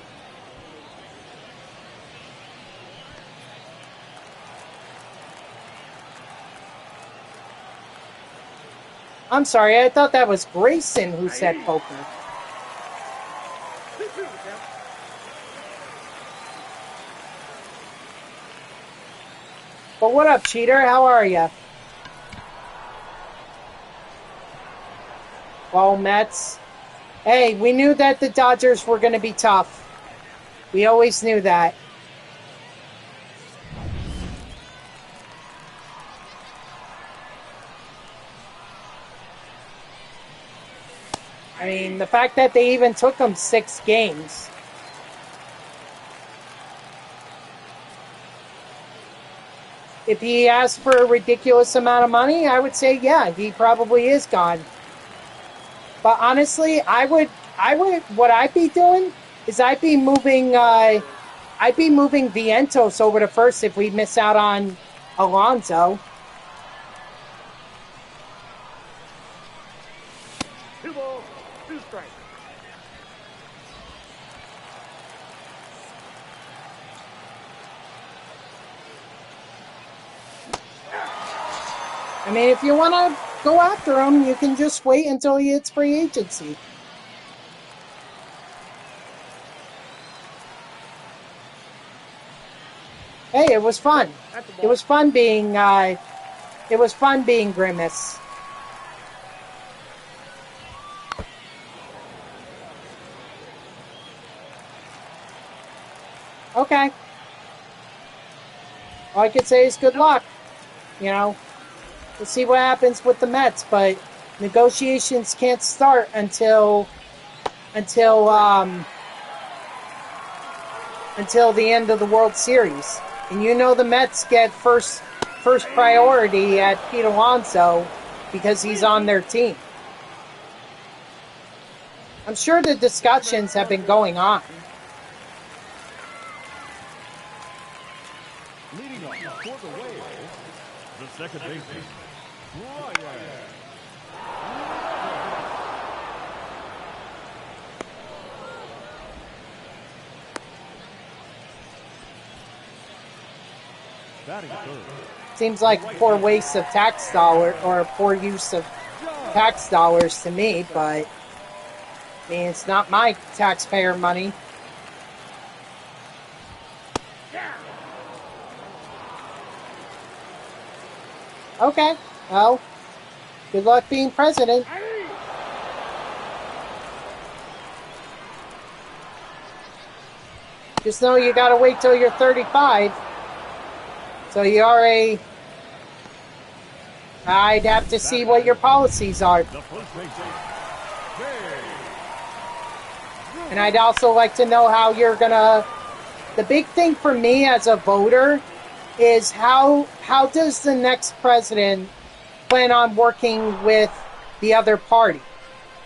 S1: I'm sorry, I thought that was Grayson who said poker.
S4: 2-2 the count.
S1: But what up, cheater? How are ya? Well, Mets. Hey, we knew that the Dodgers were going to be tough. We always knew that. I mean, the fact that they even took them 6 games. If he asked for a ridiculous amount of money, I would say, yeah, he probably is gone. But honestly, what I'd be doing is I'd be moving Vientos over to first if we miss out on Alonso.
S4: 2 balls, 2 strikes.
S1: I mean, if you want to go after him, you can just wait until he hits free agency. Hey, it was fun. It was fun being Grimace. Okay. All I could say is good luck. You know, we'll see what happens with the Mets, but negotiations can't start until the end of the World Series. And you know the Mets get first priority at Pete Alonso because he's on their team. I'm sure the discussions have been going on.
S2: Leading off for the Wales, the second baseman, Brian. Batting third.
S1: Seems like poor waste of tax dollar or poor use of tax dollars to me, but I mean, it's not my taxpayer money. Okay, well, good luck being president. Just know you gotta wait till you're 35. So you are I'd have to see what your policies are. And I'd also like to know how you're gonna... The big thing for me as a voter is how does the next president plan on working with the other party?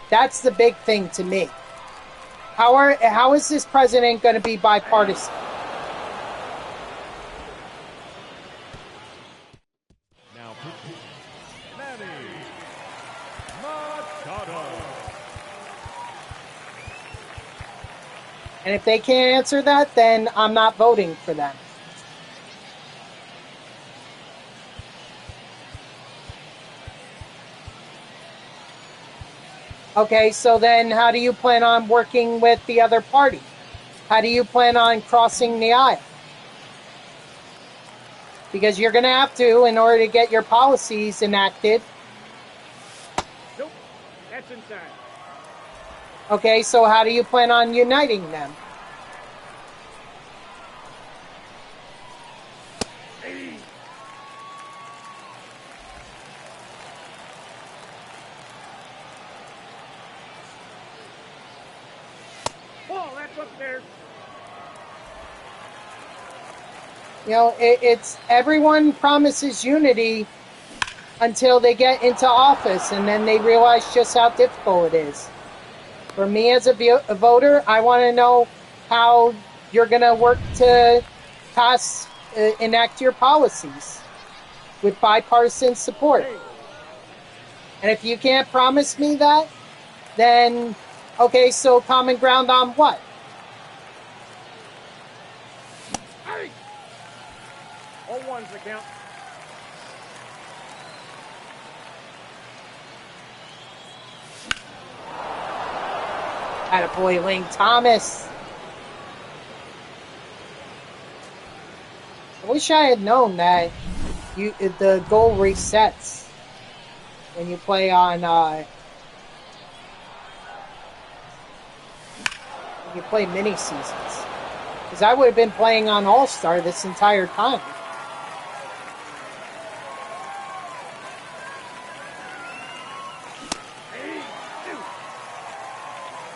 S1: That's the big thing to me. How is this president going to be bipartisan?
S2: Now pitching, Manny Machado.
S1: And if they can't answer that, then I'm not voting for them. Okay, so then how do you plan on working with the other party? How do you plan on crossing the aisle? Because you're going to have to in order to get your policies enacted.
S4: Nope, that's inside.
S1: Okay, so how do you plan on uniting them?
S4: Oh, that's up there.
S1: You know, it's everyone promises unity until they get into office, and then they realize just how difficult it is. For me as a voter, I want to know how you're going to work to enact your policies with bipartisan support. And if you can't promise me that, then, okay, so common ground on what?
S4: Hey! All ones the count.
S1: Attaboy, Lane Thomas. I wish I had known that the goal resets when you play on when you play mini seasons. Because I would have been playing on All-Star this entire time.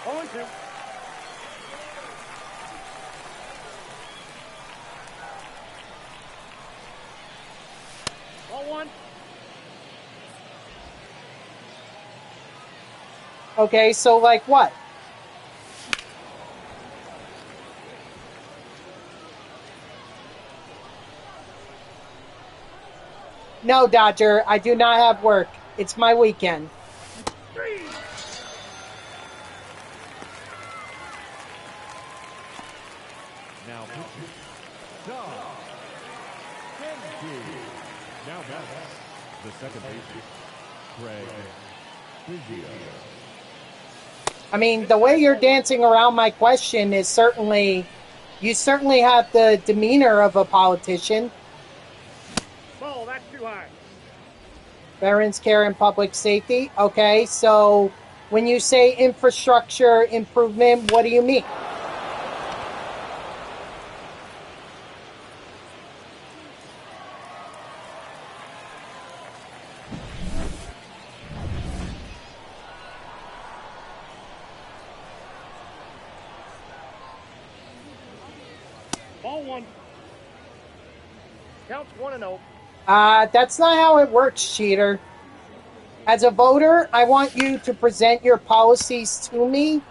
S4: On two. All one.
S1: Okay, so like what? No, Dodger, I do not have work. It's my weekend.
S4: Three.
S2: Now pitching. John Kennedy. Now batting. The second baseman, Craig Biggio.
S1: I mean, the way you're dancing around my question is certainly, you certainly have the demeanor of a politician.
S4: Ball, that's too high.
S1: Veterans care and public safety. Okay, so when you say infrastructure improvement, what do you mean?
S4: Ball one. Counts 1-0.
S1: That's not how it works, cheater. As a voter, I want you to present your policies to me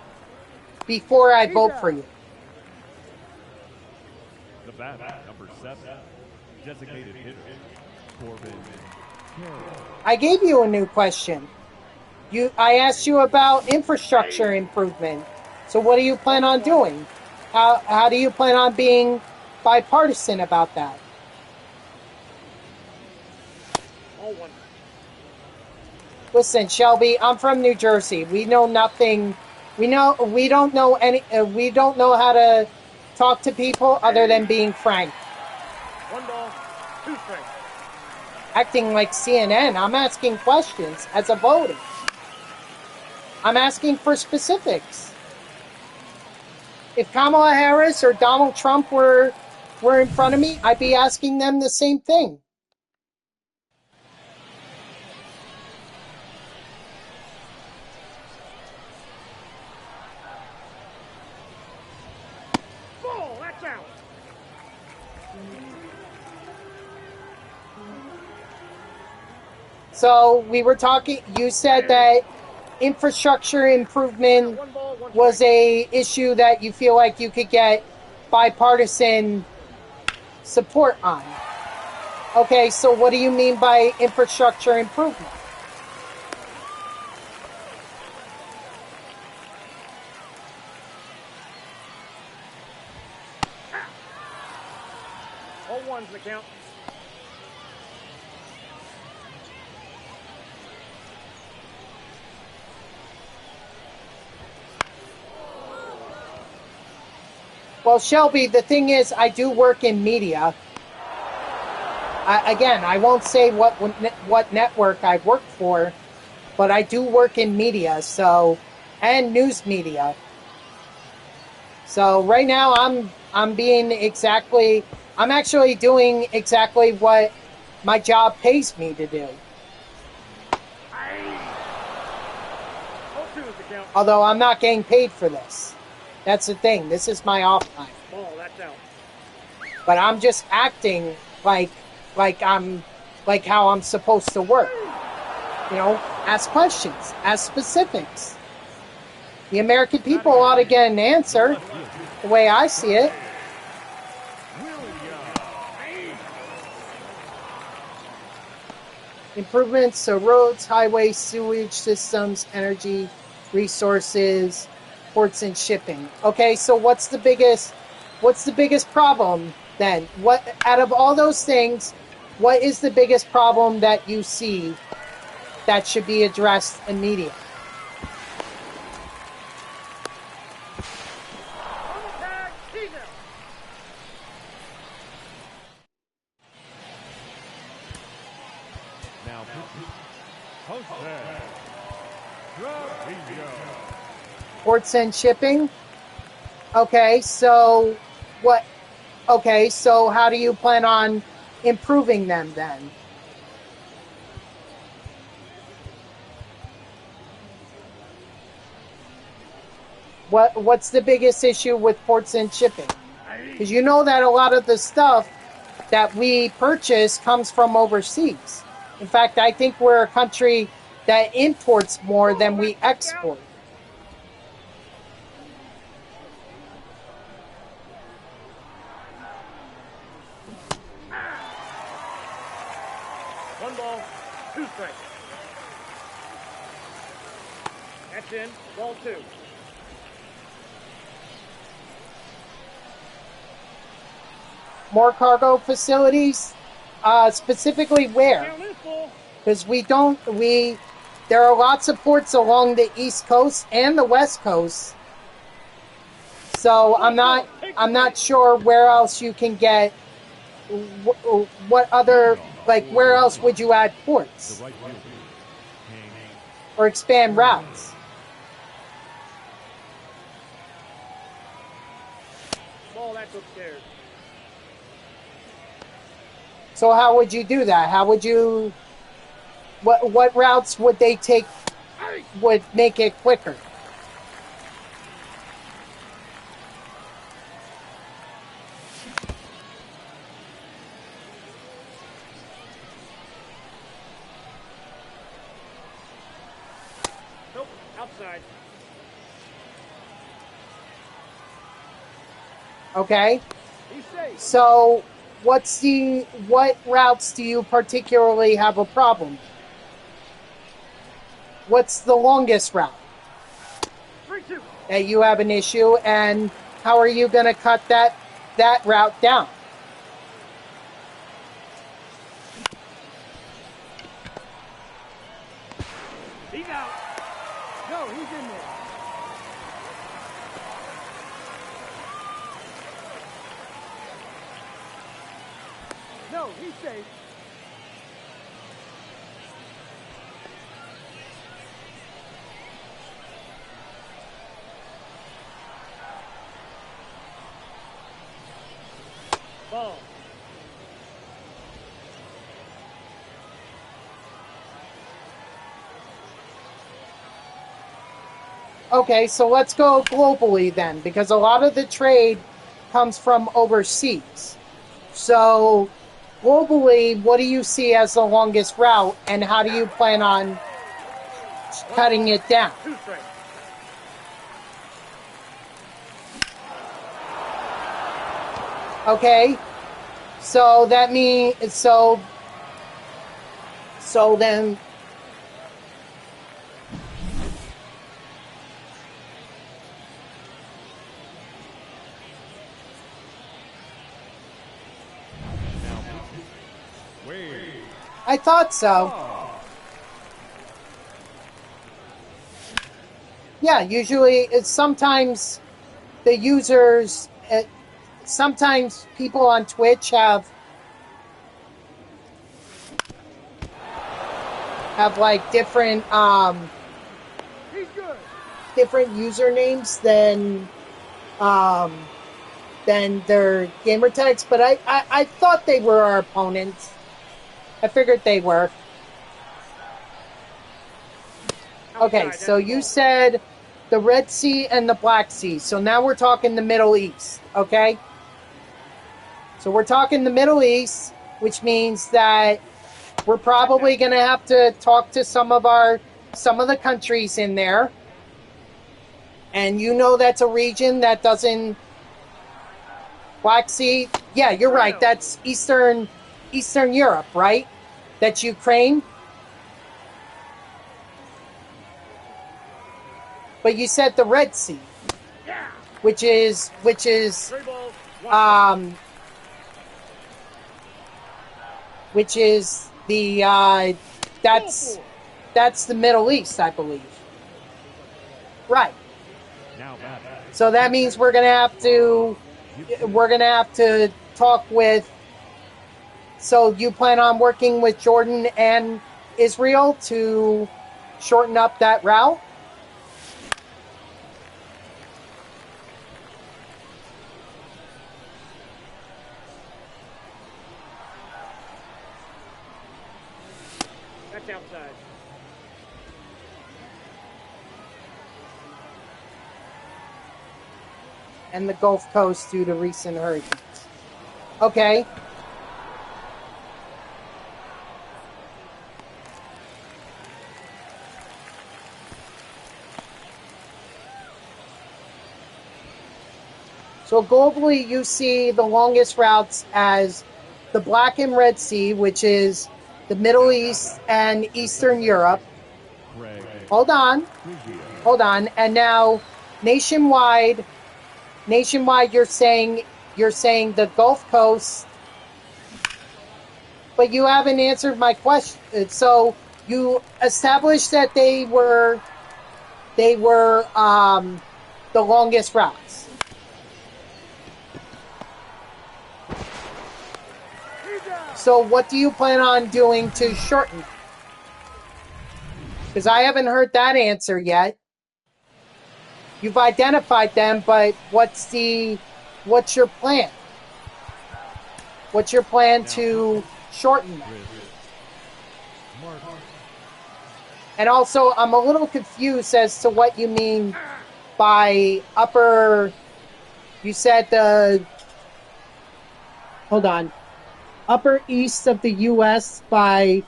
S1: before I vote for you.
S2: The batter, number 7, designated hitter, Corbin Carroll.
S1: I gave you a new question. I asked you about infrastructure improvement. So what do you plan on doing? How do you plan on being bipartisan about that?
S4: Ball one.
S1: Listen, Shelby, I'm from New Jersey. We know nothing. We don't know how to talk to people other than being frank.
S4: 1 ball, 2 strikes.
S1: Acting like CNN. I'm asking questions as a voter. I'm asking for specifics. If Kamala Harris or Donald Trump were in front of me, I'd be asking them the same thing.
S4: Ball, that's out.
S1: So we were talking, you said that infrastructure improvement was a issue that you feel like you could get bipartisan support on. Okay, so what do you mean by infrastructure improvement?
S4: Ball one's the count.
S1: Well, Shelby, the thing is, I do work in media. I won't say what network I work for, but I do work in media, and news media. So right now I'm actually doing exactly what my job pays me to do.
S4: Ball two is the count.
S1: Although I'm not getting paid for this. That's the thing. This is my off time.
S4: Ball, that's out.
S1: But I'm just acting like how I'm supposed to work. You know, ask questions, ask specifics. The American people ought to get an answer, the way I see it. Improvements to roads, highways, sewage systems, energy, resources, ports and shipping. Okay, so what's the biggest problem then? What out of all those things, what is the biggest problem that you see that should be addressed immediately?
S2: Now Jose Trevino.
S1: Ports and shipping? Okay, so what? Okay, so how do you plan on improving them then? What's the biggest issue with ports and shipping? Because you know that a lot of the stuff that we purchase comes from overseas. In fact, I think we're a country that imports more than we export.
S4: 1 ball, 2 strikes. That's in. Ball 2.
S1: More cargo facilities? Specifically where?
S4: Count is full.
S1: Because there are lots of ports along the East Coast and the West Coast. So I'm not sure where else you can get, what other, like, where else would you add ports? Or expand routes?
S4: Ball, that's upstairs.
S1: So how would you do that? How would you, what routes would they take, would make it quicker?
S4: Nope, outside.
S1: Okay.
S4: He's safe.
S1: So what routes do you particularly have a problem? What's the longest route
S4: 3-2.
S1: that you have an issue, and how are you going to cut that route down?
S4: He's out. No, he's in there. No, he's safe. Ball.
S1: Okay, so let's go globally then, because a lot of the trade comes from overseas. So globally, what do you see as the longest route, and how do you plan on cutting it down?
S4: 2 strikes.
S1: Okay, so that means so then. I thought so. Yeah, usually it's sometimes the users, sometimes people on Twitch have like different
S4: He's good.
S1: different usernames than their gamer tags, but I thought they were our opponents. I figured they were. Okay, so you said the Red Sea and the Black Sea. So now we're talking the Middle East, okay? So we're talking the Middle East, which means that we're probably going to have to talk to some of the countries in there. And you know that's a region that doesn't... Black Sea? Yeah, you're right. That's Eastern Europe, right? That's Ukraine. But you said the Red Sea, which is the that's the Middle East, I believe. Right. So that means we're gonna have to talk with. So you plan on working with Jordan and Israel to shorten up that route?
S4: That's outside.
S1: And the Gulf Coast due to recent hurricanes. Okay. So globally, you see the longest routes as the Black and Red Sea, which is the Middle East, and Eastern Europe. Hold on. And now nationwide, you're saying the Gulf Coast, but you haven't answered my question. So you established that they were the longest routes. So what do you plan on doing to shorten it? Because I haven't heard that answer yet. You've identified them, but what's your plan? What's your plan to shorten them? And also, I'm a little confused as to what you mean by upper. You said hold on, upper east of the U.S. by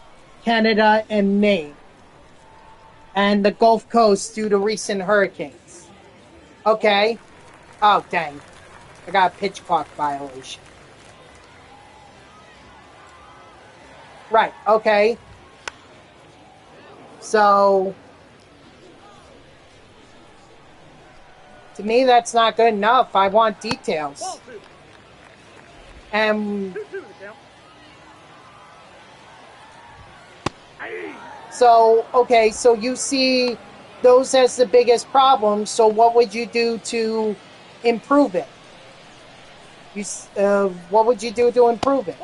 S1: Canada and Maine, and the Gulf Coast due to recent hurricanes. Okay. Oh, dang. I got a pitch clock violation. Right, okay. So, to me, that's not good enough. I want details. And so, okay, so you see those as the biggest problem. So what would you do to improve it? What would you do to improve it?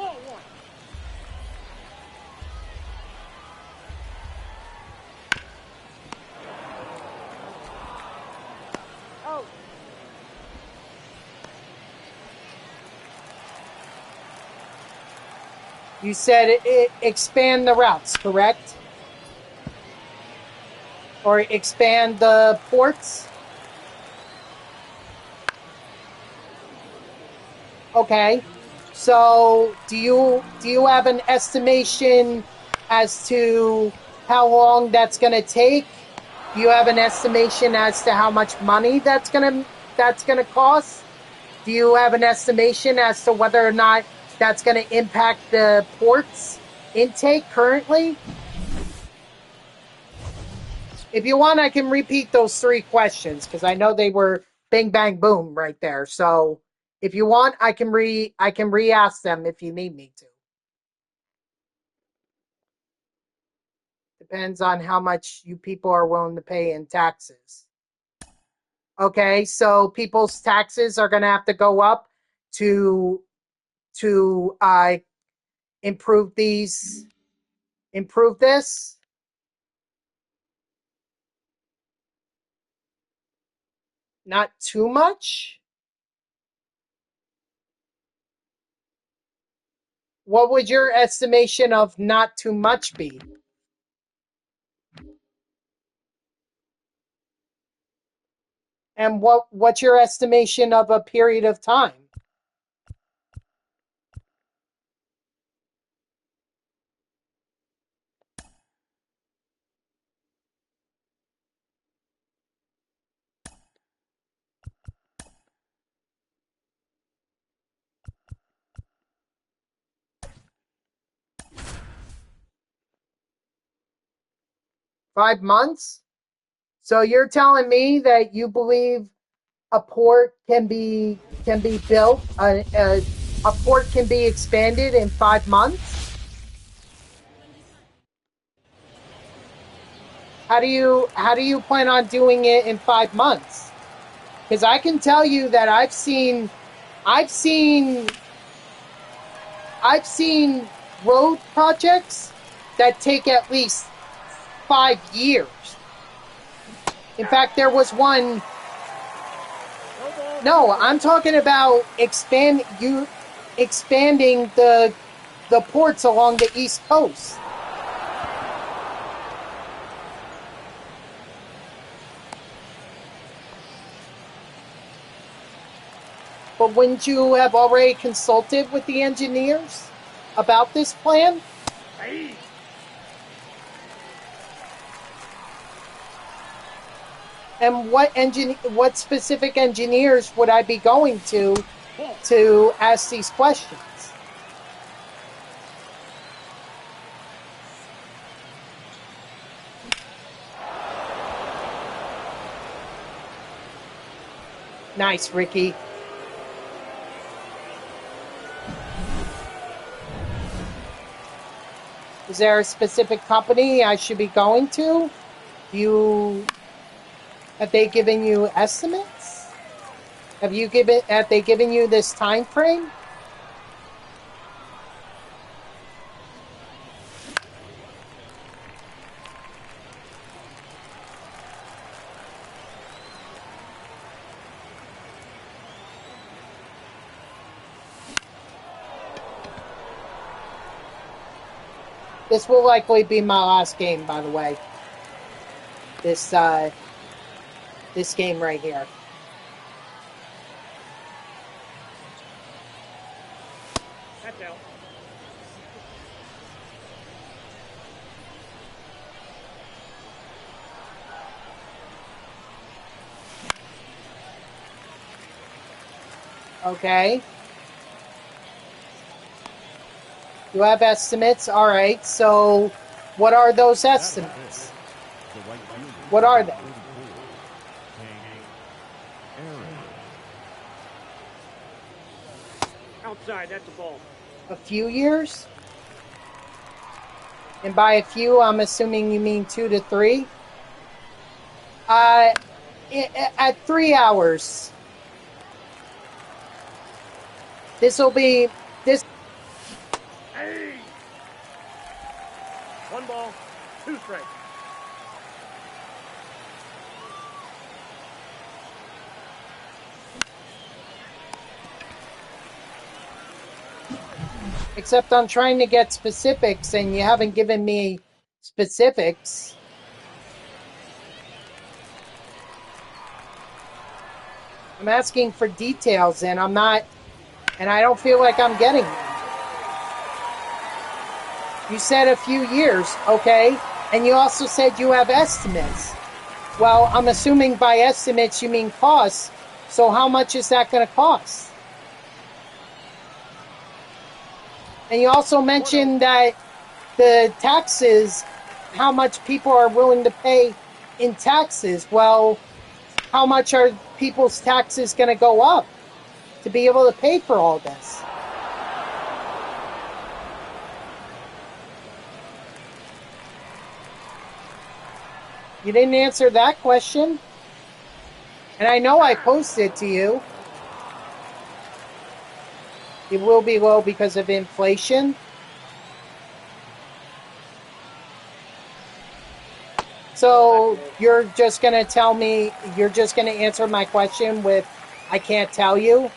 S1: You said expand the routes, correct? Or expand the ports? Okay. So, do you have an estimation as to how long that's going to take? Do you have an estimation as to how much money that's going to cost? Do you have an estimation as to whether or not that's going to impact the ports intake currently? If you want, I can repeat those three questions because I know they were bing, bang, boom right there. So if you want, I can re-ask them if you need me to. Depends on how much you people are willing to pay in taxes. Okay, so people's taxes are going to have to go up to improve this. Not too much. What would your estimation of not too much be? And what's your estimation of a period of time? $5 months? So you're telling me that you believe a port can be built, a port can be expanded in 5 months? How do you plan on doing it in 5 months? Because I can tell you that I've seen road projects that take at least 5 years. In fact, there was one. No, I'm talking about expanding the ports along the East Coast. But wouldn't you have already consulted with the engineers about this plan? And what specific engineers would I be going to ask these questions? Nice, Ricky. Is there a specific company I should be going to? Have they given you estimates? Have they given you this time frame? This will likely be my last game, by the way. This game right here.
S4: That's out.
S1: Okay. You have estimates? All right. So what are those estimates? What are they?
S4: Outside, that's a ball.
S1: A few years? And by a few, I'm assuming you mean 2 to 3? At 3 hours. This'll be... This...
S4: Hey! 1 ball, 2 strikes.
S1: Except I'm trying to get specifics, and you haven't given me specifics. I'm asking for details, and I'm not... And I don't feel like I'm getting them. You said a few years, okay? And you also said you have estimates. Well, I'm assuming by estimates you mean costs. So how much is that going to cost? And you also mentioned that the taxes, how much people are willing to pay in taxes. Well, how much are people's taxes going to go up to be able to pay for all this? You didn't answer that question. And I know I posed it to you. It will be low because of inflation. So you're just going to tell me, you're just going to answer my question with, I can't tell you?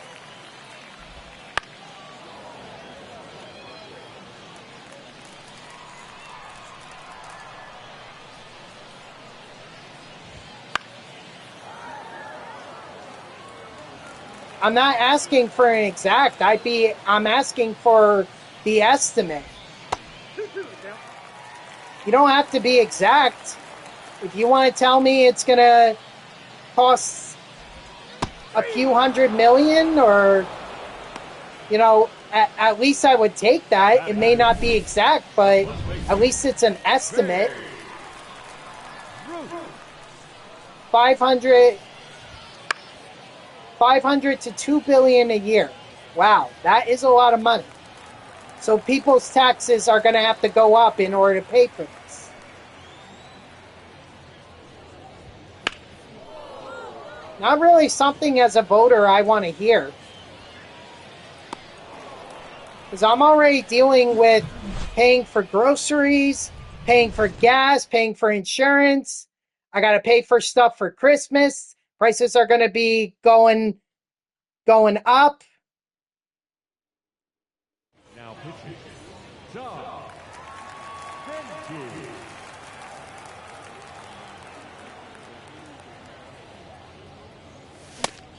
S1: I'm not asking for an exact. I'm asking for the estimate. You don't have to be exact. If you want to tell me it's going to cost a few $100 million, or, you know, at least I would take that. It may not be exact, but at least it's an estimate. 500 to $2 billion a year. Wow, that is a lot of money. So people's taxes are going to have to go up in order to pay for this. Not really something as a voter I want to hear. Because I'm already dealing with paying for groceries, paying for gas, paying for insurance. I got to pay for stuff for Christmas. Prices are going to be going up.
S2: Now pitching, John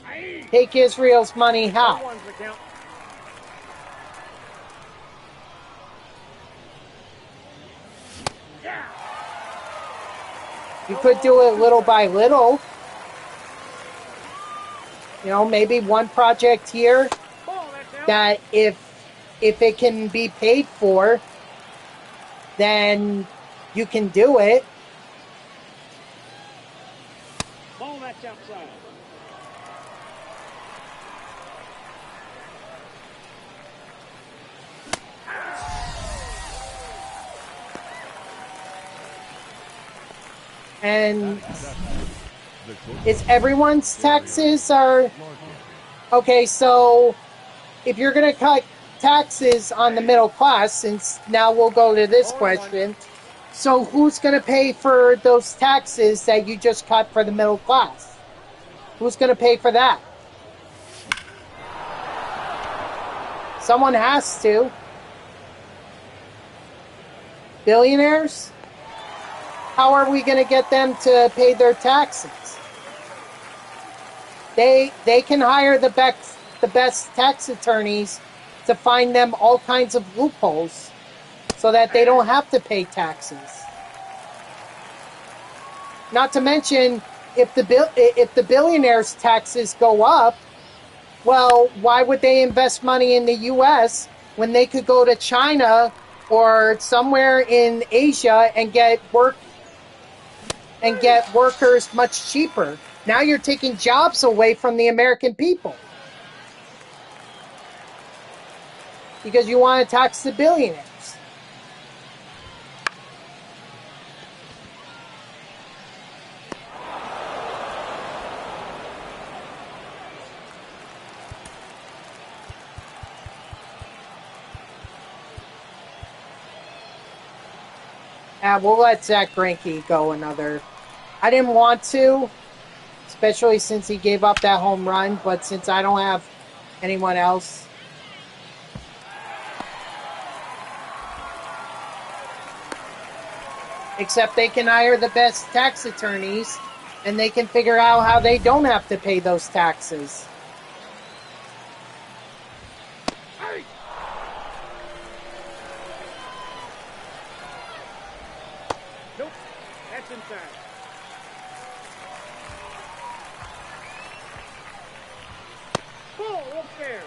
S2: Benji.
S1: Take Israel's money how? You could do it little by little. You know, maybe one project here that if it can be paid for, then you can do it.
S4: Ball, that's outside.
S1: And is everyone's taxes are... Okay, so if you're going to cut taxes on the middle class, since now we'll go to this question, so who's going to pay for those taxes that you just cut for the middle class? Who's going to pay for that? Someone has to. Billionaires? How are we going to get them to pay their taxes? They can hire the best tax attorneys to find them all kinds of loopholes so that they don't have to pay taxes. Not to mention, if the billionaires' taxes go up, well, why would they invest money in the U.S. when they could go to China or somewhere in Asia and get workers much cheaper? Now you're taking jobs away from the American people because you want to tax the billionaires. We'll let Zach Greinke go another. I didn't want to, especially since he gave up that home run, but since I don't have anyone else. Except they can hire the best tax attorneys, and they can figure out how they don't have to pay those taxes.
S4: Nope, that's inside. Ball up there.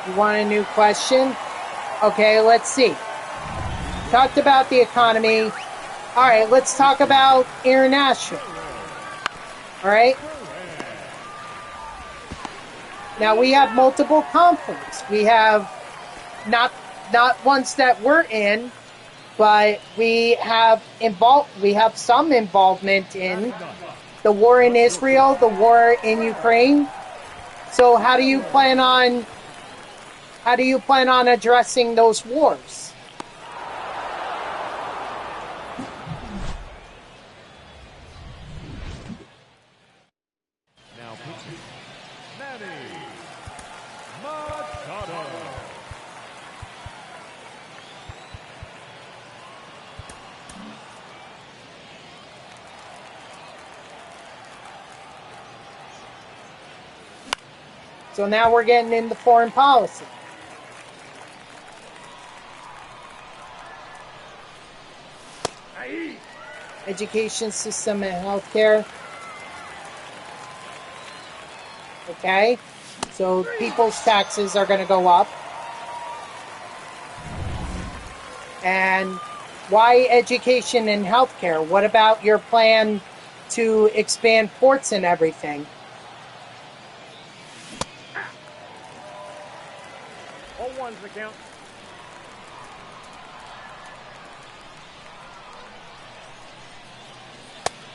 S1: You want a new question? Okay, let's see. Talked about the economy. All right, let's talk about international. All right. Now we have multiple conflicts. We have not ones that we're in, but we have some involvement in the war in Israel, the war in Ukraine. So how do you plan on addressing those wars?
S2: Now pitching, Manny Machado.
S1: So now we're getting into foreign policy. Education system and healthcare. Okay, so people's taxes are going to go up. And why education and healthcare? What about your plan to expand ports and everything?
S4: All ones the count.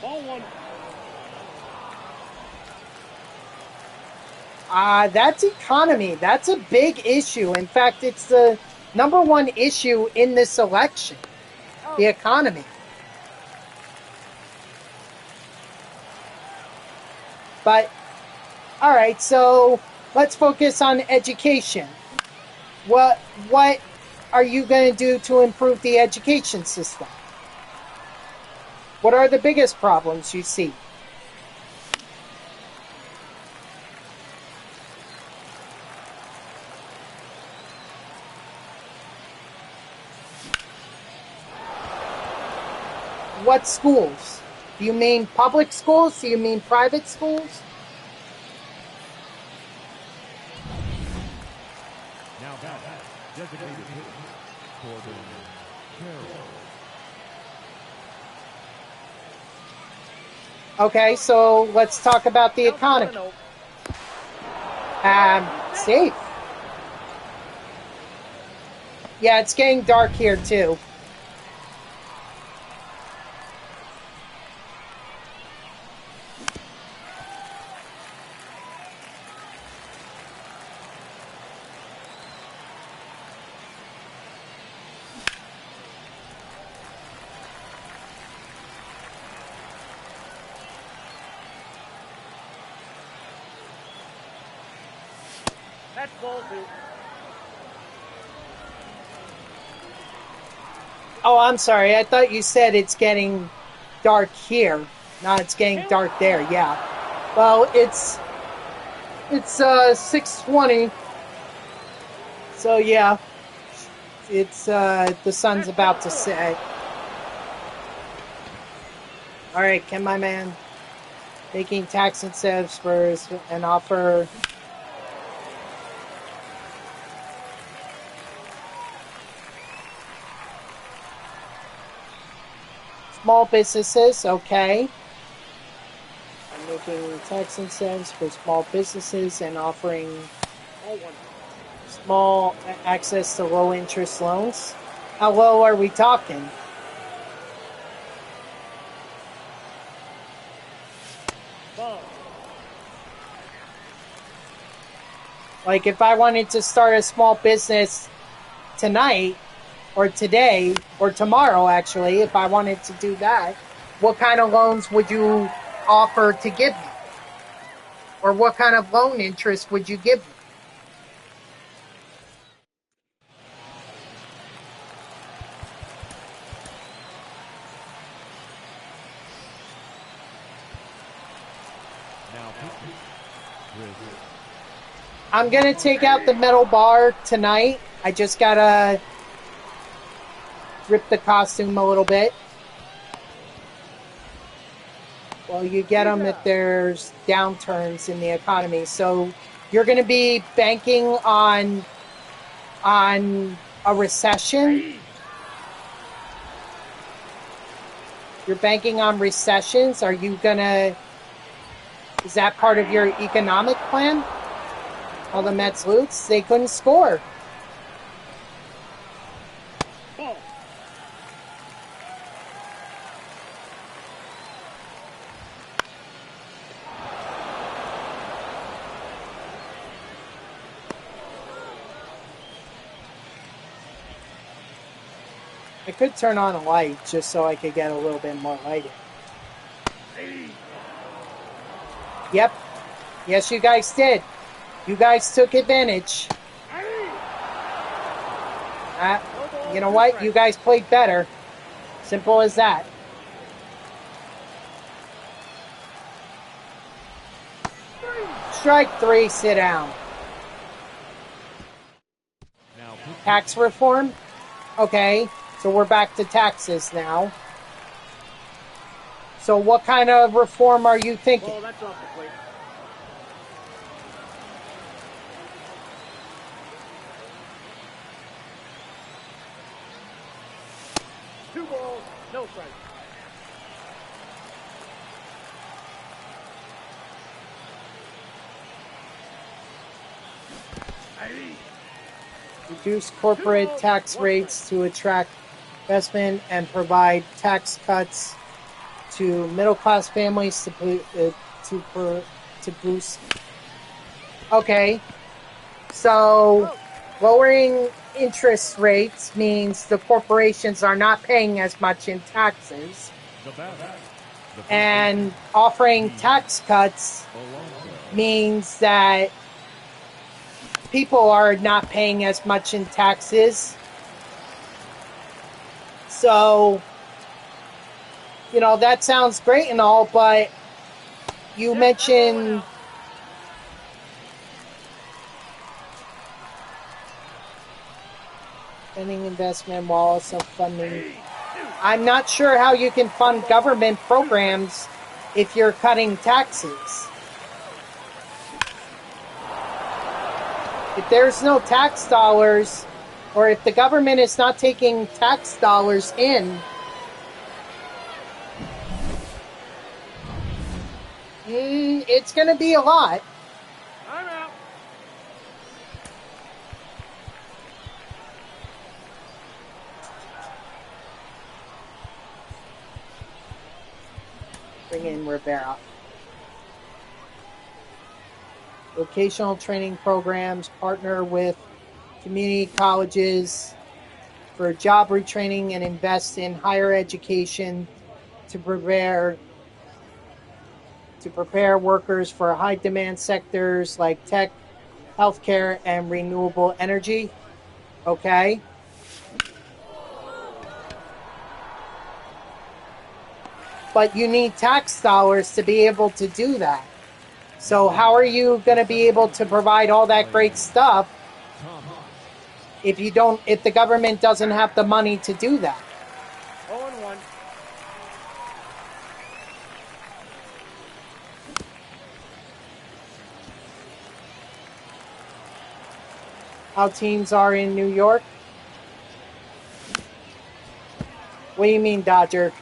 S4: Ball one.
S1: That's economy. That's a big issue. In fact, it's the #1 issue in this election, the economy. But, all right, so let's focus on education. What are you going to do to improve the education system? What are the biggest problems you see? What schools? Do you mean public schools? Do you mean private schools?
S2: Now back, designated hitter, Corbin Carroll.
S1: Okay, so let's talk about the economy. Safe. Yeah, it's getting dark here too.
S4: That's ball two.
S1: Oh, I'm sorry. I thought you said it's getting dark here. No, it's getting dark there. Yeah. Well, it's 6:20. So yeah, it's the sun's about to set. All right, can my man taking tax incentives for an offer? Small businesses, okay. I'm making tax incentives for small businesses and offering small access to low interest loans. How low are we talking?
S4: Ball.
S1: Like if I wanted to start a small business tonight or today or tomorrow, actually, if I wanted to do that, what kind of loans would you offer to give me? Or what kind of loan interest would you give me?
S2: Now pitching. Chris
S1: I'm going to take out the metal bar tonight. I just got to rip the costume a little bit. Well, you get them if there's downturns in the economy. So you're going to be banking on a recession. You're banking on recessions. Are you going to... Is that part of your economic plan? All the Mets lose. They couldn't score.
S4: Ball.
S1: I could turn on a light just so I could get a little bit more lighting. Yep. Yes, you guys did. You guys took advantage. You know what? You guys played better. Simple as that. Strike three, sit down.
S2: now pitching.
S1: Tax reform? Okay, so we're back to taxes now. So what kind of reform are you thinking?
S4: Ball, that's off the plate. Two balls, no strike.
S1: Reduce corporate tax rates to attract investment and provide tax cuts to middle-class families to boost. Okay, so lowering interest rates means the corporations are not paying as much in taxes,
S2: The batter. The first
S1: and offering tax cuts
S2: baseman, Alonso.
S1: means that people are not paying as much in taxes. So, you know, that sounds great and all, but you mentioned spending investment while also funding. I'm not sure how you can fund government programs if you're cutting taxes. If there's no tax dollars, or if the government is not taking tax dollars in, it's going to be a lot.
S4: I'm out.
S1: Bring in Rivera. Vocational training programs, partner with community colleges for job retraining and invest in higher education to prepare workers for high demand sectors like tech, healthcare, and renewable energy. Okay. But you need tax dollars to be able to do that. So how are you going to be able to provide all that great stuff if the government doesn't have the money to do that?
S4: 0-1.
S1: How teams are in New York? What do you mean, Dodger?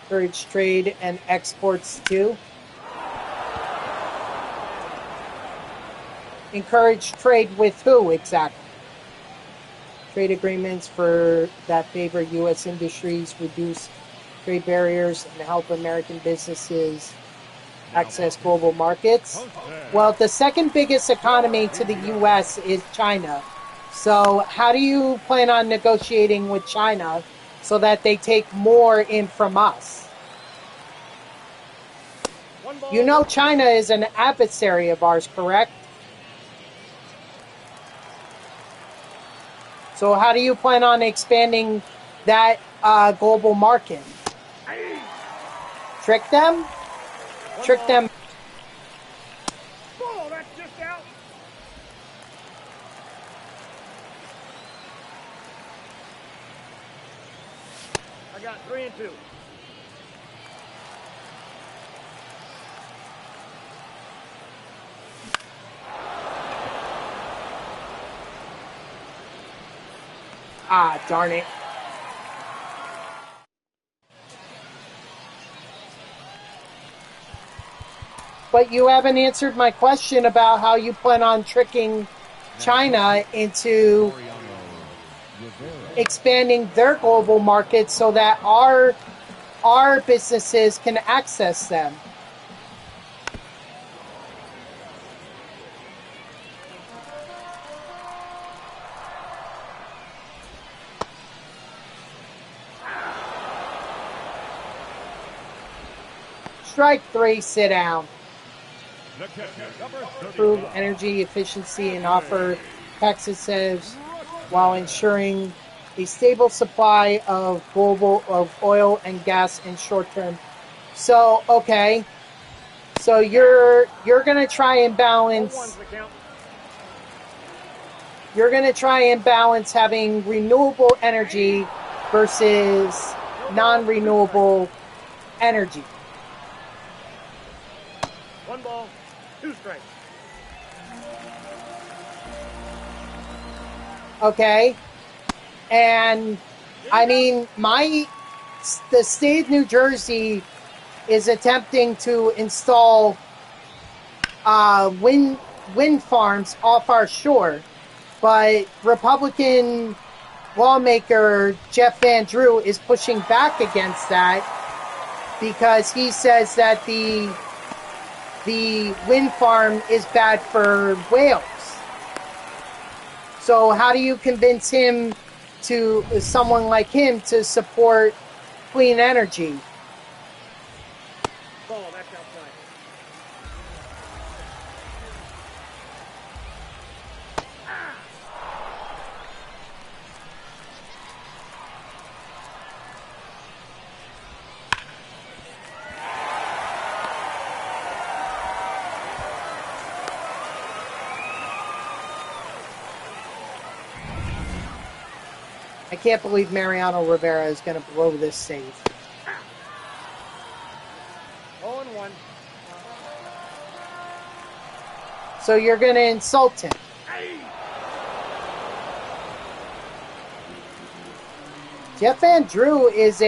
S1: Encourage trade and exports too. Encourage trade with who exactly? Trade agreements that favor U.S. industries, reduce trade barriers, and help American businesses access global markets. Well, the second biggest economy to the U.S. is China. So how do you plan on negotiating with China so that they take more in from us? You know China is an adversary of ours, correct? So how do you plan on expanding that global market? Trick them? Trick them.
S4: Ball, that's just out. I got 3-2.
S1: Ah, darn it. But you haven't answered my question about how you plan on tricking China into expanding their global market so that our businesses can access them. Strike 3, sit down. Improve energy efficiency and offer tax incentives while ensuring a stable supply of oil and gas in short term. So, okay. So you're going to try and balance. You're going to try and balance having renewable energy versus non-renewable energy.
S4: 1 ball, 2 strikes.
S1: Okay. And I mean, the state of New Jersey is attempting to install wind farms off our shore, but Republican lawmaker Jeff Van Drew is pushing back against that because he says that the wind farm is bad for whales. So how do you convince someone like him to support clean energy?
S4: Ball, that's outside.
S1: I can't believe Mariano Rivera is going to blow this save.
S4: 0-1.
S1: So you're going to insult him. Jeff Van Drew is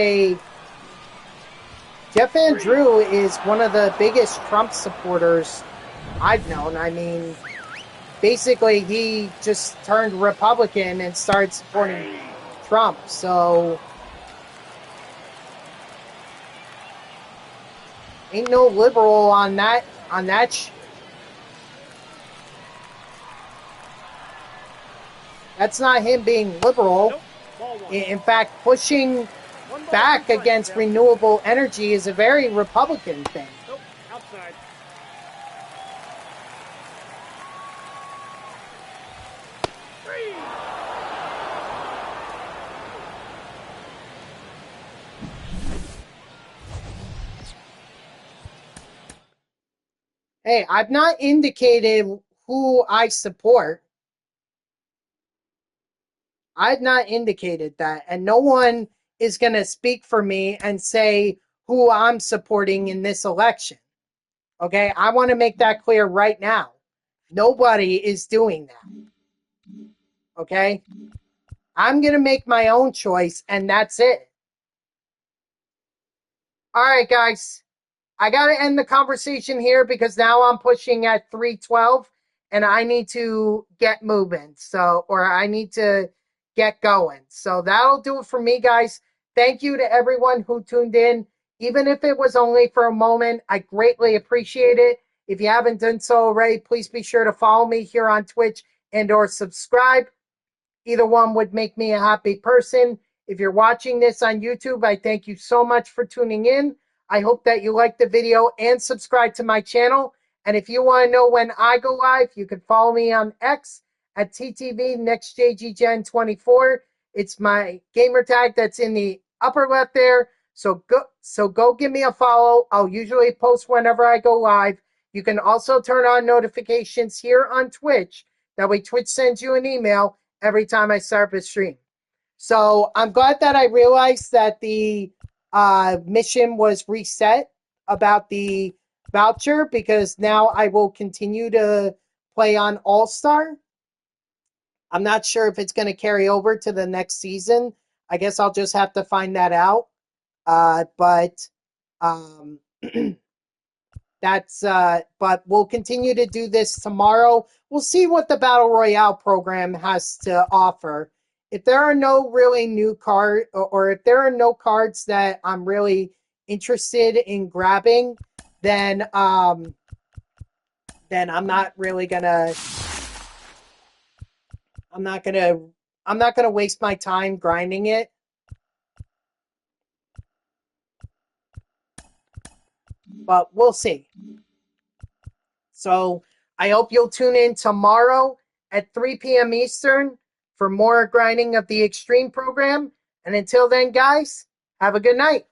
S1: one of the biggest Trump supporters I've known. I mean, basically he just turned Republican and started supporting Trump. So Ain't no liberal on that. That's not him being liberal.
S4: Nope. Ball one.
S1: In fact, pushing
S4: One ball,
S1: back
S4: two strikes,
S1: against
S4: Jeff.
S1: renewable energy is a very Republican thing.
S4: Nope. Outside. Three.
S1: Hey, I've not indicated who I support. I've not indicated that, and no one is going to speak for me and say who I'm supporting in this election. Okay, I want to make that clear right now. Nobody is doing that. Okay, I'm going to make my own choice, and that's it. All right, guys. I got to end the conversation here because now I'm pushing at 3:12 and I need to get moving. Or I need to get going. So that'll do it for me, guys. Thank you to everyone who tuned in. Even if it was only for a moment, I greatly appreciate it. If you haven't done so already, please be sure to follow me here on Twitch and or subscribe. Either one would make me a happy person. If you're watching this on YouTube, I thank you so much for tuning in. I hope that you like the video and subscribe to my channel. And if you want to know when I go live, you can follow me on X at TTV NextJGGen24. It's my gamer tag that's in the upper left there. So go give me a follow. I'll usually post whenever I go live. You can also turn on notifications here on Twitch. That way Twitch sends you an email every time I start a stream. So I'm glad that I realized that the mission was reset about the voucher, because now I will continue to play on All-Star. I'm not sure if it's going to carry over to the next season. I guess I'll just have to find that out. But we'll continue to do this tomorrow. We'll see what the Battle Royale program has to offer. If there are no really new card, or if there are no cards that I'm really interested in grabbing, then I'm not really gonna I'm not gonna waste my time grinding it. But we'll see. So I hope you'll tune in tomorrow at 3 p.m. Eastern for more grinding of the Extreme program. And until then, guys, have a good night.